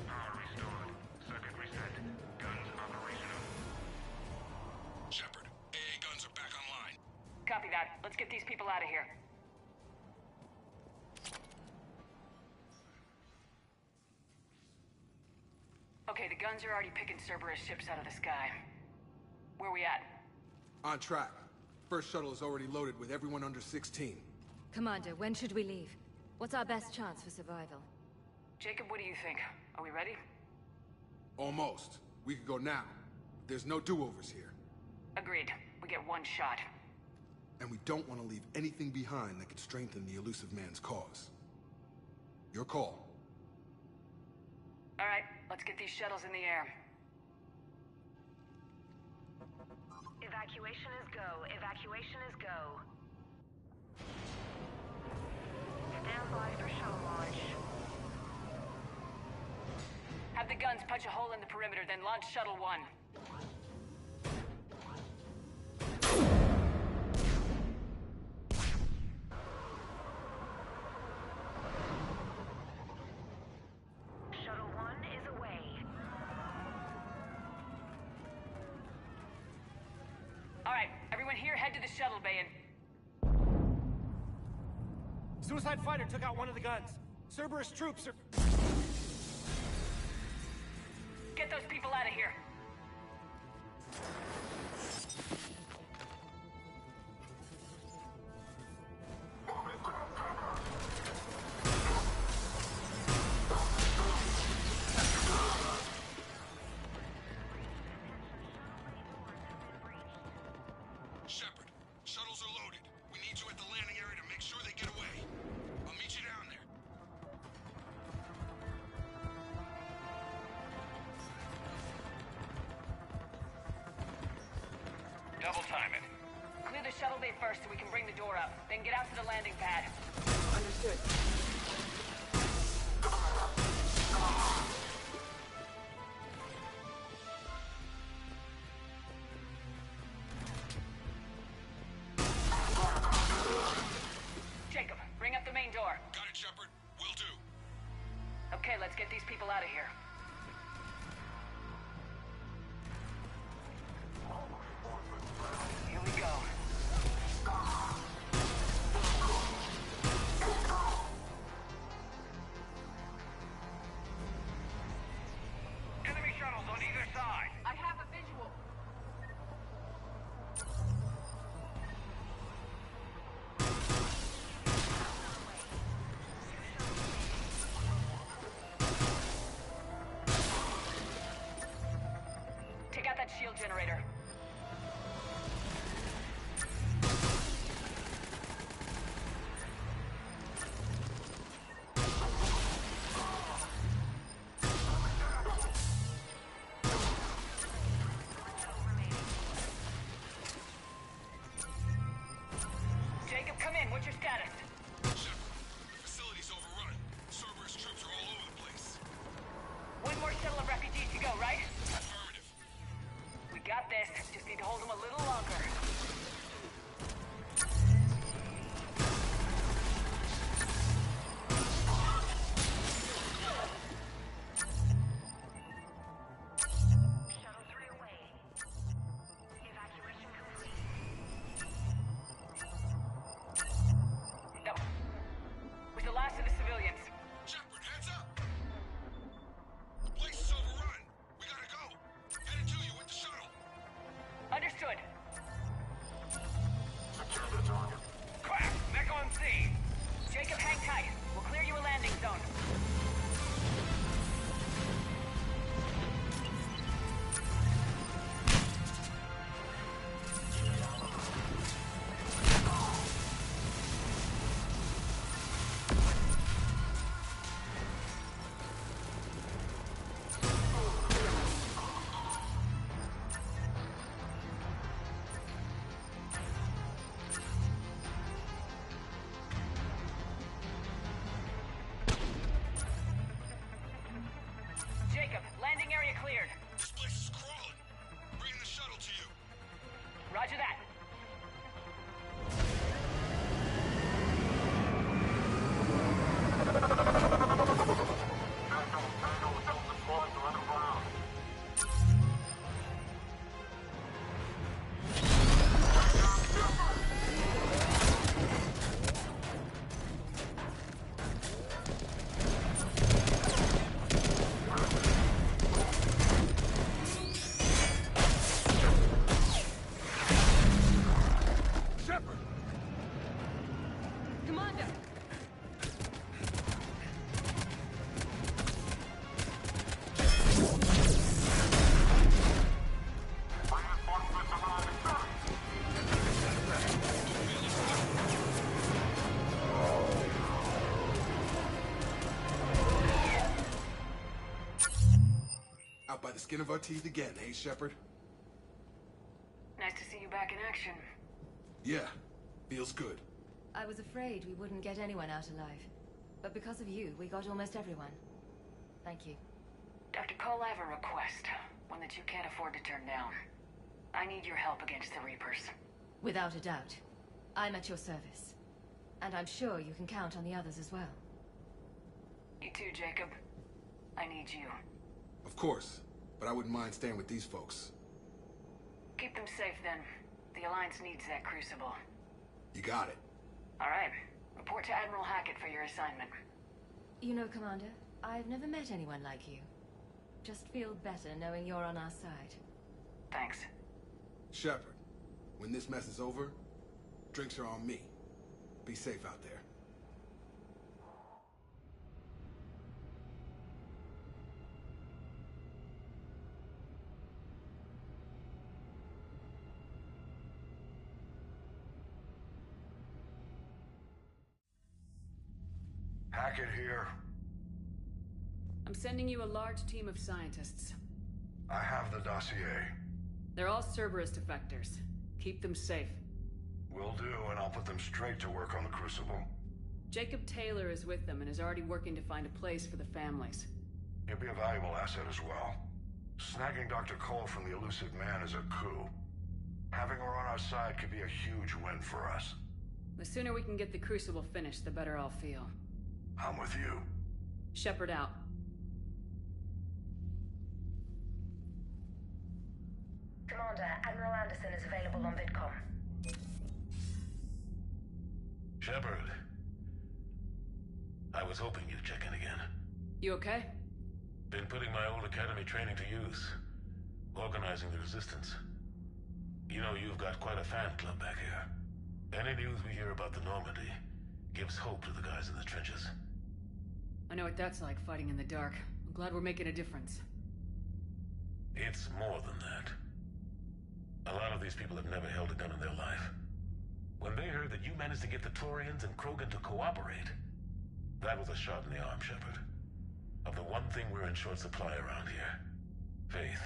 Power restored. Circuit reset. Guns operational. Shepard, AA guns are back online. Copy that. Let's get these people out of here. Okay, the guns are already picking Cerberus ships out of the sky. Where we at? On track. First shuttle is already loaded with everyone under 16. Commander, when should we leave? What's our best chance for survival? Jacob, what do you think? Are we ready? Almost. We could go now. There's no do-overs here. Agreed. We get one shot. And we don't want to leave anything behind that could strengthen the elusive man's cause. Your call. All right, let's get these shuttles in the air. Evacuation is go. Evacuation is go. Stand by for shuttle launch. Have the guns punch a hole in the perimeter, then launch Shuttle 1. Shuttle 1 is away. All right, everyone here, head to the shuttle bay and... Suicide fighter took out one of the guns. Cerberus troops are... Get those people out of here. Shepard, shuttles are loaded. We need you at the landing area to make sure they get away. I'll meet you down there. Double time it. Clear the shuttle bay first so we can bring the door up. Then get out to the landing pad. Understood. Jacob, bring up the main door. Got it, Shepard. Will do. Okay, let's get these people out of here. Here we go. generator. Jacob, come in. What's your status? Facility's overrun. Cerberus troops are all over the place. One more shuttle of refugees to go, right? Affirmative. We got this. Just need to hold them a little longer. No. We're the last of the civilians. Shepard, heads up! The place is overrun. We gotta go. Headed to you with the shuttle. Understood. Secure the target. Crack! Mech on scene! Jacob, hang tight. We'll clear you a landing zone. Jacob, landing area cleared. This place is crawling. Bringing the shuttle to you. Roger that. Shepard! Commander! Out by the skin of our teeth again, hey, Shepard? Nice to see you back in action. Yeah, feels good. I was afraid we wouldn't get anyone out alive. But because of you, we got almost everyone. Thank you. Dr. Cole, I have a request. One that you can't afford to turn down. I need your help against the Reapers. Without a doubt. I'm at your service. And I'm sure you can count on the others as well. You too, Jacob. I need you. Of course, but I wouldn't mind staying with these folks. Keep them safe, then. The Alliance needs that crucible. You got it. All right. Report to Admiral Hackett for your assignment. You know, Commander, I've never met anyone like you. Just feel better knowing you're on our side. Thanks. Shepard, when this mess is over, drinks are on me. Be safe out there. Hackett here. I'm sending you a large team of scientists. I have the dossier. They're all Cerberus defectors. Keep them safe. Will do, and I'll put them straight to work on the Crucible. Jacob Taylor is with them and is already working to find a place for the families. He'll be a valuable asset as well. Snagging Dr. Cole from the elusive man is a coup. Having her on our side could be a huge win for us. The sooner we can get the Crucible finished, the better I'll feel. I'm with you. Shepard out. Commander, Admiral Anderson is available on VidCom. Shepard. I was hoping you'd check in again. You okay? Been putting my old academy training to use. Organizing the resistance. You know, you've got quite a fan club back here. Any news we hear about the Normandy gives hope to the guys in the trenches. I know what that's like, fighting in the dark. I'm glad we're making a difference. It's more than that. A lot of these people have never held a gun in their life. When they heard that you managed to get the Torians and Krogan to cooperate, that was a shot in the arm, Shepard. Of the one thing we're in short supply around here, faith.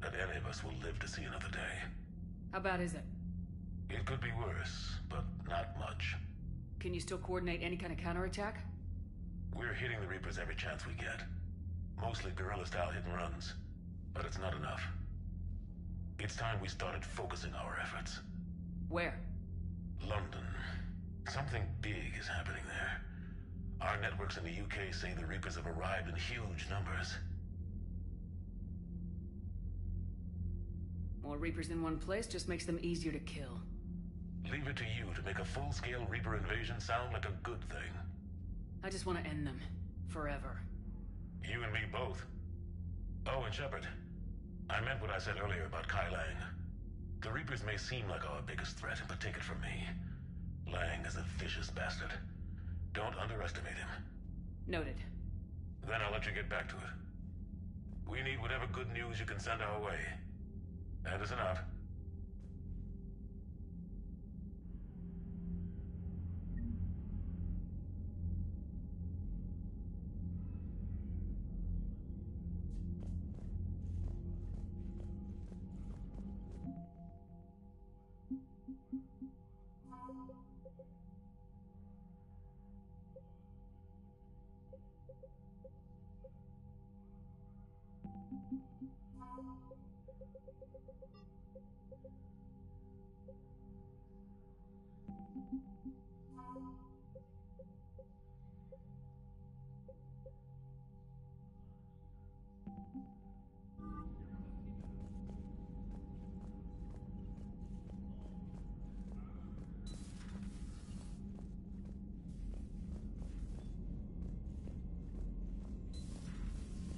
That any of us will live to see another day. How bad is it? It could be worse, but not much. Can you still coordinate any kind of counterattack? We're hitting the Reapers every chance we get. Mostly guerrilla-style hit-and-runs, but it's not enough. It's time we started focusing our efforts. Where? London. Something big is happening there. Our networks in the UK say the Reapers have arrived in huge numbers. More Reapers in one place just makes them easier to kill. Leave it to you to make a full-scale Reaper invasion sound like a good thing. I just want to end them. Forever. You and me both. Oh, and Shepard, I meant what I said earlier about Kai Lang. The Reapers may seem like our biggest threat, but take it from me. Lang is a vicious bastard. Don't underestimate him. Noted. Then I'll let you get back to it. We need whatever good news you can send our way. Anderson out.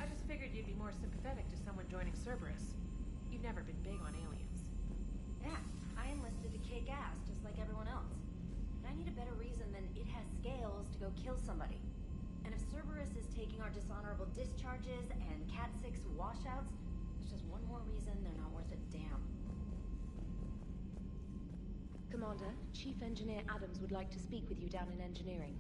I just figured you'd be more sympathetic to someone joining Cerberus. You've never been big on aliens. Yeah, I enlisted to kick ass just like everyone else. But I need a better reason than it has scales to go kill somebody. And if Cerberus is taking our dishonorable discharges and Cat-6 washouts, it's just one more reason they're not worth a damn. Commander, Chief Engineer Adams would like to speak with you down in engineering.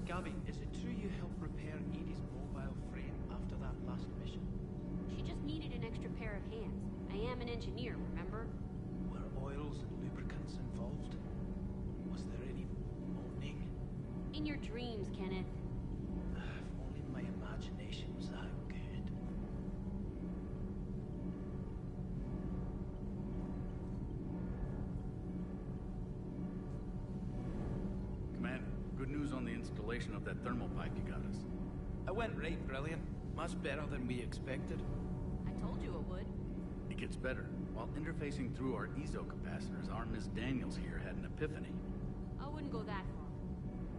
Gabby, is it true you helped repair Edie's mobile frame after that last mission? She just needed an extra pair of hands. I am an engineer, remember? Were oils and lubricants involved? Was there any moaning? In your dreams, Kenneth. If only my imagination was that good. Commander, good news on the installation of that thermal pipe you got us. It went right brilliant. Much better than we expected. I told you it would. It gets better. While interfacing through our ezo capacitors, our Miss Daniels here had an epiphany. I wouldn't go that far.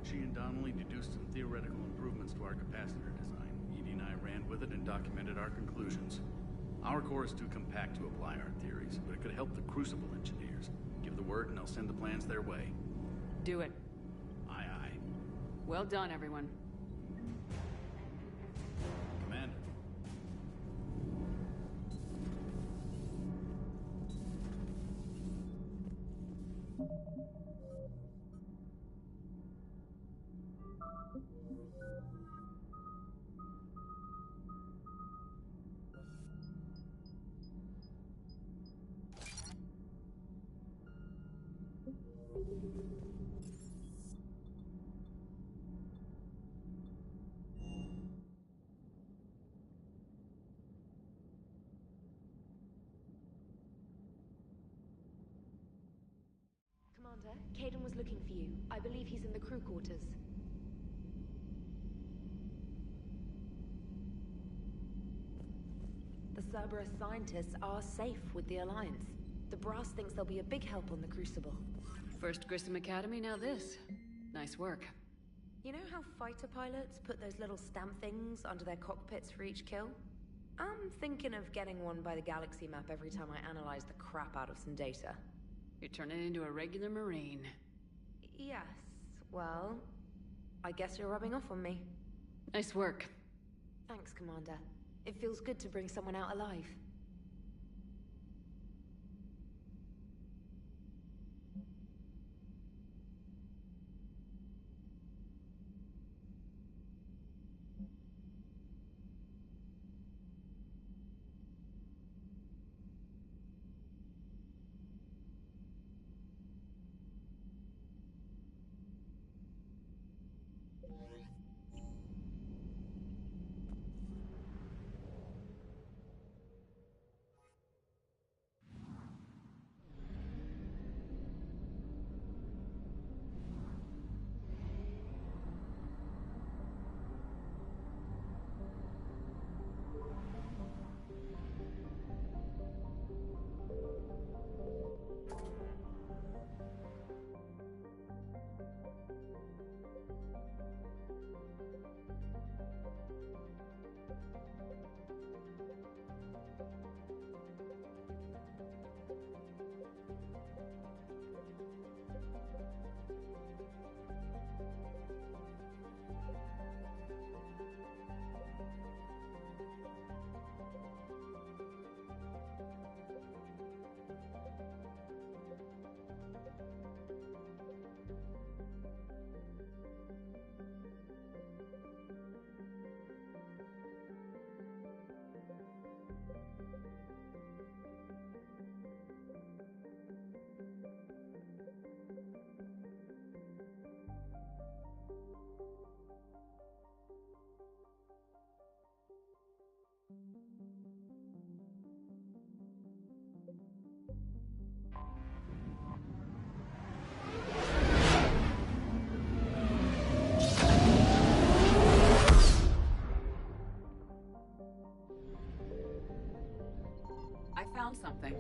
She and Donnelly deduced some theoretical improvements to our capacitor design. Edie and I ran with it and documented our conclusions. Our core is too compact to apply our theories, but it could help the Crucible engineers. Give the word and I'll send the plans their way. Do it. Aye, aye. Well done, everyone. Commander. Commander, Caden was looking for you. I believe he's in the crew quarters. Cerberus scientists are safe with the Alliance. The brass thinks they'll be a big help on the Crucible. First Grissom Academy, now this. Nice work. You know how fighter pilots put those little stamp things under their cockpits for each kill? I'm thinking of getting one by the galaxy map every time I analyze the crap out of some data. You're turning into a regular Marine. Yes, well, I guess you're rubbing off on me. Nice work. Thanks, Commander. It feels good to bring someone out alive. I found something.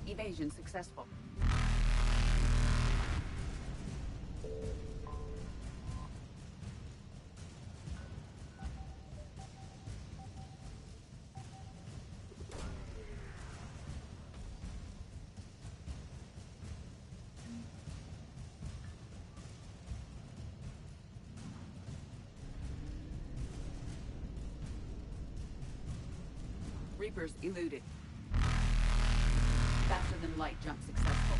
Evasion successful. Reapers eluded. Faster than light jump successful.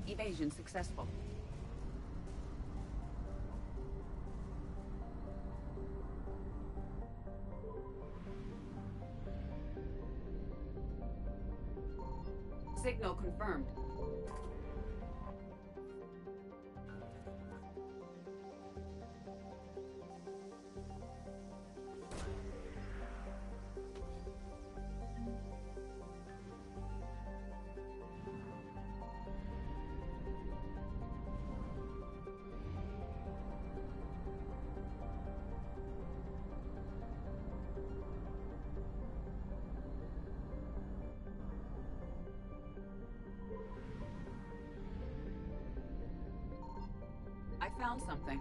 Evasion successful. Signal confirmed. I found something.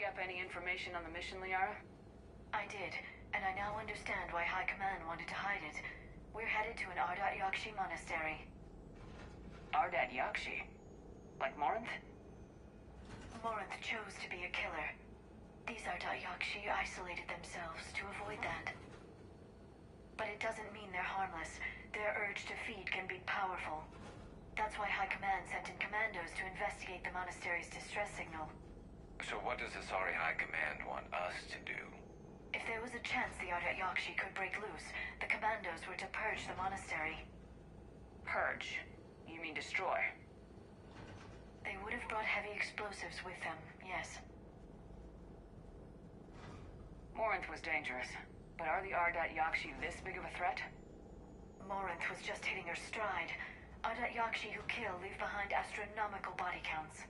up any information on the mission, Liara? I did, and I now understand why High Command wanted to hide it. We're headed to an Ardat Yakshi monastery. Ardat Yakshi? Like Morinth? Morinth chose to be a killer. These Ardat Yakshi isolated themselves to avoid that. But it doesn't mean they're harmless. Their urge to feed can be powerful. That's why High Command sent in commandos to investigate the monastery's distress signal. So what does Asari High Command want us to do? If there was a chance the Ardat Yakshi could break loose, the commandos were to purge the monastery. Purge? You mean destroy? They would have brought heavy explosives with them, yes. Morinth was dangerous, but are the Ardat Yakshi this big of a threat? Morinth was just hitting her stride. Ardat Yakshi who kill leave behind astronomical body counts.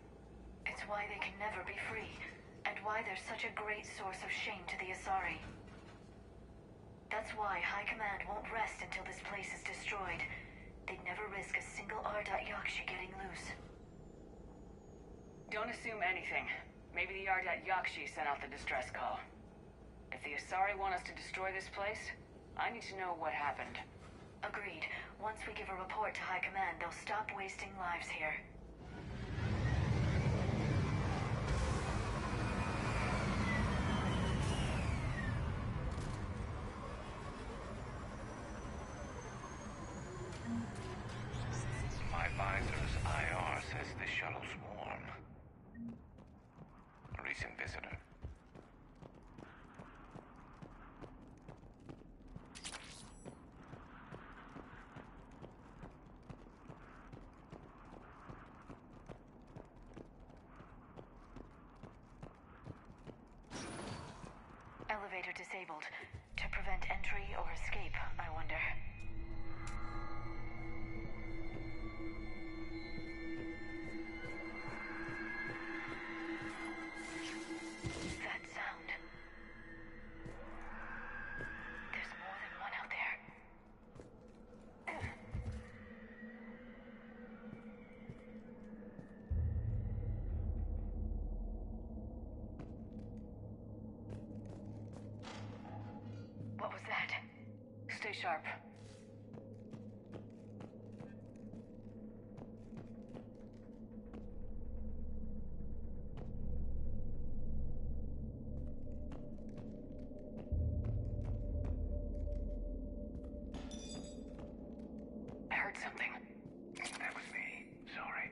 It's why they can never be free, and why they're such a great source of shame to the Asari. That's why High Command won't rest until this place is destroyed. They'd never risk a single Ardat Yakshi getting loose. Don't assume anything. Maybe the Ardat Yakshi sent out the distress call. If the Asari want us to destroy this place, I need to know what happened. Agreed. Once we give a report to High Command, they'll stop wasting lives here. My binder's IR says the shuttle's warm. A recent visitor. Elevator disabled. To prevent entry or escape, I wonder. That sound. There's more than one out there. What was that? Stay sharp. I heard something. That was me. Sorry.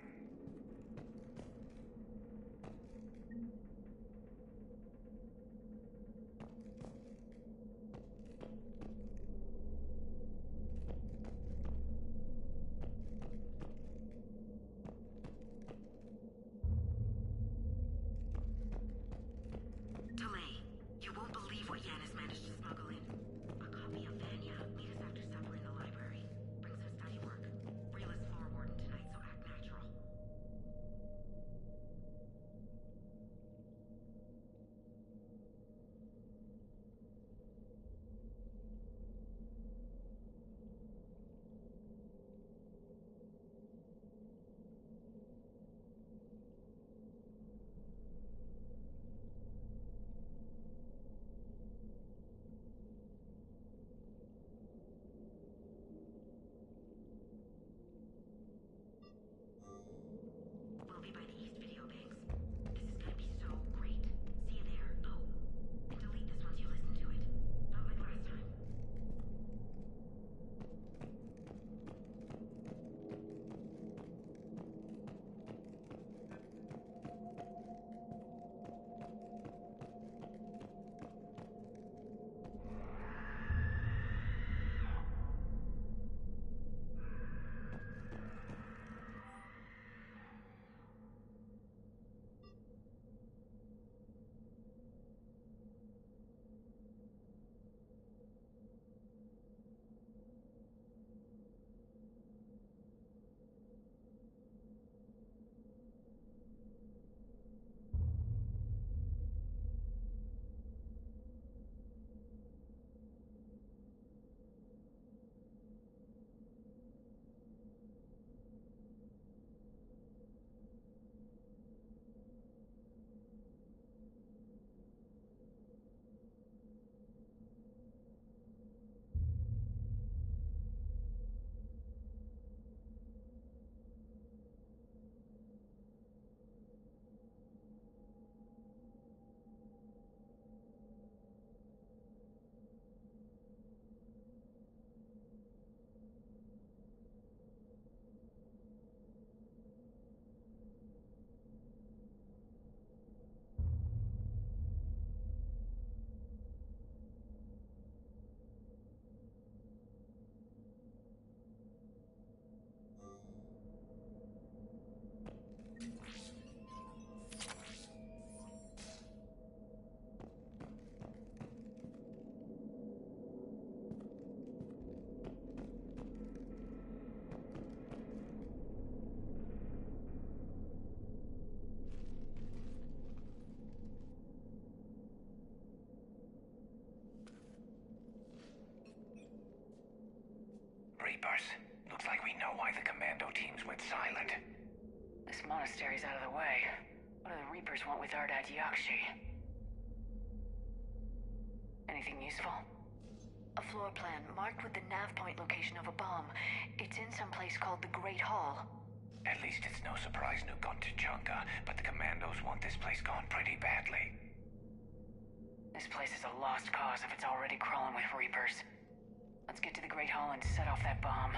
Delay. You won't believe what Yan has managed to smuggle in. A copy of Vanya, meet us after supper in the library. Brings her study work. Reapers. Looks like we know why the commando teams went silent. This monastery's out of the way. What do the Reapers want with Ardat Yakshi? Anything useful? A floor plan marked with the nav point location of a bomb. It's in some place called the Great Hall. At least it's no surprise new gun to Chunka, but the commandos want this place gone pretty badly. This place is a lost cause if it's already crawling with Reapers. Let's get to the Great Hall and set off that bomb.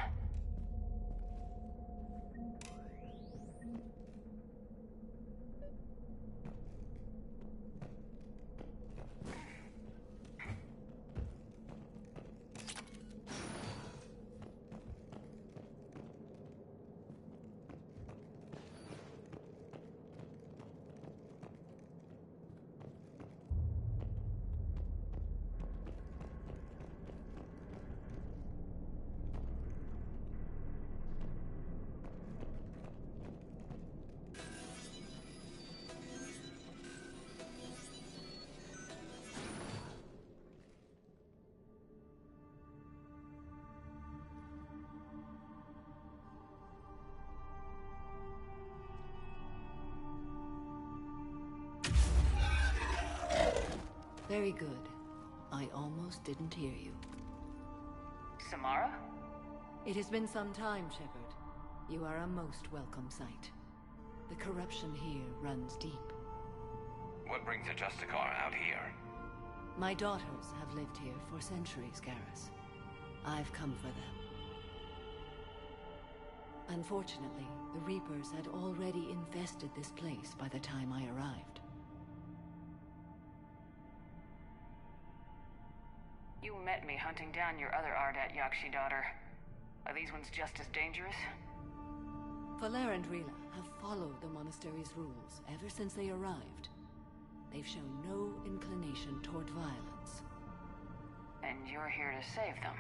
Very good. I almost didn't hear you. Samara? It has been some time, Shepard. You are a most welcome sight. The corruption here runs deep. What brings a Justicar out here? My daughters have lived here for centuries, Garrus. I've come for them. Unfortunately, the Reapers had already infested this place by the time I arrived. You met me hunting down your other Ardat Yakshi daughter. Are these ones just as dangerous? Valer and Rila have followed the monastery's rules ever since they arrived. They've shown no inclination toward violence. And you're here to save them?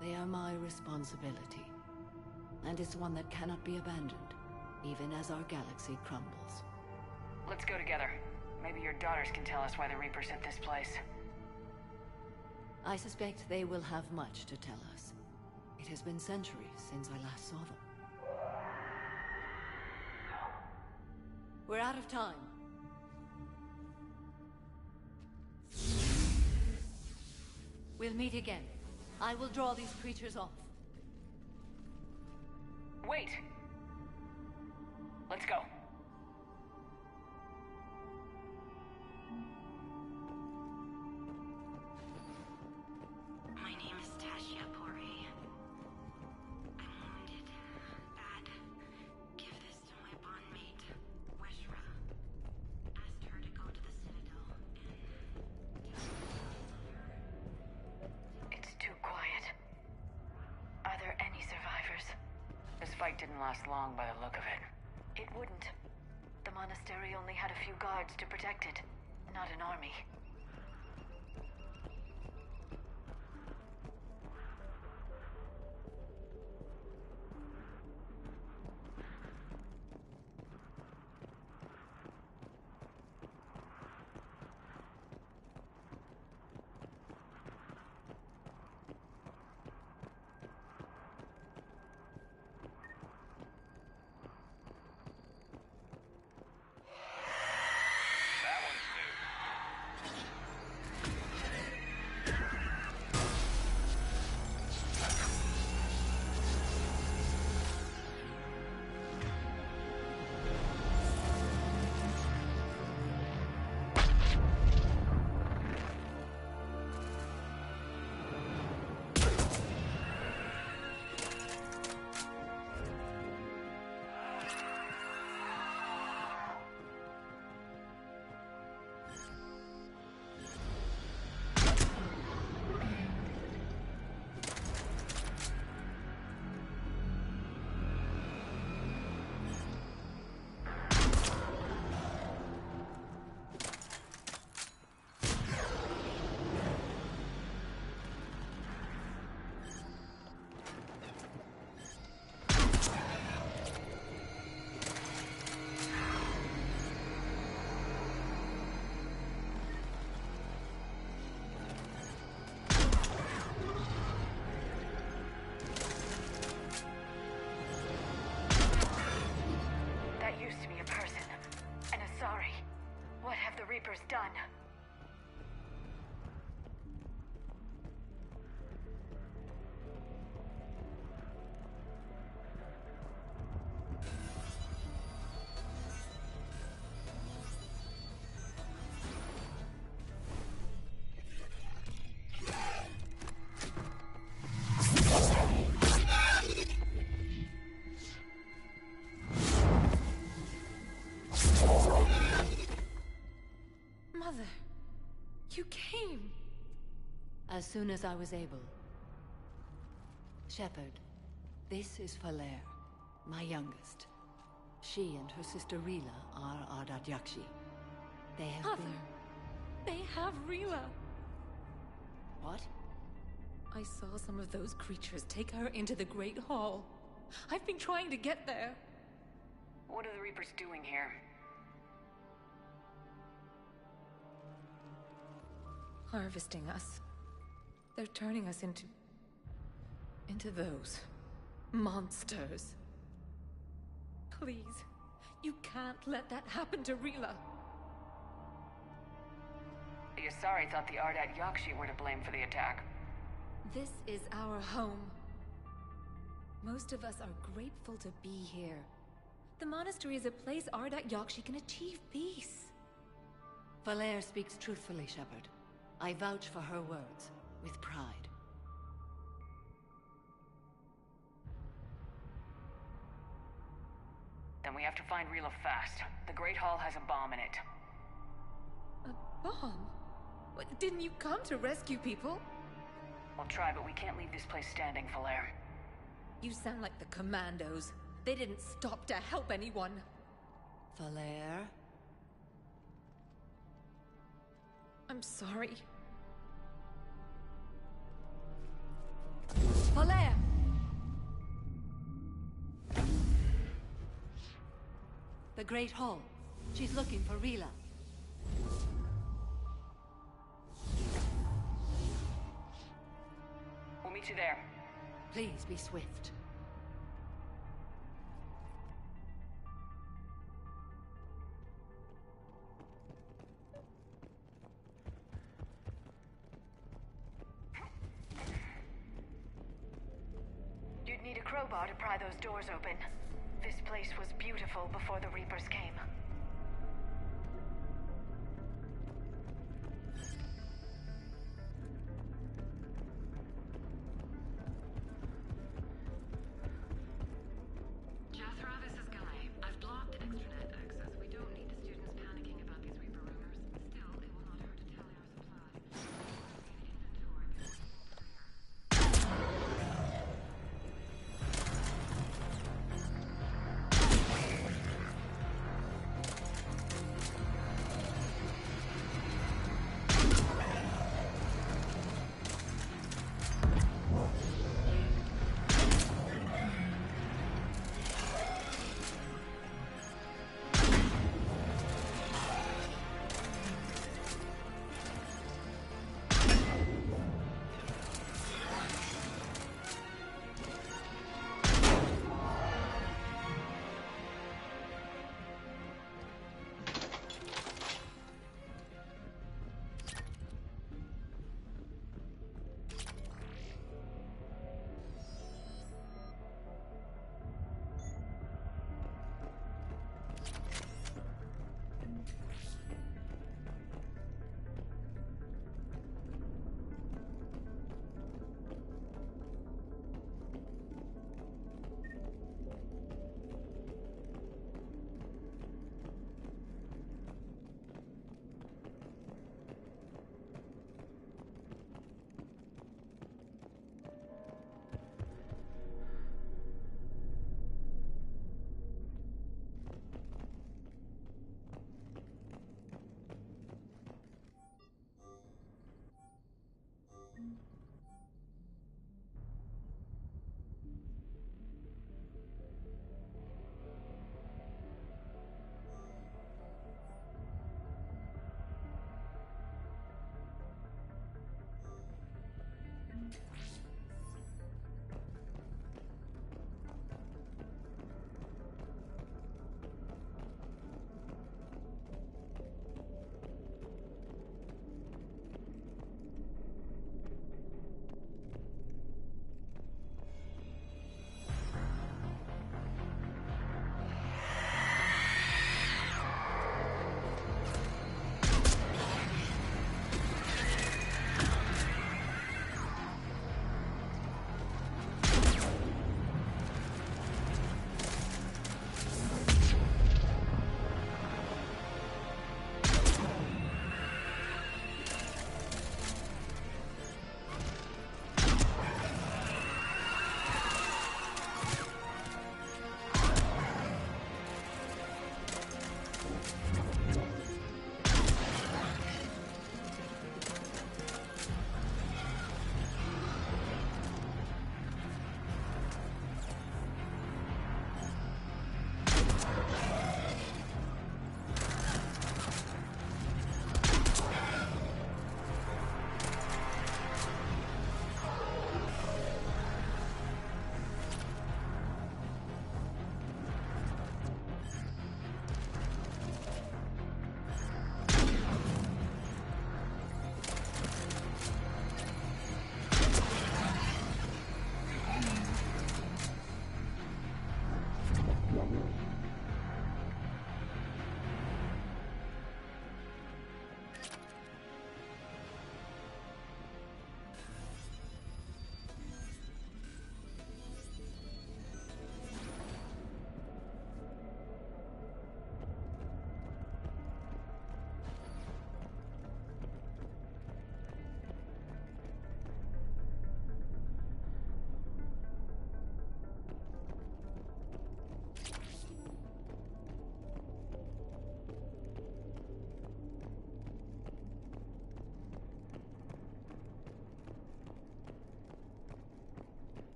They are my responsibility. And it's one that cannot be abandoned, even as our galaxy crumbles. Let's go together. Maybe your daughters can tell us why the Reapers hit this place. I suspect they will have much to tell us. It has been centuries since I last saw them. We're out of time. We'll meet again. I will draw these creatures off. Wait! Let's go. My name is Tashia Pore. I'm wounded. Bad. Give this to my bondmate, Weshra. Asked her to go to the Citadel It's too quiet. Are there any survivors? This fight didn't last long by the look of it. It wouldn't. The monastery only had a few guards to protect it, not an army. You came! As soon as I was able. Shepard, this is Falere, my youngest. She and her sister Rila are Ardat Yakshi. They have Mother, been... they have Rila! What? I saw some of those creatures take her into the Great Hall. I've been trying to get there. What are the Reapers doing here? Harvesting us. They're turning us into those monsters. Please, you can't let that happen to Rila. The Asari thought the Ardat Yakshi were to blame for the attack. This is our home. Most of us are grateful to be here. The monastery is a place Ardat Yakshi can achieve peace. Falere speaks truthfully, Shepard. I vouch for her words, with pride. Then we have to find Rila fast. The Great Hall has a bomb in it. A bomb? What, didn't you come to rescue people? We'll try, but we can't leave this place standing, Falere. You sound like the Commandos. They didn't stop to help anyone. Falere? I'm sorry. Falere! The Great Hall. She's looking for Rila. We'll meet you there. Please be swift. You'd need a crowbar to pry those doors open. This place was beautiful before the Reapers came. Jethro, this is Galay. I've blocked extranet access. We don't need the students panicking about these Reaper rumors. Still, it will not hurt to tally our supplies.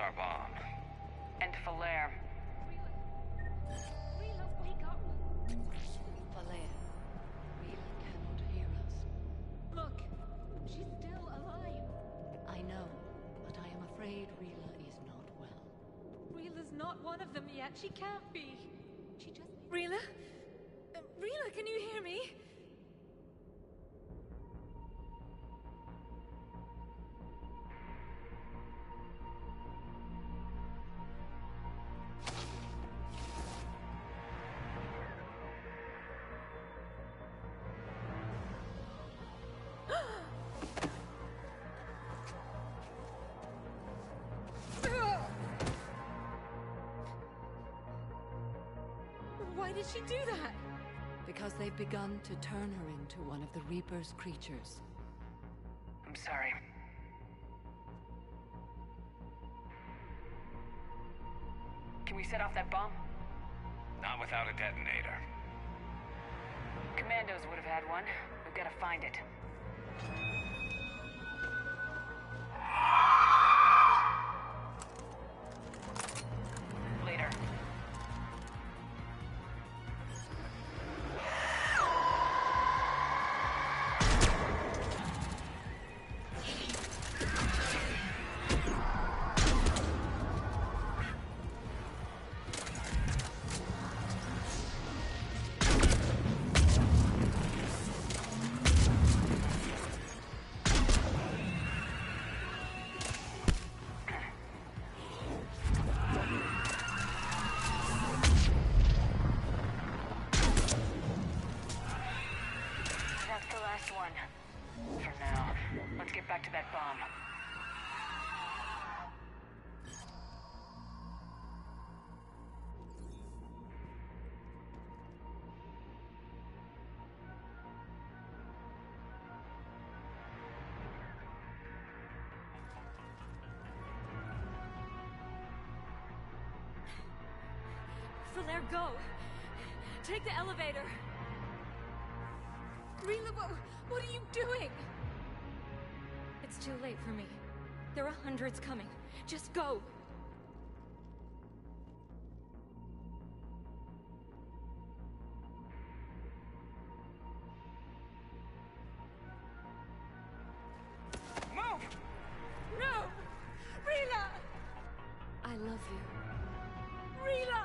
our bomb? And Falaire. Rila, wake up! Falaire, Rila cannot hear us. Look, she's still alive. I know, but I am afraid Rila is not well. Rila's not one of them yet. She can't be. She just... Rila? Rila, can you hear me? Why did she do that? Because they've begun to turn her into one of the Reaper's creatures. I'm sorry. Can we set off that bomb? Not without a detonator. Commandos would have had one. We've got to find it. Later. For now, let's get back to that bomb. Falaire, go! Take the elevator! Rila, what are you doing? It's too late for me. There are hundreds coming. Just go! Move! No! Rila! I love you. Rila!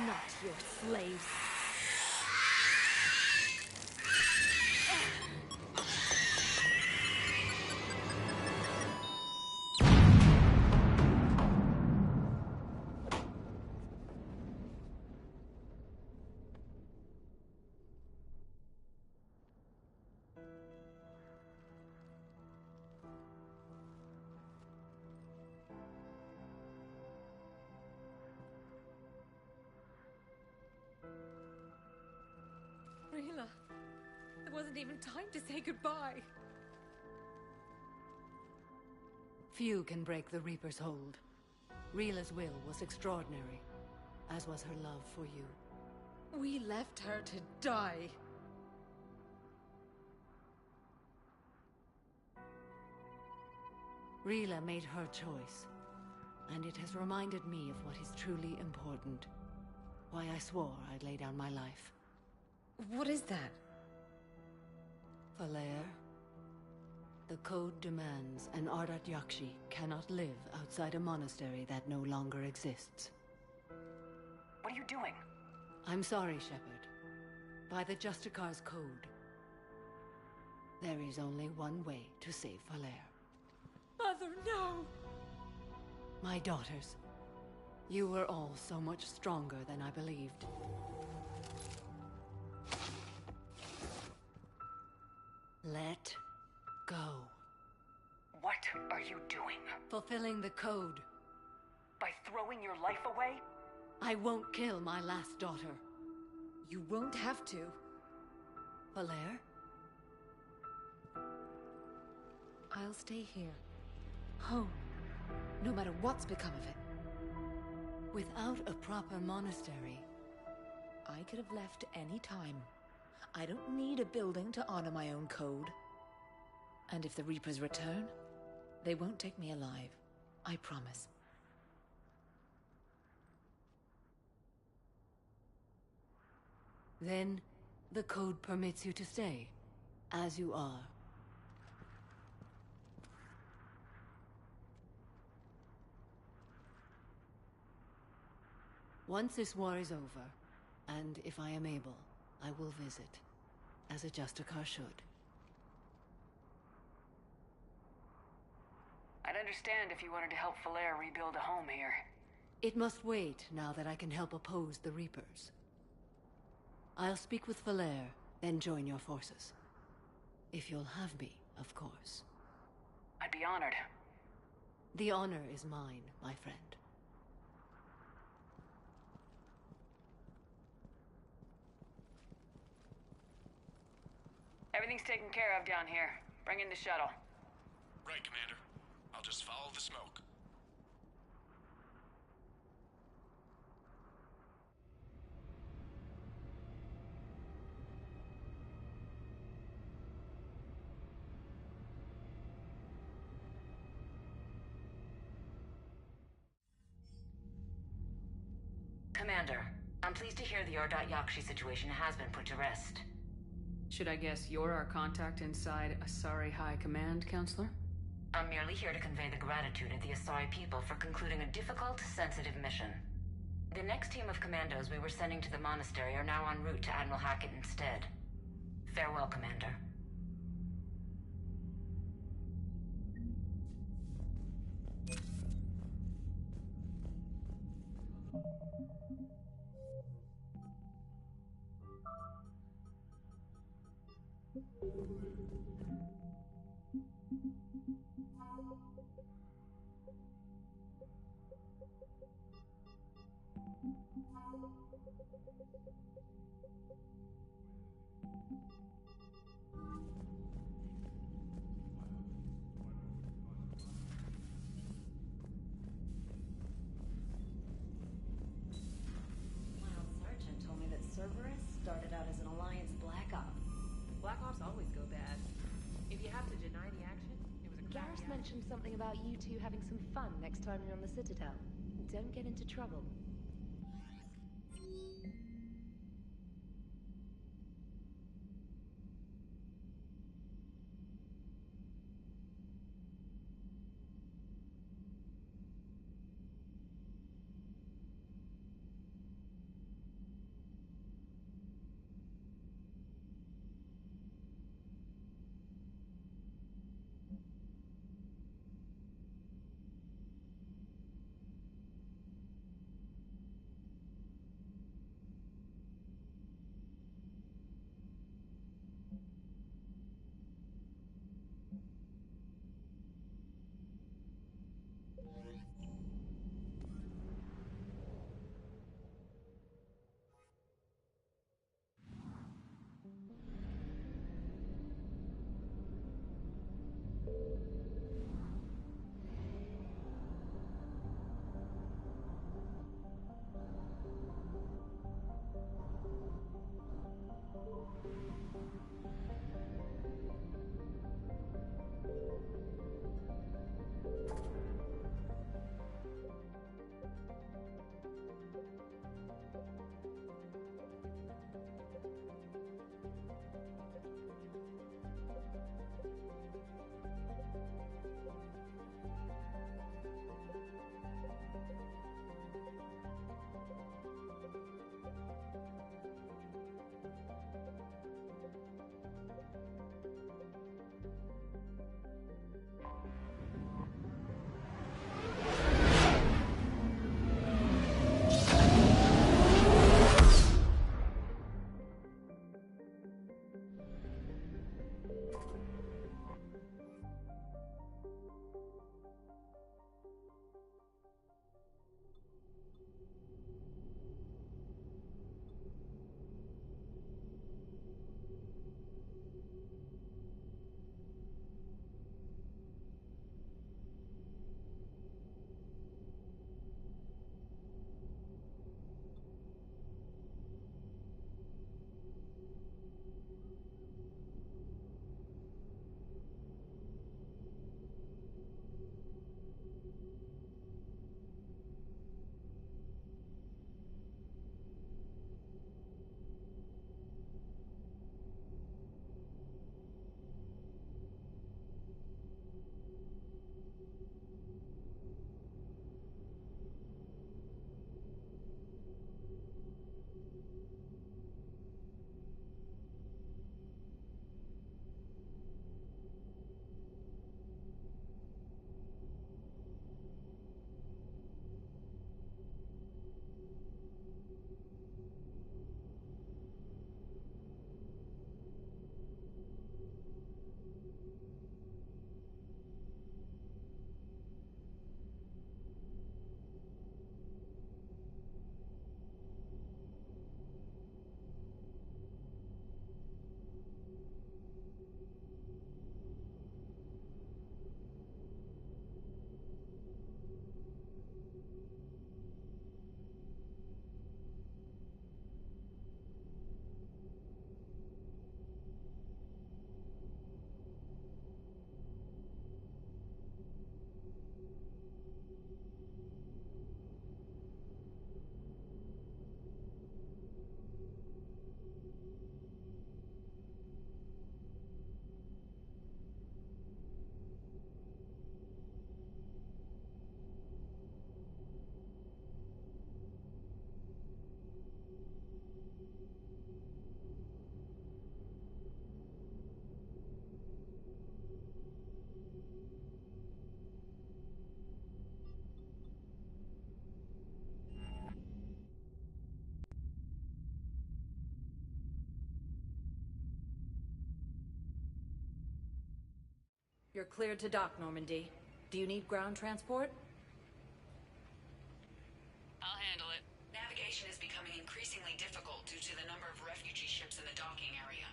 Not your slaves. Rila, there wasn't even time to say goodbye. Few can break the Reaper's hold. Rila's will was extraordinary, as was her love for you. We left her to die. Rila made her choice, and it has reminded me of what is truly important. Why I swore I'd lay down my life. What is that? Falaire, the code demands an Ardat Yakshi cannot live outside a monastery that no longer exists. What are you doing? I'm sorry, Shepard. By the Justicar's code, There is only one way to save Valere. Mother, no! My daughters, you were all so much stronger than I believed. Let go. What are you doing? Fulfilling the code. By throwing your life away? I won't kill my last daughter. You won't have to. Valere? I'll stay here. Home. No matter what's become of it. Without a proper monastery, I could have left any time. I don't need a building to honor my own code. And if the Reapers return, they won't take me alive. I promise. Then, the code permits you to stay, as you are. Once this war is over, and if I am able, I will visit, as a Justicar should. I'd understand if you wanted to help Valere rebuild a home here. It must wait now that I can help oppose the Reapers. I'll speak with Valere, then join your forces. If you'll have me, of course. I'd be honored. The honor is mine, my friend. Everything's taken care of down here. Bring in the shuttle. Right, Commander. I'll just follow the smoke. Commander, I'm pleased to hear the Yakshi situation has been put to rest. Should I guess you're our contact inside Asari High Command, Counselor? I'm merely here to convey the gratitude of the Asari people for concluding a difficult, sensitive mission. The next team of commandos we were sending to the monastery are now en route to Admiral Hackett instead. Farewell, Commander. Sergeant told me that Cerberus started out as an Alliance Black Op. Black Ops always go bad. If you have to deny the action, it was a crappy Garrus action. mentioned something about you two having some fun next time you're on the Citadel. Don't get into trouble. You're cleared to dock, Normandy. Do you need ground transport? I'll handle it. Navigation is becoming increasingly difficult due to the number of refugee ships in the docking area.